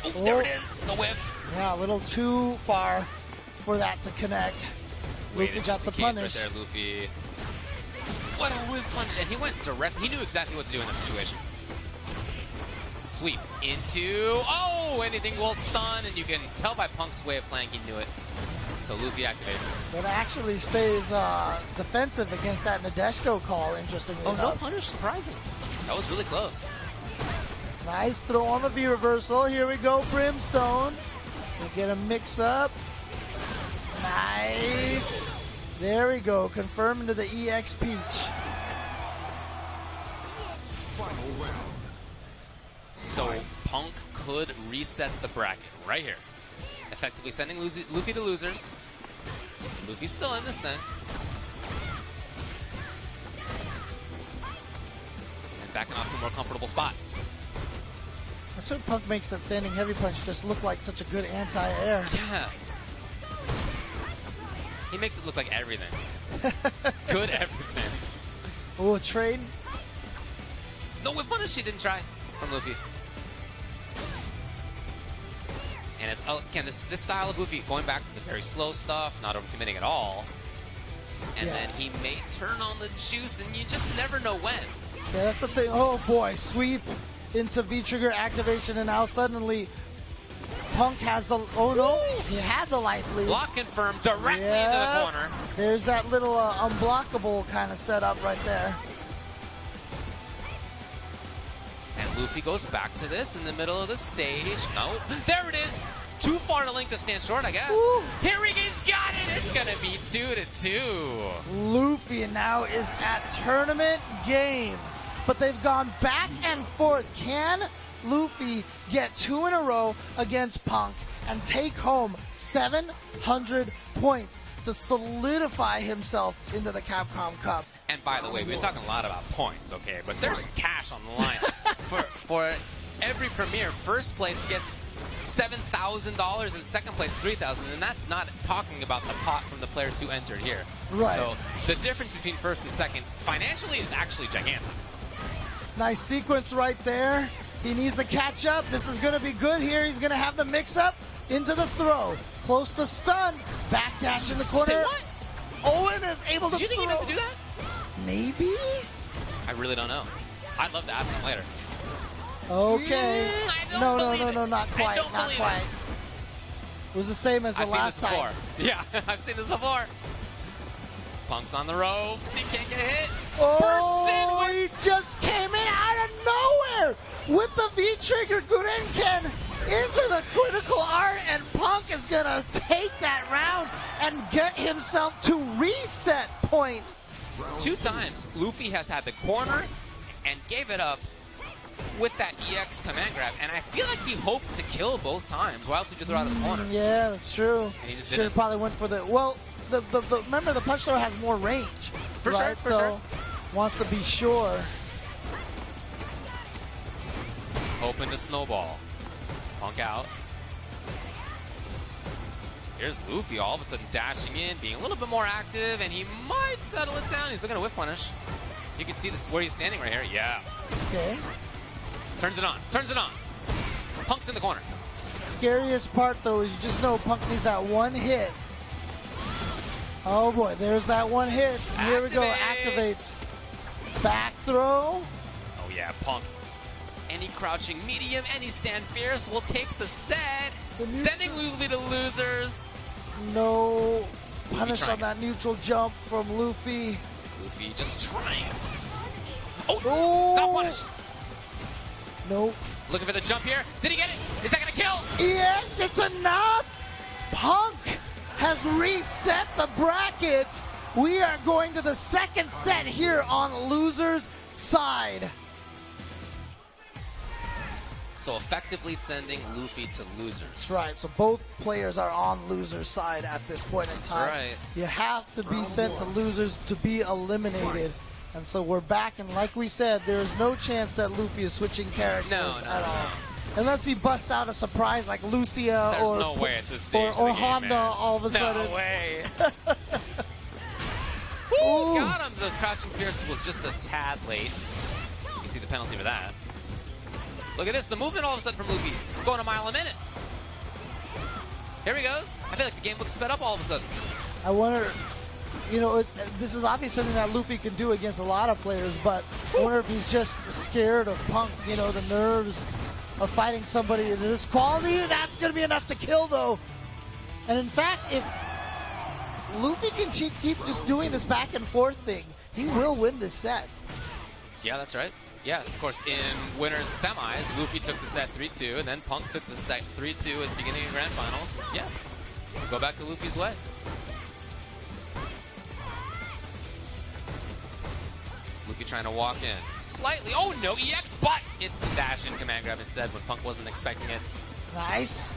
Oh, there it is, the whiff. Yeah, a little too far for that to connect. Luffy got the punish. Right there, Luffy. What a whiff punch, and he went direct. He knew exactly what to do in that situation. Sweep into, anything will stun, and you can tell by Punk's way of playing, he knew it. So Luffy activates. But actually stays defensive against that Nadeshiko call, interestingly enough. No punish, surprising. That was really close. Nice throw on the V reversal. Here we go, Brimstone. We get a mix up. Nice. There we go, confirming to the EX Peach. So Punk could reset the bracket right here. Effectively sending Luffy to losers. Luffy's still in this thing. And backing off to a more comfortable spot. That's what Punk makes that standing heavy punch just look like such a good anti-air. Yeah. He makes it look like everything. Good everything. Oh, a trade. No whip punish she didn't try from Luffy. And it's, again, this style of Luffy, going back to the very slow stuff, not overcommitting at all. And then he may turn on the juice, and you just never know when. Yeah, that's the thing. Oh boy, sweep into V-trigger activation, and now suddenly Punk has the, oh no, he had the life lead. Block confirmed directly into the corner. There's that little unblockable kind of setup right there. And Luffy goes back to this in the middle of the stage. No, there it is. Too far to Link to stand short, I guess. Ooh. Hirui's got it. It's gonna be 2-2. Luffy now is at tournament game, but they've gone back and forth. Can Luffy get 2 in a row against Punk and take home 700 points to solidify himself into the Capcom Cup? And by the way, we've been talking a lot about points, okay? But there's cash on the line. for every premier, first place gets $7,000 and second place $3,000, and that's not talking about the pot from the players who entered here. Right. So the difference between first and second financially is actually gigantic. Nice sequence right there. He needs to catch up. This is going to be good here. He's going to have the mix-up into the throw. Close to stun. Backdash in the corner. Say what? Owen is able to Did you think he meant to do that? Maybe? I really don't know. I'd love to ask him later. Okay. No, not quite. don't Not believe quite. It was the same as the I've seen last this before. time. Yeah, I've seen this before. Punk's on the ropes. He can't get hit. Oh, Burst in he just came in out of nowhere with the V-trigger Gurenken into the critical art, and Punk is going to take that round and get himself to reset point. 2 times, Luffy has had the corner and gave it up with that EX command grab, and I feel like he hoped to kill both times. Why else would you throw out of the corner? Yeah, that's true. And he just Should have didn't. probably went for the, well, the remember the punch throw has more range. For sure, right? for so sure. Wants to be sure. Open to snowball. Punk out. Here's Luffy all of a sudden dashing in, being a little bit more active, and he might settle it down. He's looking to whiff punish. You can see this where he's standing right here. Yeah. Okay. Turns it on. Turns it on. Punk's in the corner. Scariest part, though, is you just know Punk needs that one hit. Oh, boy. There's that one hit. Here we go. Activates. Back throw. Oh, yeah. Punk. Any crouching medium, any stand fierce will take the set. Sending Luffy to losers. No punish trying on that neutral jump from Luffy. Luffy just trying. Oh, Oh! got punished. Nope. Looking for the jump here. Did he get it? Is that going to kill? Yes, it's enough. Punk has reset the bracket. We are going to the second set here on loser's side. So effectively sending Luffy to losers. That's right. So both players are on loser's side at this point in time. right. You have to be sent to losers to be eliminated. And so we're back, and like we said, there is no chance that Luffy is switching characters at all. Unless he busts out a surprise like Lucia There's or no way at this stage or of the game, Honda man. all of a sudden. No way. Ooh. Got him. The crouching fierce was just a tad late. You can see the penalty for that. Look at this. The movement all of a sudden from Luffy. Going a mile a minute. Here he goes. I feel like the game looks sped up all of a sudden. I wonder, you know, this is obviously something that Luffy can do against a lot of players, but I wonder if he's just scared of Punk, you know, the nerves of fighting somebody of this quality. That's going to be enough to kill, though. And in fact, if Luffy can keep just doing this back and forth thing, he will win this set. Yeah, that's right. Yeah, of course, in winners semis, Luffy took the set 3-2, and then Punk took the set 3-2 at the beginning of Grand Finals. Yeah, go back to Luffy's way. Luffy trying to walk in. Slightly, oh no, EX, but it's the dash in command grab instead when Punk wasn't expecting it. Nice.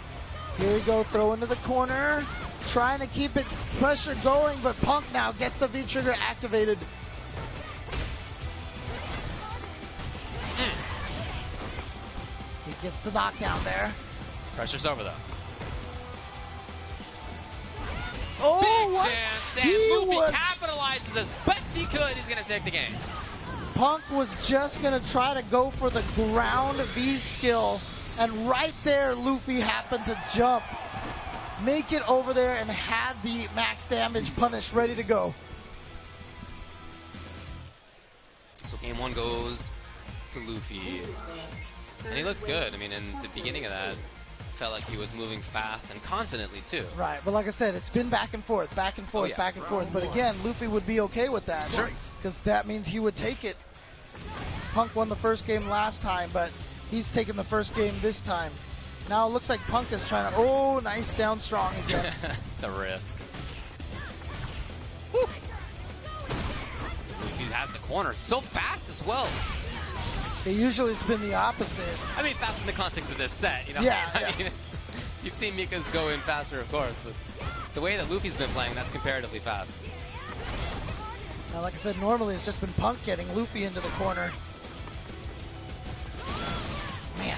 Here we go, throw into the corner. Trying to keep it pressure going, but Punk now gets the V-trigger activated. He Gets the knockdown there. Pressure's over, though. Oh, Big what? chance, and He Luffy was- capitalizes as best he could. He's going to take the game. Punk was just going to try to go for the ground V skill, and right there, Luffy happened to jump, make it over there, and had the max damage punish ready to go. So game 1 goes to Luffy, and he looks good. I mean, in the beginning of that, felt like he was moving fast and confidently, too. Right, but like I said, it's been back and forth, back and forth, yeah. back and forth. But again, Luffy would be okay with that. Sure. Because that means he would take it. Punk won the first game last time, but he's taking the first game this time. Now it looks like Punk is trying to, oh, nice down strong again. The risk. Woo. Luffy has the corner so fast as well. Usually it's been the opposite. I mean, fast in the context of this set, you know? Yeah, I yeah. mean, you've seen Mika's go in faster, of course, but the way that Luffy's been playing, that's comparatively fast. Now, like I said, normally it's just been Punk getting Luffy into the corner. Man,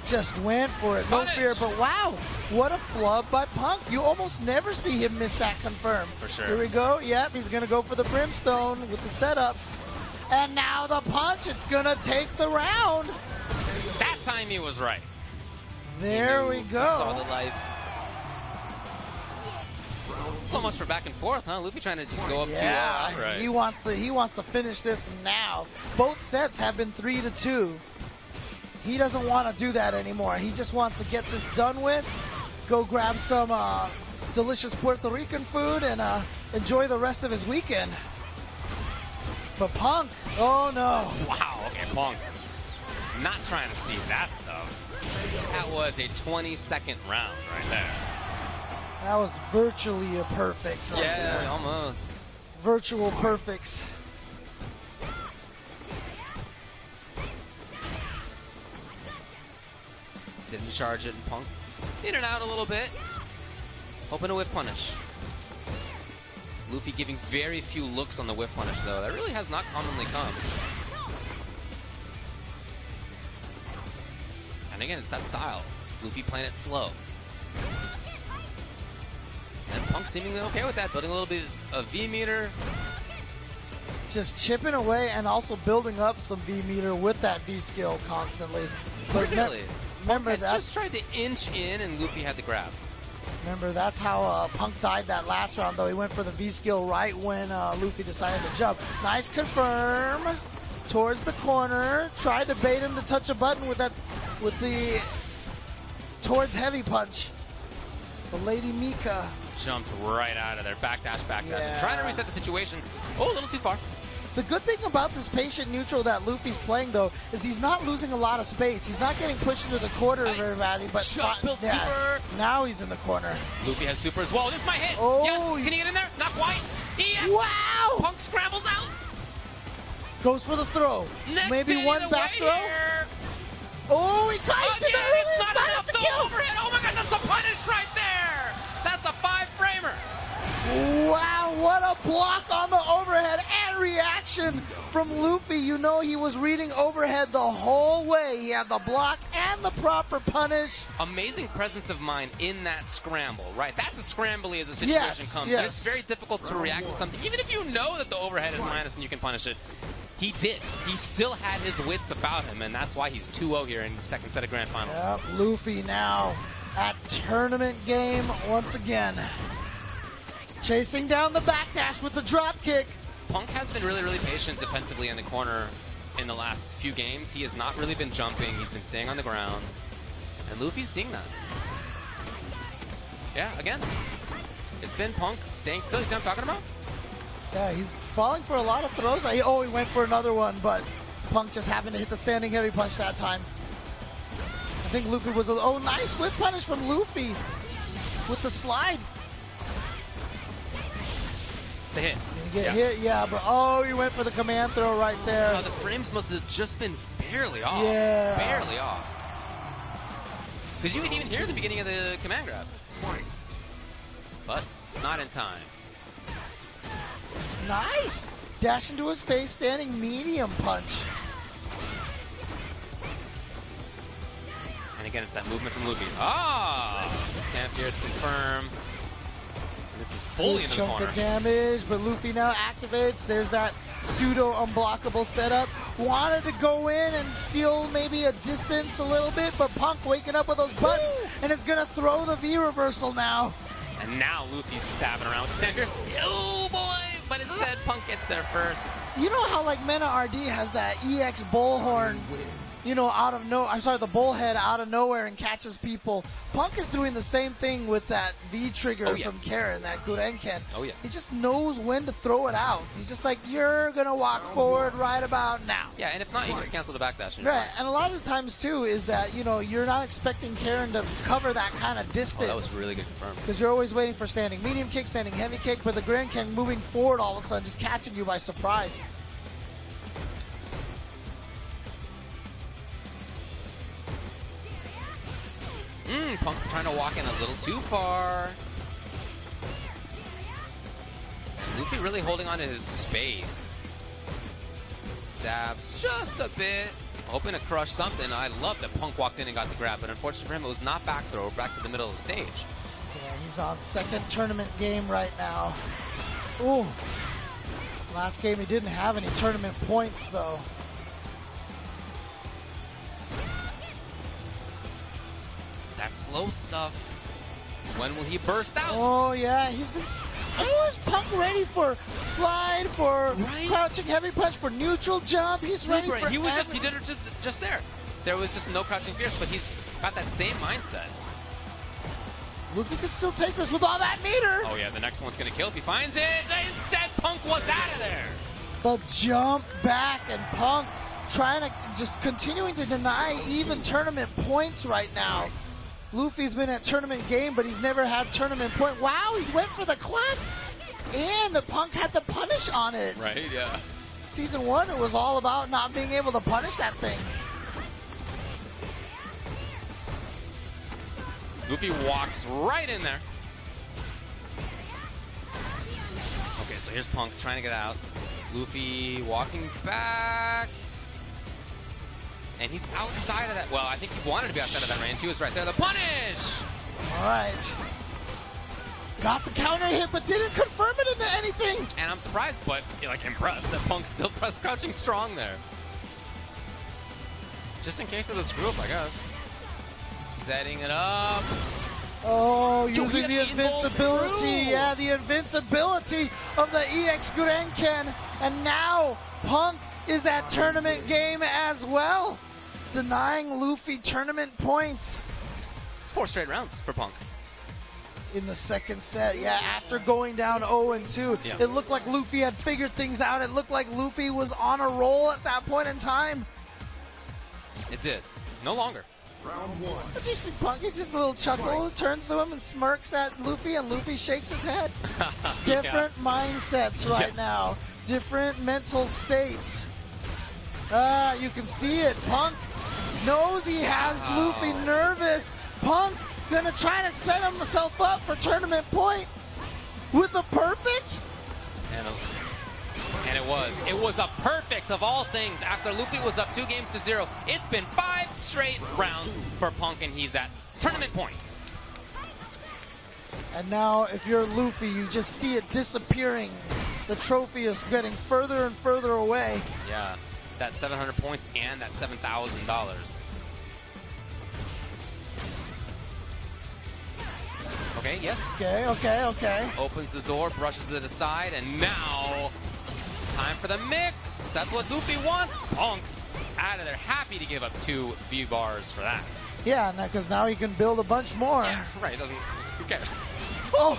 just went for it. No Punish. fear, but wow, what a flub by Punk. You almost never see him miss that confirm. For sure. Here we go. Yep, he's going to go for the Brimstone with the setup. And now the punch. It's going to take the round. That time he was right. There we He saw go. the life. So much for back and forth, huh? Luffy trying to just go up Yeah, 2-0 outright. he wants to finish this now. Both sets have been 3-2. He doesn't want to do that anymore. He just wants to get this done with, go grab some delicious Puerto Rican food, and enjoy the rest of his weekend. But Punk, oh no. Wow, okay, Punk's not trying to see that stuff. That was a 20-second round right there. That was virtually a perfect. Right Yeah, there. almost. Virtual perfects. Didn't charge it, and Punk in and out a little bit. Hoping to whiff punish. Luffy giving very few looks on the whiff punish, though. That really has not commonly come. And again, it's that style. Luffy playing it slow. And Punk seemingly okay with that, building a little bit of V-meter. Just chipping away and also building up some V meter with that V skill constantly. But Really? remember Punk had that. just tried to inch in, and Luffy had the grab. Remember, that's how Punk died that last round, though. He went for the V skill right when Luffy decided to jump. Nice confirm towards the corner. Tried to bait him to touch a button with the towards heavy punch. The Lady Mika. Jumped right out of there. Backdash, backdash. Yeah. Trying to reset the situation. Oh, a little too far. The good thing about this patient neutral that Luffy's playing, though, is he's not losing a lot of space. He's not getting pushed into the corner of everybody. But just built super. Now he's in the corner. Luffy has super as well. This might hit. Oh. Yes. Can he get in there? Not quite. EX. Wow! Punk scrambles out. Goes for the throw. Next Maybe hit one of the back way throw. here. Oh, he kites it Again, early. it's It's not enough the to kill. overhit. Oh my God, that's the punish right there. That's a 5-framer. Wow, what a block on the overhead and reaction from Luffy. You know he was reading overhead the whole way. He had the block and the proper punish. Amazing presence of mind in that scramble, right? That's as scrambly as a situation Yes, comes. yes. And it's very difficult to react to something, even if you know that the overhead is minus and you can punish it. He did. He still had his wits about him, and that's why he's 2-0 here in the second set of Grand Finals. Yep, Luffy now at tournament game once again. Chasing down the backdash with the drop kick. Punk has been really, really patient defensively in the corner in the last few games. He has not really been jumping. He's been staying on the ground. And Luffy's seeing that. Yeah, again, it's been Punk staying still. You see what I'm talking about? Yeah, he's falling for a lot of throws. He went for another one, but Punk just happened to hit the standing heavy punch that time. I think Luffy was nice whip punish from Luffy with the slide. The hit. Did he get hit? Yeah, but he went for the command throw right there. The frames must have just been barely off. Yeah. Barely off. Because you can even hear the beginning of the command grab. But not in time. Nice! Dash into his face, standing medium punch. again, it's that movement from Luffy. Ah! Stand Fierce confirm. And this is fully into the corner. Chunk of damage, but Luffy now activates. There's that pseudo unblockable setup. Wanted to go in and steal maybe a distance a little bit, but Punk waking up with those buttons, and it's going to throw the V reversal now. And now Luffy's stabbing around with Stand Fierce. Oh boy! But instead, Punk gets there first. You know how like Mena RD has that EX bullhorn, you know, the bullhead out of nowhere and catches people. Punk is doing the same thing with that V trigger from Karen, that Gurenken. Oh yeah. He just knows when to throw it out. He's just like, you're gonna walk forward right about now. Yeah, and if not, you just cancel the backdash. Right, and a lot of the times too is that, you know, you're not expecting Karen to cover that kind of distance. Oh, that was really good confirmed. Because you're always waiting for standing medium kick, standing heavy kick, but the Gurenken moving forward all of a sudden, just catching you by surprise. Punk trying to walk in a little too far. And Luffy really holding on to his space. Stabs just a bit. Hoping to crush something. I love that Punk walked in and got the grab, but unfortunately for him, it was not back throw, back to the middle of the stage. Yeah, he's on second tournament game right now. Ooh. Last game he didn't have any tournament points though. That slow stuff. When will he burst out? Oh yeah, he's been always Punk ready for slide, for crouching heavy punch, for neutral jump. He's ready for he did it just there. There was just no crouching fierce, but he's got that same mindset. Luffy could still take this with all that meter. Oh yeah, the next one's gonna kill if he finds it. Instead, Punk was out of there. The jump back and Punk trying to just continuing to deny even tournament points right now. Luffy's been at tournament game, but he's never had tournament point. Wow, he went for the clap, and the Punk had the punish on it. Right, yeah. Season 1, it was all about not being able to punish that thing. Luffy walks right in there. Okay, so here's Punk trying to get out. Luffy walking back. And he's outside of that. Well, I think he wanted to be outside of that range. He was right there. The punish! All right. Got the counter hit, but didn't confirm it into anything. And I'm surprised, but like impressed that Punk still pressed crouching strong there. Just in case of the screw up, I guess. Setting it up. Oh, using the invincibility. Yeah, the invincibility of the EX Gurenken. And now Punk is at tournament game as well, denying Luffy tournament points. It's 4 straight rounds for Punk. In the second set, yeah, after going down 0-2, it looked like Luffy had figured things out. It looked like Luffy was on a roll at that point in time. It did. No longer. Round 1. Did you see Punk? He just a little chuckle, turns to him and smirks at Luffy, and Luffy shakes his head. Different mindsets right now. Different mental states. You can see it. Punk knows he has Luffy nervous. Punk gonna try to set himself up for tournament point with a perfect. And it was a perfect of all things. After Luffy was up 2-0, it's been 5 straight rounds for Punk, and he's at tournament point. And now, if you're Luffy, you just see it disappearing. The trophy is getting further and further away. Yeah, that 700 points and that $7,000. Okay, yes. Okay. Opens the door, brushes it aside, and now time for the mix. That's what Luffy wants. Punk out of there. Happy to give up 2 V-bars for that. Yeah, because now he can build a bunch more. Yeah, right. Who cares? Oh!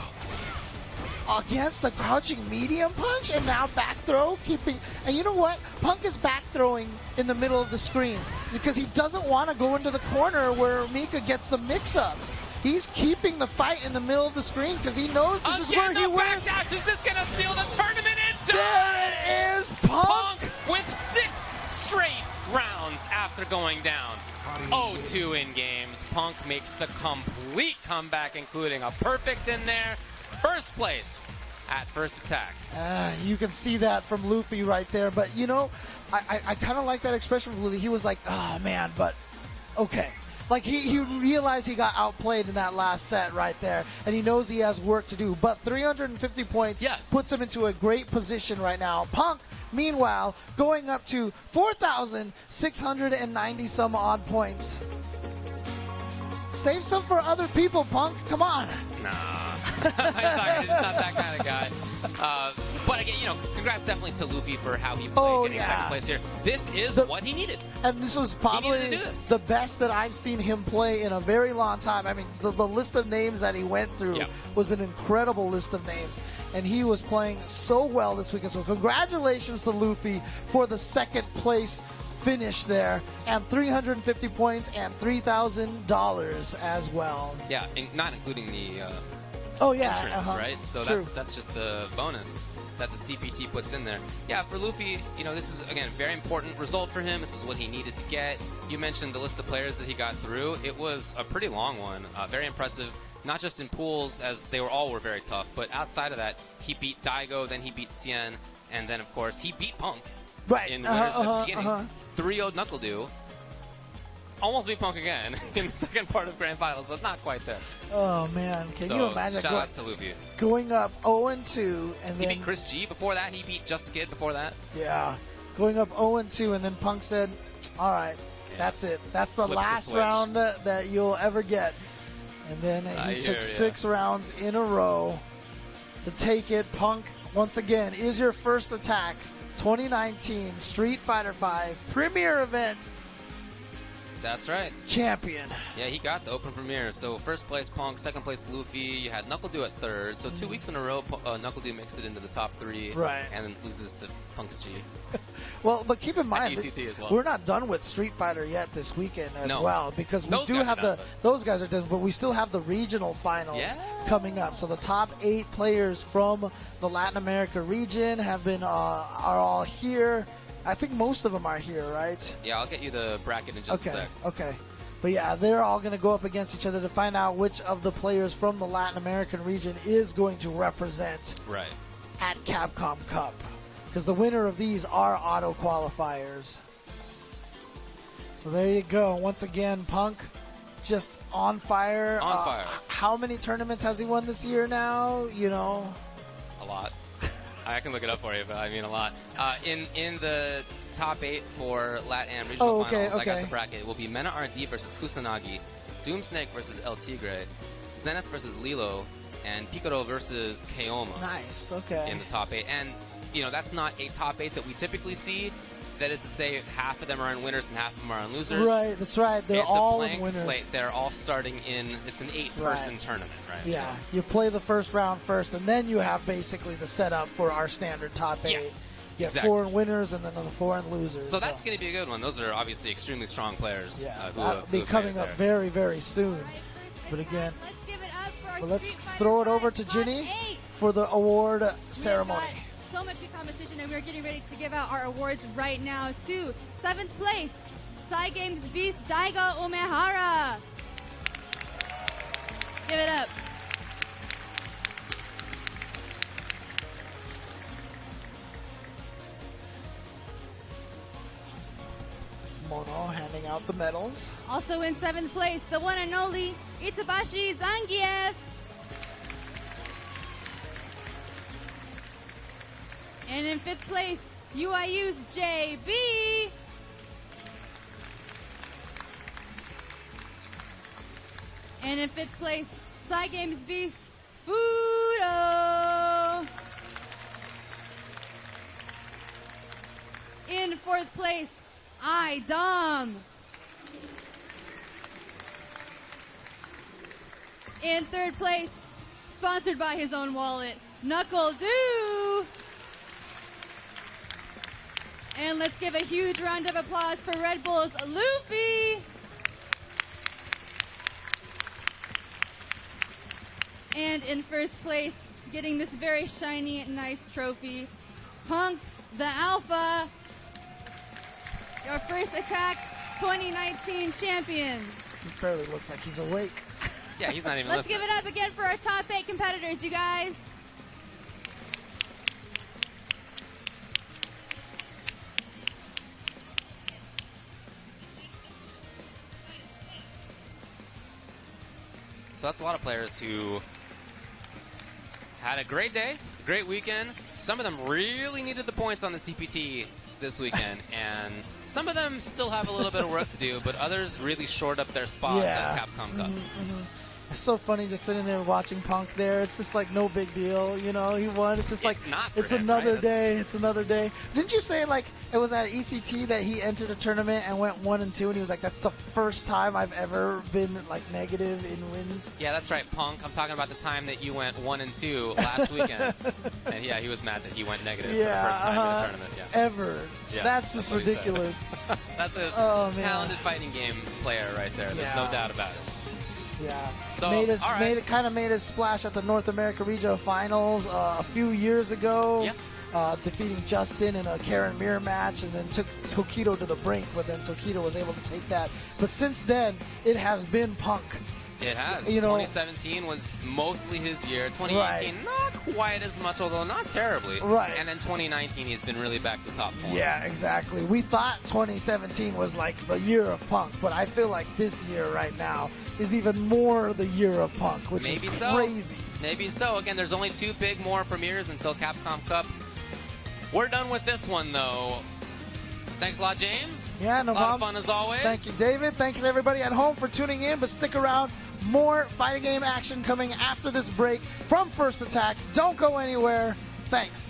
Against the crouching medium punch, and now back throw, keeping. And you know what? Punk is back throwing in the middle of the screen because he doesn't want to go into the corner where Mika gets the mix-ups. He's keeping the fight in the middle of the screen because he knows this is where he wins. Backdash. Is this going to seal the tournament? It does! There it is, Punk! With 6 straight rounds after going down 0-2 in games. Punk makes the complete comeback, including a perfect in there. First place at first attack. You can see that from Luffy right there. But, you know, I kind of like that expression from Luffy. He was like, oh, man, but okay. Like, he realized he got outplayed in that last set right there, and he knows he has work to do. But 350 points puts him into a great position right now. Punk, meanwhile, going up to 4,690 some odd points. Save some for other people, Punk. Come on. Nah. He's not that kind of guy. But again, congrats definitely to Luffy for how he played getting second place here. This is what he needed. And this was probably the best that I've seen him play in a very long time. I mean, the list of names that he went through was an incredible list of names. And he was playing so well this weekend. So congratulations to Luffy for the second place finish there, and 350 points and $3,000 as well. Yeah, not including the entrance, right? So that's just the bonus that the CPT puts in there. Yeah, for Luffy, this is, again, a very important result for him. This is what he needed to get. You mentioned the list of players that he got through. It was a pretty long one. Very impressive, not just in pools, as they all were very tough, but outside of that, he beat Daigo, then he beat Xian, and then, of course, he beat Punk. Right. In the winners at the beginning. 3-0'd NuckleDu. Almost beat Punk again in the second part of Grand Finals, but not quite there. Oh, man. Can you imagine shout out to Luffy. Going up 0-2, and he then... beat ChrisG before that. He beat Just Kid before that. Yeah. Going up 0-2, and then Punk said, all right, that's it. That's the last round that you'll ever get. And then he took 6 rounds in a row to take it. Punk, once again, is your first attack. 2019 Street Fighter V Premier Event. That's right. Champion. Yeah, he got the Open Premier. So first place Punk, second place Luffy. You had NuckleDu at third. So 2 weeks in a row, NuckleDu makes it into the top 3. Right. And then loses to Punk's G. Well, but keep in mind, we're not done with Street Fighter yet this weekend as well, because we do have those guys are done, but we still have the regional finals coming up. So the top 8 players from the Latin America region have been are all here. I think most of them are here, right? Yeah, I'll get you the bracket in just a sec. Okay. But yeah, they're all going to go up against each other to find out which of the players from the Latin American region is going to represent at Capcom Cup. Because the winner of these are auto qualifiers. So there you go. Once again, Punk just on fire. On fire. How many tournaments has he won this year now? A lot. I can look it up for you, but I mean a lot. In the top 8 for LatAm regional finals, I got the bracket. It will be Mena RD versus Kusanagi, Doomsnake versus El Tigre, Zenith versus Lilo, and Picaro versus Keoma. Nice, okay. In the top 8. And, that's not a top 8 that we typically see. That is to say, half of them are on winners and half of them are on losers. Right, that's right. They're all winners. It's a blank slate. They're all starting it's an 8-person tournament, right? Yeah, so you play the first round first, and then you have basically the setup for our standard top 8. You get 4 winners and then the 4 losers. So that's going to be a good one. Those are obviously extremely strong players. Yeah, that'll be coming up very, very soon. But again, let's throw it over to Ginny for the award ceremony. So much good competition, and we're getting ready to give out our awards right now to 7th place, Psy Games Beast Daigo Umehara. Give it up. Mono handing out the medals. Also in 7th place, the one and only Itabashi Zangief. And in 5th place, UIU's JB. And in 5th place, Psy Games Beast Fuudo. In 4th place, iDOM. In 3rd place, sponsored by his own wallet, NuckleDu. And let's give a huge round of applause for Red Bull's Luffy. And in 1st place, getting this very shiny, nice trophy, Punk the Alpha, your first attack 2019 champion. He barely looks like he's awake. Yeah, he's not even Let's listening. give it up again for our top 8 competitors, you guys. So that's a lot of players who had a great day, a great weekend. Some of them really needed the points on the CPT this weekend, and some of them still have a little bit of work to do, but others really shored up their spots at Capcom Cup. It's so funny just sitting there watching Punk there. It's just like no big deal, you know. He won. It's just like it's another day. It's another day. Didn't you say like it was at ECT that he entered a tournament and went 1-2, and he was like, "That's the first time I've ever been like negative in wins." Yeah, that's right, Punk. I'm talking about the time that you went 1-2 last weekend, and yeah, he was mad that he went negative for the first time in a tournament. Yeah. Ever. Yeah, that's just ridiculous. That's a talented fighting game player right there. There's no doubt about it. Yeah, so kind of made his splash at the North America Regional Finals a few years ago, defeating Justin in a Karen Mirror match, and then took Tokido to the brink, but then Tokido was able to take that. But since then, it has been Punk. It has. 2017 was mostly his year. 2018, not quite as much, although not terribly. Right. And then 2019, he's been really back to top form. Yeah, exactly. We thought 2017 was like the year of Punk, but I feel like this year right now is even more the year of Punk, which is crazy. Maybe so. Again, there's only 2 more premieres until Capcom Cup. We're done with this one, though. Thanks a lot, James. Yeah, no problem. A lot of fun as always. Thank you, David. Thank you to everybody at home for tuning in, but stick around. More fighting game action coming after this break from First Attack. Don't go anywhere. Thanks.